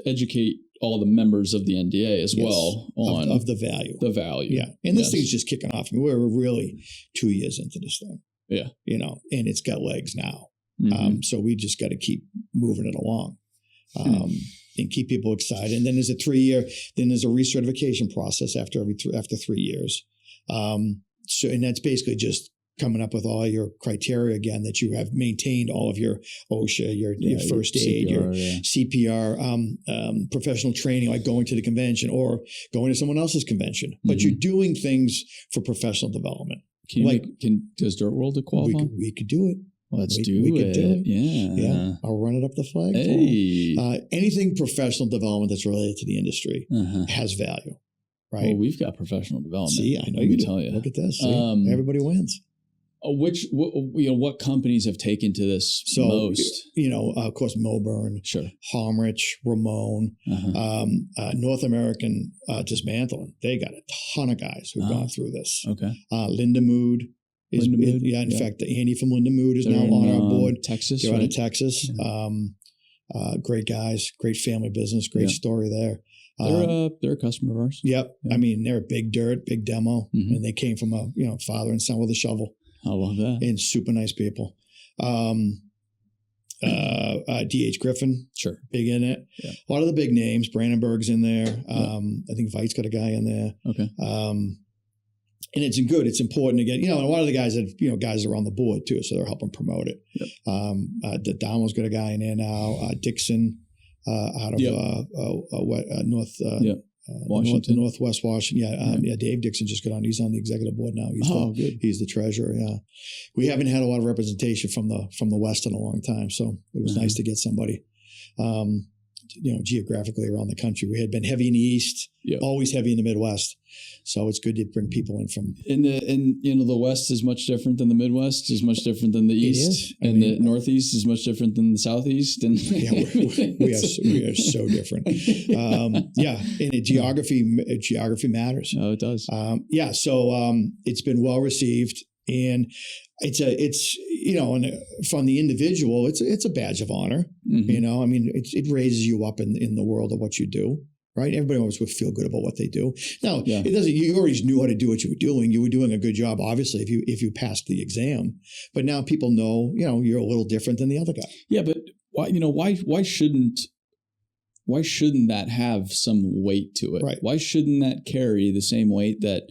educate all the members of the NDA as well on of the value. Yeah. And this thing's just kicking off. I mean, we're really 2 years into this thing. Yeah. You know, and it's got legs now. So we just got to keep moving it along and keep people excited. And then there's a 3-year, then there's a recertification process after 3 years. So, and that's basically just coming up with all your criteria again, that you have maintained all of your OSHA, your first aid, CPR, your CPR, professional training, like going to the convention or going to someone else's convention. But you're doing things for professional development. Does Dirt World qualify? We could do it. Let's do it. Yeah. I'll run it up the flagpole. Hey. Anything professional development that's related to the industry has value, right? Well, we've got professional development. See, I know you do. Tell you. Look at this. See? Everybody wins. What companies have taken to this most? Of course, Milburn, sure, Homrich, Ramon, North American Dismantling. They got a ton of guys who've gone through this. Okay. Lindamood. In fact, Andy from Lindamood is now on our board. Texas, They're out of Texas. Great guys, great family business, great story there. They're a customer of ours. Yep. I mean, they're big dirt, big demo, and they came from a father and son with a shovel. I love that. And super nice people. D.H. Griffin, sure, big in it. Yeah. A lot of the big names. Brandenburg's in there. I think Vite's got a guy in there. Okay. And it's good. It's important to get, and a lot of the guys that, guys are on the board too, so they're helping promote it. Yep. The Domo's got a guy in there now. Dixon, out of Northwest Washington. Dave Dixon just got on. He's on the executive board now. He's the treasurer. Yeah, we haven't had a lot of representation from the West in a long time, so it was nice to get somebody. Geographically around the country, we had been heavy in the East, always heavy in the Midwest. So it's good to bring people in from. The West is much different than the Midwest, is much different than the East, and the Northeast is much different than the Southeast. And we are so different. And geography matters. Oh, it does. So it's been well received, and it's from the individual, it's a badge of honor. It raises you up in the world of what you do. Right, everybody always would feel good about what they do. Now, it doesn't. You always knew how to do what you were doing. You were doing a good job, obviously, if you passed the exam. But now people know, you're a little different than the other guy. Yeah, but why shouldn't that have some weight to it? Right. Why shouldn't that carry the same weight that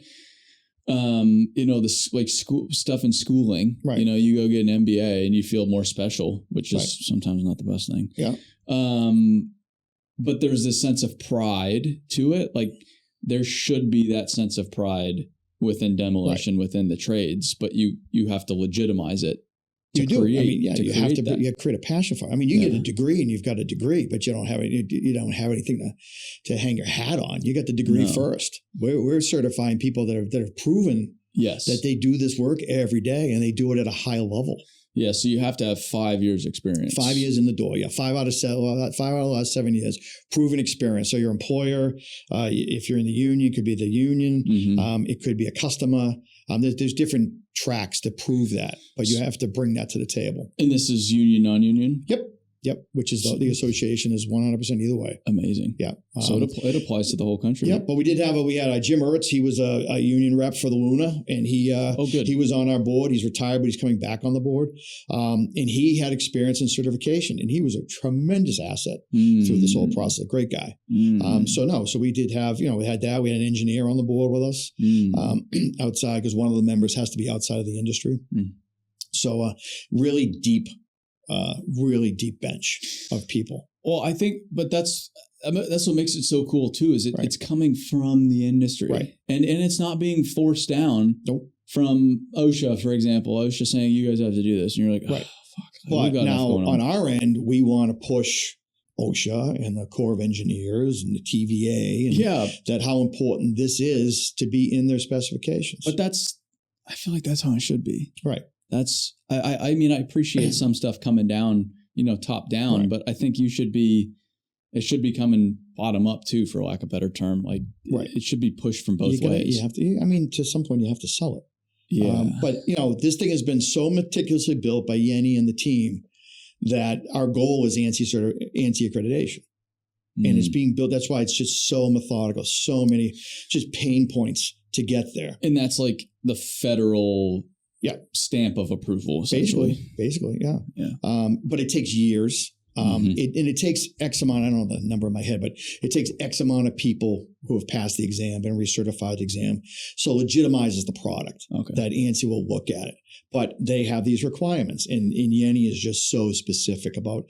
this like school stuff in schooling? Right. You go get an MBA and you feel more special, which is sometimes not the best thing. Yeah. But there's this sense of pride to it. Like there should be that sense of pride within demolition, within the trades, but you have to legitimize it. You have to create a passion for it. I mean, you get a degree and you've got a degree, but you don't have anything to hang your hat on. You got the degree first. We're certifying people that have proven that they do this work every day and they do it at a high level. Yeah, so you have to have 5 years experience. 5 years in the door. Yeah, 5 out of the last 7 years, proven experience. So your employer, if you're in the union, could be the union. It could be a customer. There's different tracks to prove that, but you have to bring that to the table. And this is union, non-union? Yep. Which is the association is 100% either way. Amazing. Yeah. So it applies to the whole country. Yep. But we had Jim Ertz. He was a union rep for the Luna, and he was on our board. He's retired, but he's coming back on the board. And he had experience in certification, and he was a tremendous asset through this whole process. A great guy. So we did have, we had that. We had an engineer on the board with us outside, because one of the members has to be outside of the industry. So really deep really deep bench of people. Well, I think, but that's what makes it so cool too. Is it's coming from the industry, right? And it's not being forced down. Nope. From OSHA, for example. OSHA saying you guys have to do this, and you're like, right. Fuck. But now on our end, we want to push OSHA and the Corps of Engineers and the TVA, and that how important this is to be in their specifications. But I feel like that's how it should be. Right. I mean, I appreciate some stuff coming down, top down, but I think it should be coming bottom up too, for lack of a better term. Like, it should be pushed from both ways. You have to. I mean, to some point, you have to sell it. Yeah. But this thing has been so meticulously built by Yenny and the team that our goal is ANSI accreditation. And it's being built. That's why it's just so methodical, so many just pain points to get there. And that's like the federal stamp of approval, essentially. Basically, yeah. But it takes years. Mm-hmm. It takes X amount, I don't know the number in my head, but it takes X amount of people who have passed the exam and recertified the exam. So legitimizes the product that ANSI will look at it. But they have these requirements. And Yenny is just so specific about,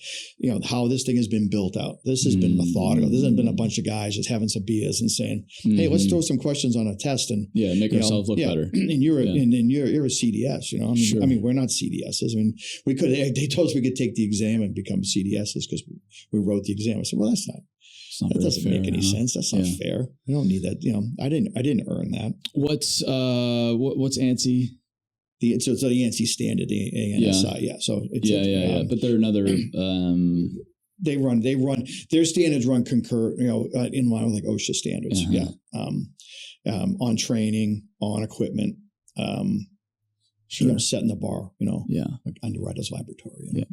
how this thing has been built out. This has been methodical. This hasn't been a bunch of guys just having some beers and saying, hey, let's throw some questions on a test and make ourselves look better. And you're a CDS, I mean, we're not CDSs. I mean, they told us we could take the exam and become CDSs because we wrote the exam. I said, well, that doesn't make any sense. That's not fair. I don't need that. I didn't earn that. What's ANSI? The ANSI standard, the ANSI, So it's but they're another. They run their standards run concurrent, in line with like OSHA standards. On training, on equipment, setting the bar, like underwriter's laboratory.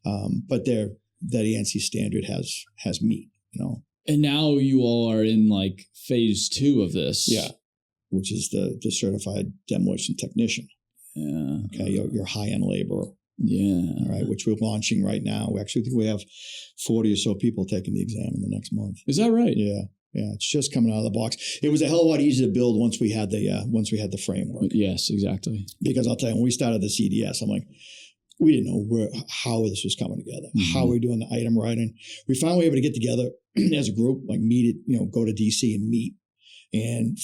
But that ANSI standard has meat, And now you all are in like phase 2 of this. Yeah. Which is the certified demolition technician. Yeah. Okay. Your high-end laborer. Yeah. All right. Which we're launching right now. We actually think we have 40 or so people taking the exam in the next month. Is that right? Yeah. Yeah. It's just coming out of the box. It was a hell of a lot easier to build once we had the framework. Yes, exactly. Because I'll tell you, when we started the CDS, I'm like, we didn't know how this was coming together, how we're doing the item writing. We finally were able to get together as a group, like meet it, go to DC and meet. And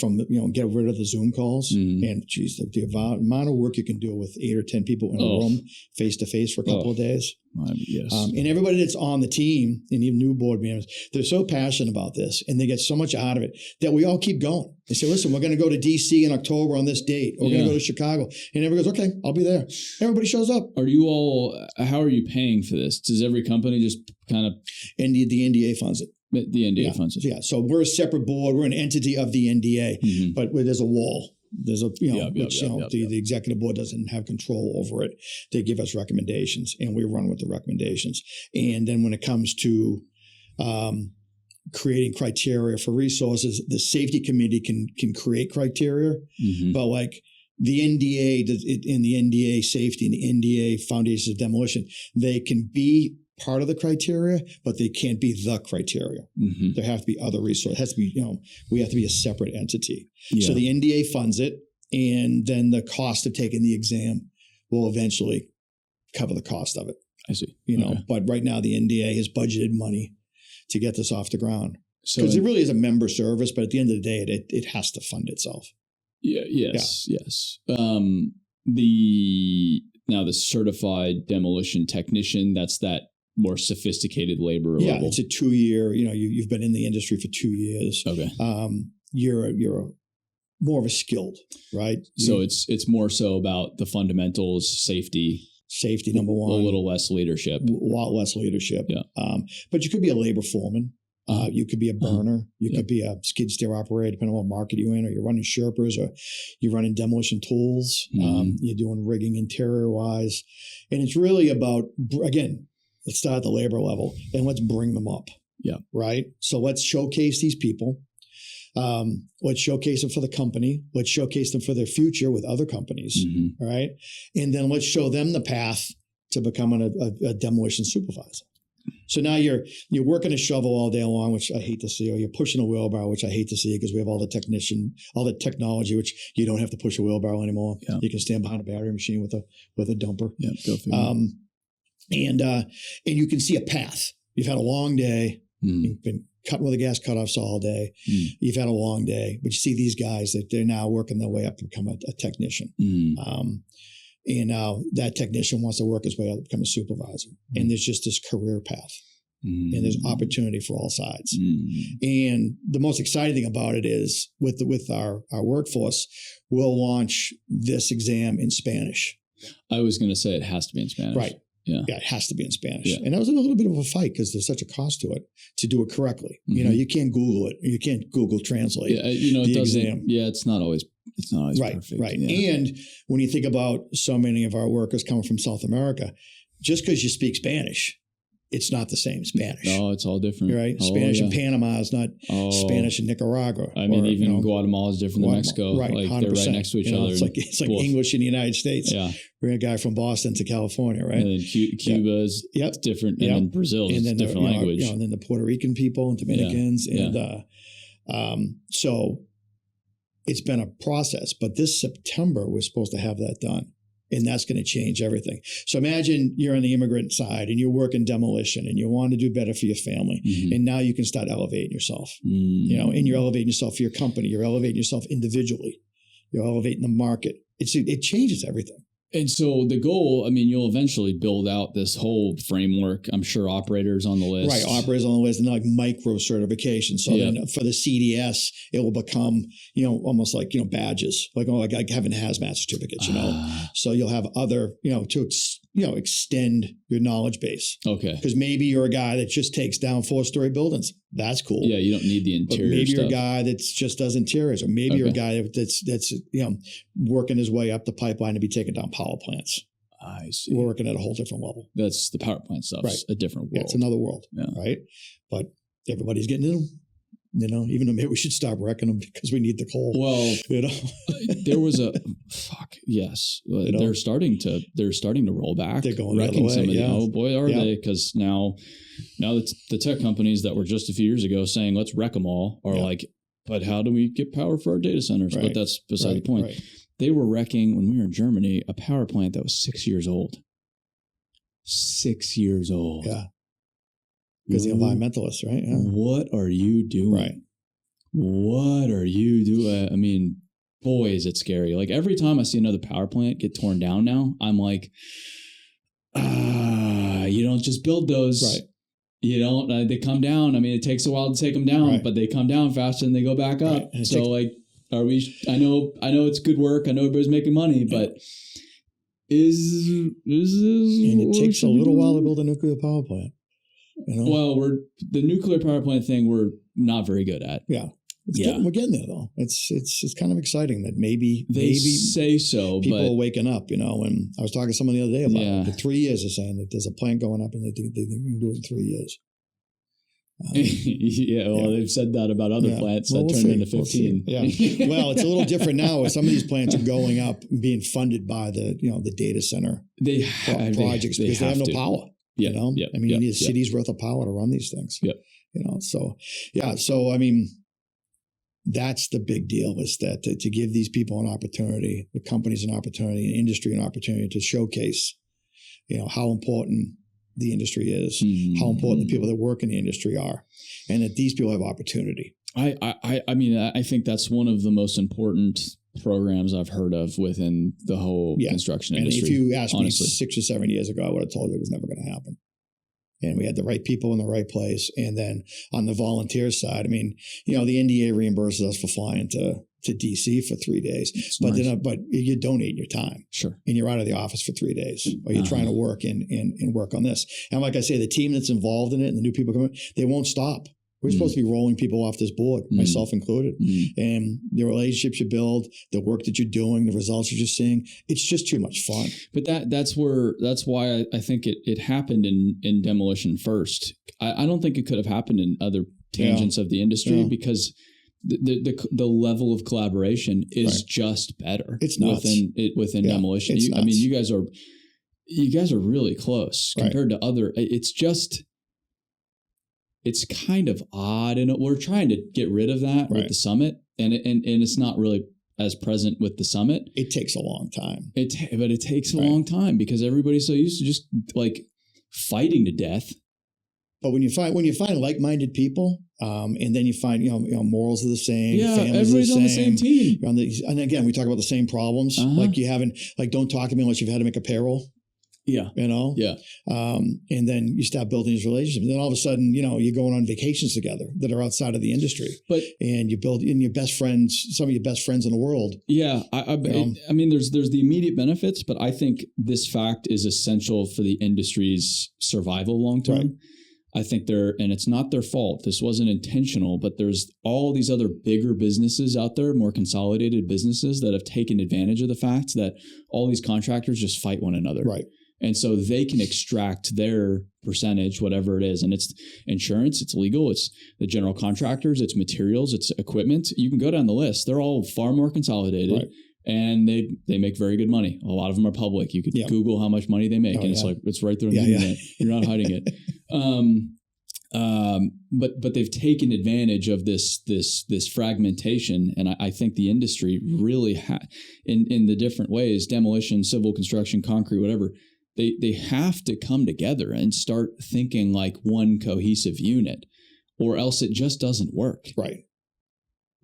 get rid of the Zoom calls. And geez, the amount of work you can do with 8 or 10 people in a room face to face for a couple of days. Yes. And everybody that's on the team and even new board members, they're so passionate about this and they get so much out of it that we all keep going. They say, listen, we're going to go to DC in October on this date. Or we're going to go to Chicago. And everybody goes, okay, I'll be there. Everybody shows up. How are you paying for this? Does every company just kind of... And the NDA funds it. The NDA funds it. Yeah. So we're a separate board. We're an entity of the NDA, but there's a wall. There's the executive board doesn't have control over it. They give us recommendations and we run with the recommendations. And then when it comes to creating criteria for resources, the safety committee can create criteria, but like the NDA in the NDA safety and the NDA foundations of demolition, they can be part of the criteria, but they can't be the criteria. There have to be other resources. It has to be, we have to be a separate entity. So the NDA funds it, and then the cost of taking the exam will eventually cover the cost of it. I see. But right now the NDA has budgeted money to get this off the ground. Because it really is a member service, but at the end of the day, it has to fund itself. Yes. Now the certified demolition technician, that's that more sophisticated labor level. It's a 2-year, you've been in the industry for 2 years. Okay. You're more of a skilled, right? So it's more so about the fundamentals, safety, number one, a little less leadership, a lot less leadership. Yeah. But you could be a labor foreman. You could be a burner. You could be a skid steer operator, depending on what market you're in, or you're running Sherpers, or you're running demolition tools. You're doing rigging interior wise. And it's really about, again, let's start at the labor level and let's bring them up. Yeah. Right. So let's showcase these people. Let's showcase them for the company. Let's showcase them for their future with other companies. All right. And then let's show them the path to becoming a demolition supervisor. So now you're working a shovel all day long, which I hate to see, or you're pushing a wheelbarrow, which I hate to see because we have all the technology, which you don't have to push a wheelbarrow anymore. Yeah. You can stand behind a battery machine with a dumper. Yeah, go figure. And you can see a path. You've had a long day. You've been cutting with the gas cutoffs all day. You've had a long day, but you see these guys that they're now working their way up to become a technician. And now that technician wants to work his way up to become a supervisor. And there's just this career path. And there's opportunity for all sides. And the most exciting thing about it is with our workforce, we'll launch this exam in Spanish. I was going to say it has to be in Spanish. Right. Yeah, it has to be in Spanish. And that was a little bit of a fight because there's such a cost to it to do it correctly. You know, you can't Google it. You can't Google translate. Yeah, you know, it doesn't. Exam. Yeah, it's not always right, perfect. Right. Yeah. And when you think about so many of our workers coming from South America, just because you speak Spanish, it's not the same Spanish. No, it's all different. Right? Spanish in Panama is not Spanish in Nicaragua. I mean, even Guatemala is different than Mexico. Right, like 100%. they're right next to each other. It's like English in the United States. Yeah. We're a guy from Boston to California, right? And then Cuba is different. And then Brazil is a different language. And then the Puerto Rican people and Dominicans. And so it's been a process. But this September, we're supposed to have that done. And that's going to change everything. So imagine you're on the immigrant side and you're working demolition and you want to do better for your family. And now you can start elevating yourself, you know, and you're elevating yourself for your company. You're elevating yourself individually. You're elevating the market. It changes everything. And so the goal, I mean, you'll eventually build out this whole framework. I'm sure operators on the list. Right, operators on the list, and like micro certification. So then for the CDS, it will become, you know, almost like, you know, badges, like having hazmat certificates, you know. So you'll have other, you know, to extend your knowledge base. Okay. Because maybe you're a guy that just takes down 4-story buildings. That's cool. Yeah, you don't need the interior. But maybe stuff. you're a guy that just does interiors, or maybe you're a guy that's you know, working his way up the pipeline to be taking down power plants. I see. We're working at a whole different level. That's the power plant stuff. Right. A different world. Yeah, it's another world. Yeah. Right. But everybody's getting in them. You know, even though maybe we should stop wrecking them because we need the coal. Well, you know, there was a yes. You know? They're starting to roll back. They're going wrecking the other way. Some of the, oh boy, are they? Because now the tech companies that were just a few years ago saying let's wreck them all are like, but how do we get power for our data centers? Right. But that's beside the point. Right. They were wrecking, when we were in Germany, a power plant that was 6 years old. 6 years old. Yeah. Because the environmentalists, right? Yeah. What are you doing? Right. What are you doing? I mean, boy, is it scary. Like every time I see another power plant get torn down now, I'm like, you don't just build those. Right. You don't, they come down. I mean, it takes a while to take them down, but they come down faster and they go back up. Right. So like, are we, I know it's good work. I know everybody's making money, but is and it takes a little while to build a nuclear power plant. You know? Well, the nuclear power plant thing we're not very good at. Yeah. We're getting there though. It's kind of exciting that maybe say so. People are waking up, you know. And I was talking to someone the other day about it. The 3 years are saying that there's a plant going up and they think they can do it in 3 years. They've said that about other plants that turned into 15. Yeah. Well, it's a little different now. Where some of these plants are going up and being funded by the data center projects because they have no power. Yeah, you know, I mean, you need a city's worth of power to run these things. Yeah, you know, so I mean, that's the big deal is that to give these people an opportunity, the companies an opportunity, and industry an opportunity to showcase, you know, how important the industry is, how important the people that work in the industry are, and that these people have opportunity. I mean, I think that's one of the most important programs I've heard of within the whole construction industry. And if you asked me 6 or 7 years ago, I would have told you it was never going to happen. And we had the right people in the right place. And then on the volunteer side, I mean, you know, the NDA reimburses us for flying to DC for 3 days, but you're donating your time. Sure. And you're out of the office for 3 days, or you're trying to work and work on this. And like I say, the team that's involved in it and the new people coming, they won't stop. We're supposed to be rolling people off this board, myself included. And the relationships you build, the work that you're doing, the results you're just seeing, it's just too much fun. But that's why I think it happened in demolition first. I don't think it could have happened in other tangents of the industry because the level of collaboration is just better. It's nuts. within demolition. I mean, you guys are really close compared to other. It's kind of odd, and we're trying to get rid of that with the summit, and it's not really as present with the summit. It takes a long time. But it takes a long time because everybody's so used to just like fighting to death. But when you find like-minded people, and then you find morals are the same, everybody's on the same team. And again, we talk about the same problems. Like don't talk to me unless you've had to make a payroll. Yeah. Yeah. And then you start building these relationships. And then all of a sudden, you're going on vacations together that are outside of the industry. And you build in your best friends, some of your best friends in the world. Yeah. I mean, there's the immediate benefits, but I think this fact is essential for the industry's survival long term. Right. I think and it's not their fault. This wasn't intentional, but there's all these other bigger businesses out there, more consolidated businesses that have taken advantage of the fact that all these contractors just fight one another. Right. And so they can extract their percentage, whatever it is. And it's insurance, it's legal, it's the general contractors, it's materials, it's equipment. You can go down the list. They're all far more consolidated. Right. And they make very good money. A lot of them are public. You could Google how much money they make, and it's right there on the internet. You're not hiding it. But they've taken advantage of this fragmentation, and I think the industry really in the different ways, demolition, civil construction, concrete, whatever. They have to come together and start thinking like one cohesive unit, or else it just doesn't work. Right.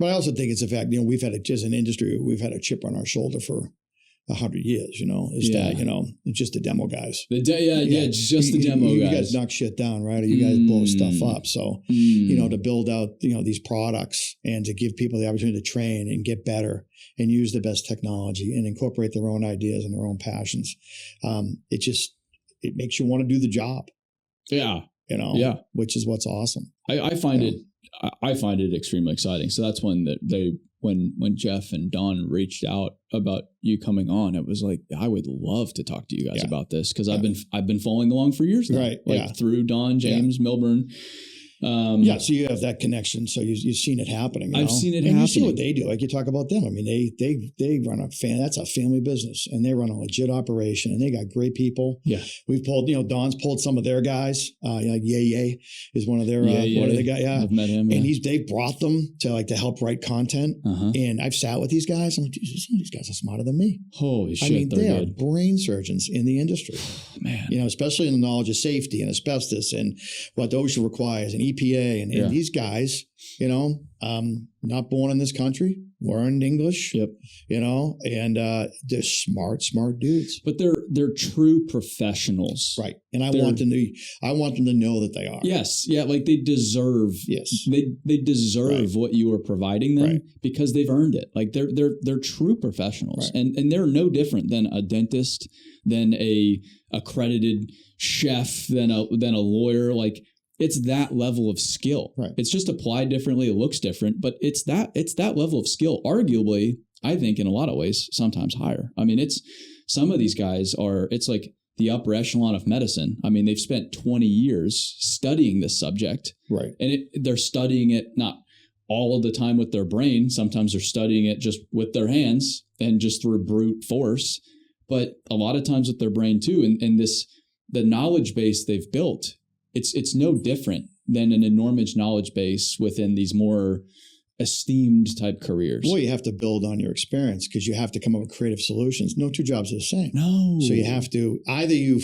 But I also think it's a fact, we've had as an industry, we've had a chip on our shoulder for 100 years, that, it's just the demo guys. Just the demo guys. You guys knock shit down, right? Or you guys blow stuff up. So, to build out, these products and to give people the opportunity to train and get better and use the best technology and incorporate their own ideas and their own passions. It makes you want to do the job. Yeah. Which is what's awesome. I find it extremely exciting. So that's when when Jeff and Don reached out about you coming on, it was like, I would love to talk to you guys about this, because I've been following along for years now, through Don, James, Milburn. So you have that connection. So you've seen it happening. I've seen it happening. You see what they do. Like you talk about them. I mean, they run that's a family business, and they run a legit operation, and they got great people. Yeah. We've pulled, Don's pulled some of their guys. Like Yay is one of their, one of the guys. Yeah. I've met him. Yeah. And they brought them to help write content. And I've sat with these guys. I'm like, some of these guys are smarter than me. Holy shit. I mean, they are brain surgeons in the industry. Man. Especially in the knowledge of safety and asbestos and what OSHA requires and EPA and these guys, not born in this country, learned English, and they're smart dudes. But they're true professionals. Right. And I want them to know that they are. Yes. Yeah. Like they deserve, they deserve what you are providing them because they've earned it. Like they're true professionals, and they're no different than a dentist, than a accredited chef, than a lawyer. Like, it's that level of skill. Right. It's just applied differently. It looks different, but it's that level of skill. Arguably, I think in a lot of ways, sometimes higher. I mean, some of these guys it's like the upper echelon of medicine. I mean, they've spent 20 years studying this subject. Right. And they're studying it not all of the time with their brain. Sometimes they're studying it just with their hands and just through brute force, but a lot of times with their brain too. And the knowledge base they've built, it's no different than an enormous knowledge base within these more esteemed type careers. Well, you have to build on your experience, because you have to come up with creative solutions. No two jobs are the same. No. So you have to, either you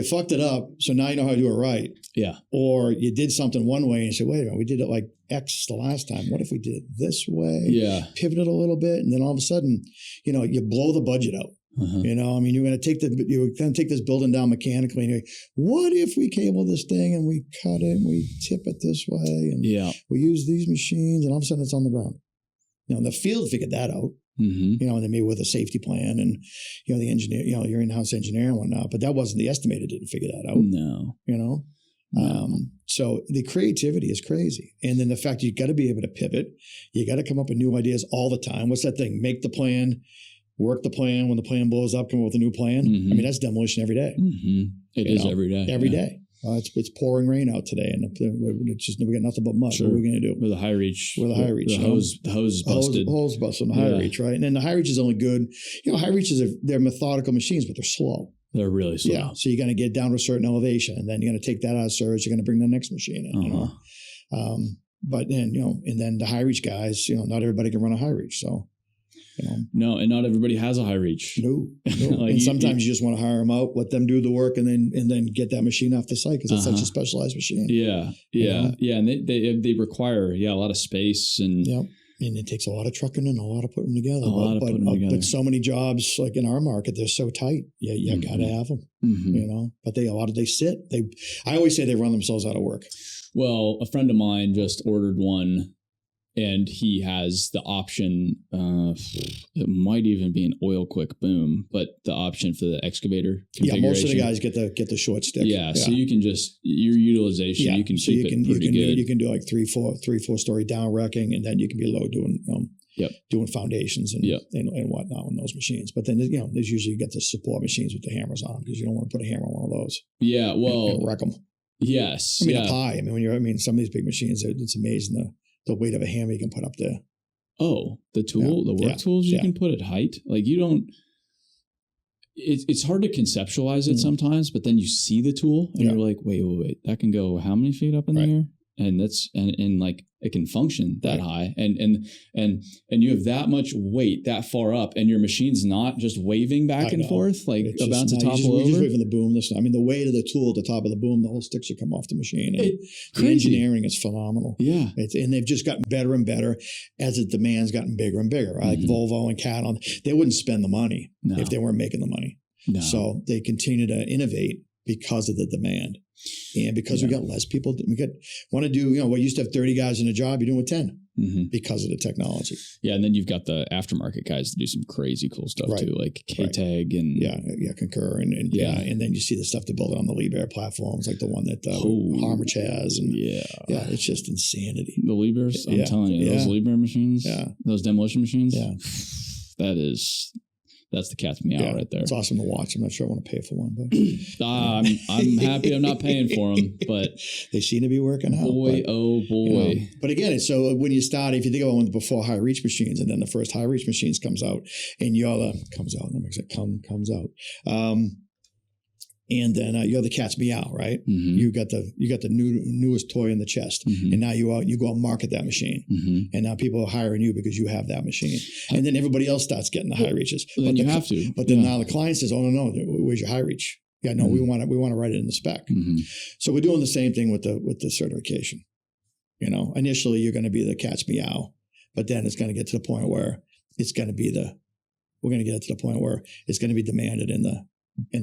fucked it up, so now you know how to do it right. Yeah. Or you did something one way and you said, wait a minute, we did it like X the last time. What if we did it this way? Yeah. Pivoted a little bit, and then all of a sudden, you blow the budget out. You're going to take this building down mechanically, and you're like, what if we cable this thing and we cut it and we tip it this way and we use these machines, and all of a sudden it's on the ground. The field figured that out. And they made with a safety plan and the engineer, your in-house engineer and whatnot, but that wasn't the estimator didn't figure that out. No. No. So the creativity is crazy. And then the fact you got to be able to pivot, you got to come up with new ideas all the time. What's that thing? Make the plan, work the plan. When the plan blows up, come up with a new plan. I mean, that's demolition every day. It is every day. Every day. It's pouring rain out today, and it's just, we got nothing but mud. Sure. What are we going to do? With a high reach. The hose busted. Hose busted on the high reach, right? And then the high reach is only good. High reaches they're methodical machines, but they're slow. They're really slow. Yeah. So you're going to get down to a certain elevation, and then you're going to take that out of service. You're going to bring the next machine in. But then, and then the high reach guys, not everybody can run a high reach. So No, and not everybody has a high reach. No. Like and sometimes you just want to hire them out, let them do the work, and then get that machine off the site because it's such a specialized machine. Yeah, and they require a lot of space and. Yep. And it takes a lot of trucking and a lot of putting together. But so many jobs, like in our market, they're so tight. You got to have them. But they sit. I always say they run themselves out of work. Well, a friend of mine just ordered one, and he has the option. It might even be an oil quick boom, but the option for the excavator configuration. Yeah, most of the guys get the short stick. Yeah, so you can just your utilization. Yeah, you can keep it pretty good. You can do like 3-4 story down wrecking, and then you can be low doing foundations and whatnot on those machines. But then there's usually you get the support machines with the hammers on them because you don't want to put a hammer on one of those. Yeah, well, and wreck them. Yes, I mean up high. Some of these big machines, it's amazing the weight of a hammer you can put up there. Oh, the work tools you can put at height. Like you don't. It's hard to conceptualize it sometimes, but then you see the tool and you're like, wait, that can go how many feet up in the air? And that's and like it can function that high, and you have that much weight that far up, and your machine's not just waving back and forth like about to topple over. You just wait for the boom. The weight of the tool at the top of the boom, the whole stick should come off the machine. And the engineering is phenomenal. Yeah, and they've just gotten better and better as the demand's gotten bigger and bigger. Like Volvo and Canon, they wouldn't spend the money if they weren't making the money. No. So they continue to innovate because of the demand. And because we got less people, want to do, what used to have 30 guys in a job, you're doing with 10 because of the technology. Yeah. And then you've got the aftermarket guys that do some crazy cool stuff too, like K-Tag and Concur. And then you see the stuff to build on the Liebherr platforms, like the one that Harmich has. And it's just insanity. The Liebherrs, I'm telling you, those Liebherr machines, those demolition machines, that's the cat's meow right there. It's awesome to watch. I'm not sure I want to pay for one, but I'm happy I'm not paying for them. But they seem to be working out. Boy. But again, so when you start, if you think about one before high reach machines, and then the first high reach machines comes out, and comes out. And then you're the cat's meow, right? You got the newest toy in the chest, and now you go out and market that machine, and now people are hiring you because you have that machine, and then everybody else starts getting the high reaches. But you have to. But then now the client says, "Oh no, where's your high reach?" Yeah, no, we want to write it in the spec. So we're doing the same thing with the certification. Initially you're going to be the cat's meow, but then it's going to get to the point where it's going to be we're going to get it to the point where it's going to be demanded in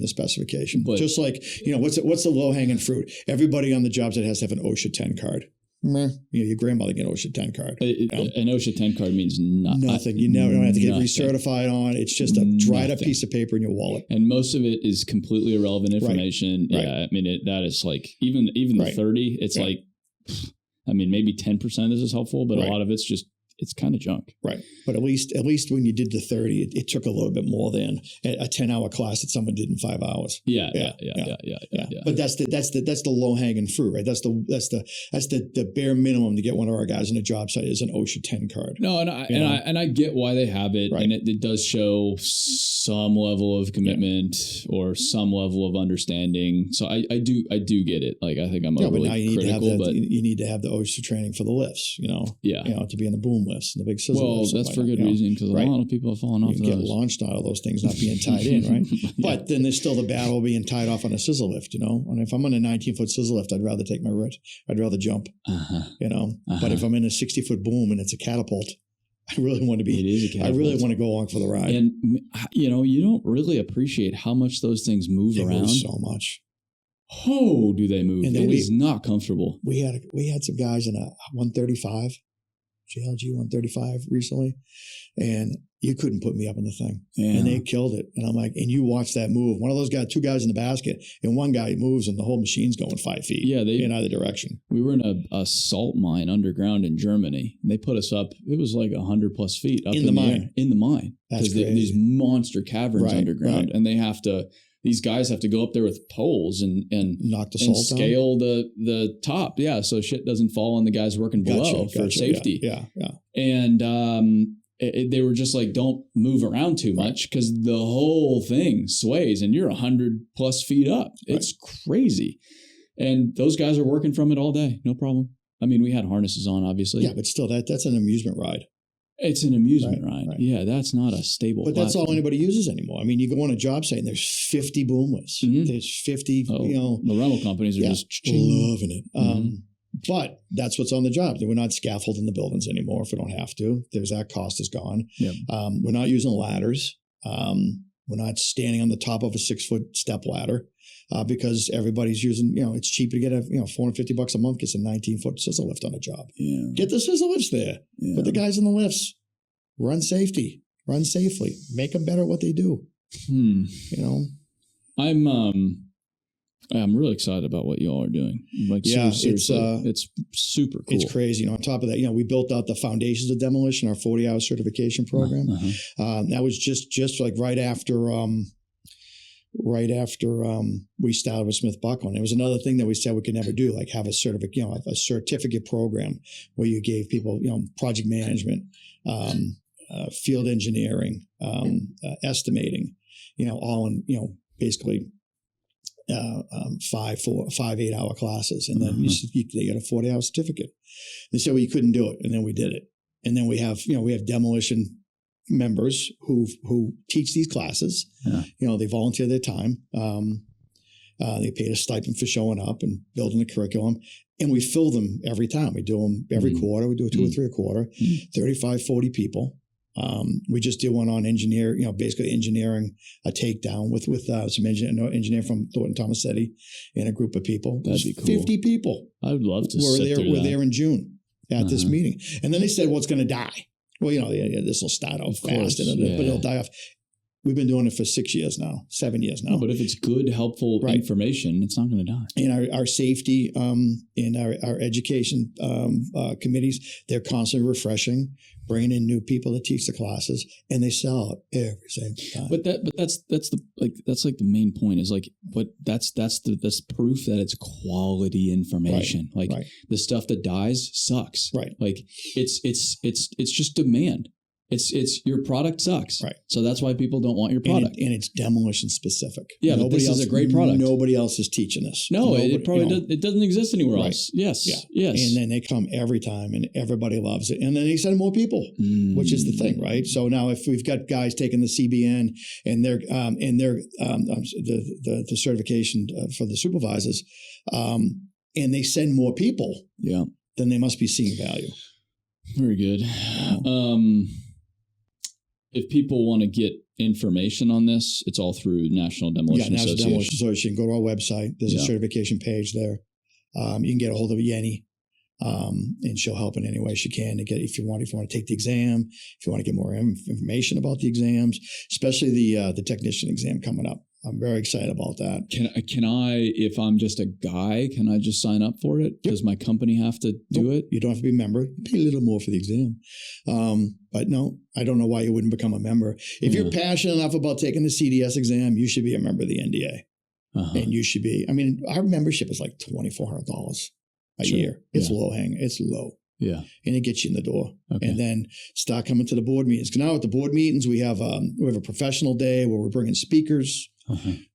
the specification. But just like, what's the low hanging fruit? Everybody on the job site has to have an OSHA 10 card. Your grandmother get an OSHA 10 card. An OSHA 10 card means nothing. You never don't have to get recertified on. It's just a dried up piece of paper in your wallet. And most of it is completely irrelevant information. Right. Yeah, I mean, that is like, even the 30, it's like, maybe 10% of this is helpful, but a lot of it's kind of junk. Right. But at least when you did the 30, it took a little bit more than a 10-hour class that someone did in 5 hours. Yeah. But that's the low hanging fruit, right? That's the bare minimum to get one of our guys on a job site is an OSHA 10 card. No, and I get why they have it, and it does show some level of commitment or some level of understanding. So I do get it. Like I think I'm overly critical, but you need to have the OSHA training for the lifts, to be in the boom lifts and the big scissor lifts. Well, that's for good reason because a lot of people have fallen off those. You get launched out of those things not being tied in, right? But then there's still the battle of being tied off on a scissor lift, And if I'm on a 19-foot scissor lift, I'd rather take my risk. I'd rather jump, But if I'm in a 60-foot boom and it's a catapult, I really want to be. It is a catapult. I really want to go along for the ride. And you don't really appreciate how much those things move around. Move so much. Oh, do they move? And it is not comfortable. We had some guys in a 135. JLG 135 recently, and you couldn't put me up in the thing. And they killed it. And I'm like, and you watch that move. One of those guys, two guys in the basket, and one guy moves and the whole machine's going 5 feet in either direction. We were in a salt mine underground in Germany. And they put us up, it was like 100 plus feet up in the mine. In the mine. That's crazy. These monster caverns underground. And these guys have to go up there with poles and knock the salt and scale the top. Yeah. So shit doesn't fall on the guys working below for safety. Yeah. And they were just like, don't move around too much because the whole thing sways and you're 100 plus feet up. It's crazy. And those guys are working from it all day. No problem. I mean, we had harnesses on, obviously. Yeah, but still, that's an amusement ride. It's an amusement ride. Right. Yeah, that's not a stable But that's all platform. anybody uses anymore. I mean, you go on a job site and there's 50 boom lifts. There's 50, the rental companies are just loving it. But that's what's on the job. We're not scaffolding the buildings anymore if we don't have to. There's that cost is gone. Yep. We're not using ladders. We're not standing on the top of a 6-foot step ladder because everybody's using, it's cheaper to get $450 a month, gets a 19-foot scissor lift on a job. Yeah. Get the scissor lifts there. Yeah. Put the guys in the lifts. Run safely. Run safely. Make them better at what they do. I'm really excited about what y'all are doing. It's super cool. It's crazy. On top of that, we built out the foundations of demolition, our 40-hour certification program. That was just like right after we started with Smith Buckland. It was another thing that we said we could never do, like have a certificate program where you gave people, project management, field engineering, estimating, all in, basically 5 8-hour classes, and then they got a 40-hour certificate. They said, well, you couldn't do it, and then we did it. And then we have demolition members who teach these classes. They volunteer their time. They paid a stipend for showing up and building the curriculum, and we fill them every time. We do them every quarter. We do 2 or 3 a quarter. 35, 40 people. We just did one on basically engineering a takedown with some engineer from Thornton Tomasetti and a group of people. That'd be cool. 50 people. I would love to We're there in June at this meeting. And then they said, well, it's going to die. Well, this will start out fast, but it'll die off. We've been doing it for 6 years now, 7 years now. No, but if it's good, helpful information, it's not going to die. And our safety and our education committees, they're constantly refreshing, bringing in new people to teach the classes, and they sell out every single time. But that's the main point is that's proof that it's quality information. The stuff that dies sucks. Right. It's just demand. It's your product sucks. Right. So that's why people don't want your product. And it's demolition specific. Yeah, but this is a great product. Nobody else is teaching this. No, it probably it doesn't exist anywhere else. Yes. Yeah. Yes. And then they come every time and everybody loves it. And then they send more people, which is the thing, right? So now if we've got guys taking the CBN and they're the certification for the supervisors, and they send more people, then they must be seeing value. Very good. If people want to get information on this, it's all through National Demolition Association. National Demolition Association. Go to our website. There's a certification page there. You can get a hold of Yenny, and she'll help in any way she can to get if you want to take the exam, if you want to get more information about the exams, especially the technician exam coming up. I'm very excited about that. Can I, if I'm just a guy, can I just sign up for it? Yep. Does my company have to do it? You don't have to be a member. You pay a little more for the exam. But no, I don't know why you wouldn't become a member. If you're passionate enough about taking the CDS exam, you should be a member of the NDA. And you should be, our membership is like $2,400 a year. It's low hang. It's low. Yeah. And it gets you in the door. Okay. And then start coming to the board meetings. Because now at the board meetings, we have a professional day where we're bringing speakers.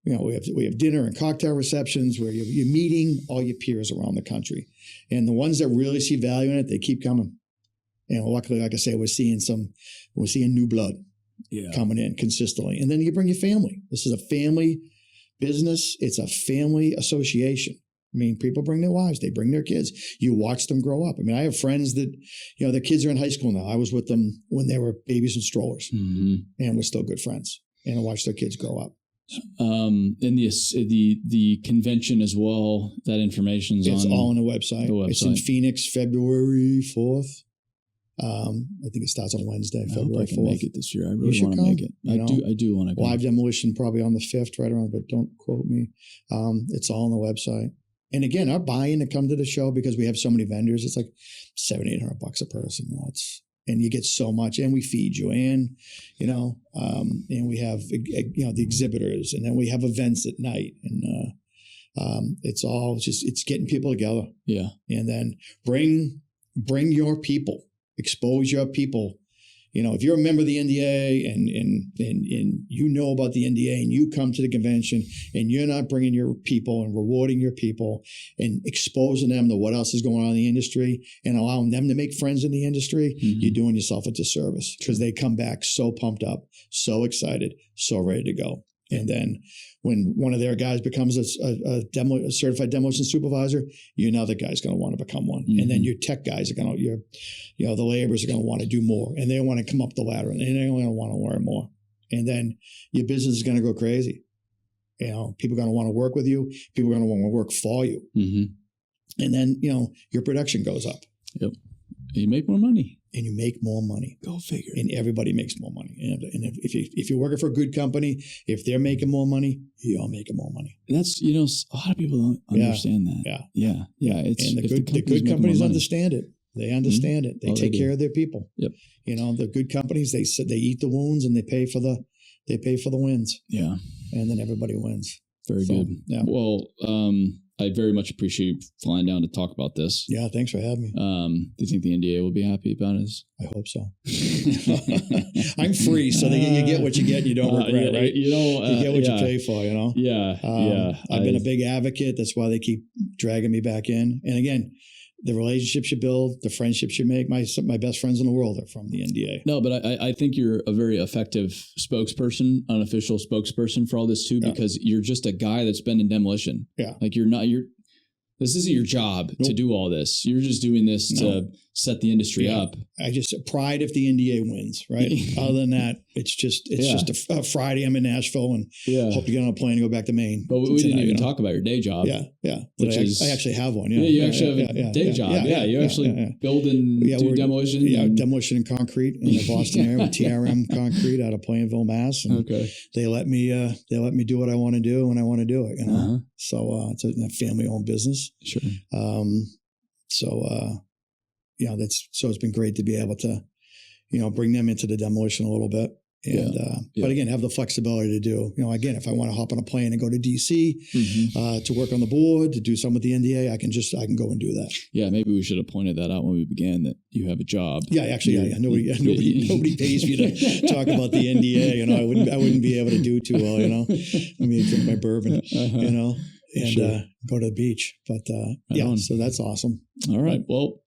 We have dinner and cocktail receptions where you're meeting all your peers around the country. And the ones that really see value in it, they keep coming. And luckily, like I say, we're seeing new blood coming in consistently. And then you bring your family. This is a family business. It's a family association. People bring their wives, they bring their kids. You watch them grow up. I have friends that, their kids are in high school now. I was with them when they were babies and strollers, and we're still good friends. And I watch their kids grow up. And the convention as well, that information's it's all on the website. It's in Phoenix, February 4th. I think it starts on Wednesday, February 4th. I can make it this year. I really want to make it. I do want to go. Live demolition probably on the 5th, right around, but don't quote me. It's all on the website. And again, our buy-in to come to the show, because we have so many vendors, it's like $700-800 a person. And you get so much, and we feed you, and and we have the exhibitors, and then we have events at night, and it's getting people together. Yeah, and then bring your people, expose your people, if you're a member of the NDA and you know about the NDA and you come to the convention and you're not bringing your people and rewarding your people and exposing them to what else is going on in the industry and allowing them to make friends in the industry, you're doing yourself a disservice, because they come back so pumped up, so excited, so ready to go. And then when one of their guys becomes a certified demolition supervisor, another guy's going to want to become one. And then your tech guys are going to, the laborers are going to want to do more, and they want to come up the ladder, and they're going to want to learn more. And then your business is going to go crazy. People are going to want to work with you. People are going to want to work for you. And then, your production goes up. Yep. You make more money. And you make more money. Go figure. And everybody makes more money. And if you're working for a good company, if they're making more money, you're making more money. That's, a lot of people don't understand that. Yeah. And the good companies understand it. They understand it. They take care of their people. Yep. The good companies, they eat the wounds and they pay for the wins. Yeah. And then everybody wins. Very good. Yeah. Well, I very much appreciate you flying down to talk about this. Yeah, thanks for having me. Do you think the NDA will be happy about it? I hope so. I'm free, so you get what you get and you don't regret, right? You get what you pay for, Yeah, I've been a big advocate. That's why they keep dragging me back in. And again, the relationships you build, the friendships you make. My best friends in the world are from the NDA. No, but I think you're a very effective spokesperson, unofficial spokesperson for all this too, because you're just a guy that's been in demolition. Yeah. Like this isn't your job to do all this. You're just doing this to set the industry up. I just pride if the NDA wins, right? Other than that, it's just a Friday. I'm in Nashville and hope to get on a plane and go back to Maine. But we didn't even talk about your day job. Yeah. I actually have one. Yeah, you actually have a day job. You actually build and do demolition. Yeah, demolition and concrete in the Boston area with TRM Concrete out of Plainville, Mass. And they let me do what I want to do when I want to do it. So it's a family-owned business. Sure. It's been great to be able to, bring them into the demolition a little bit. And, but again, have the flexibility to do, again, if I want to hop on a plane and go to DC to work on the board, to do something with the NDA, I can go and do that. Yeah. Maybe we should have pointed that out when we began, that you have a job. Yeah, actually, nobody pays me to talk about the NDA. I wouldn't be able to do too well, I mean, drink my bourbon, and go to the beach. But so that's awesome. All right. Well,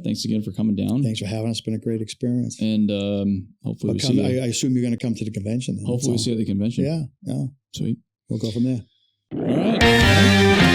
thanks again for coming down. Thanks for having us. It's been a great experience. And hopefully I assume you're going to come to the convention then. Hopefully we see you at the convention. Yeah. Sweet. We'll go from there. All right.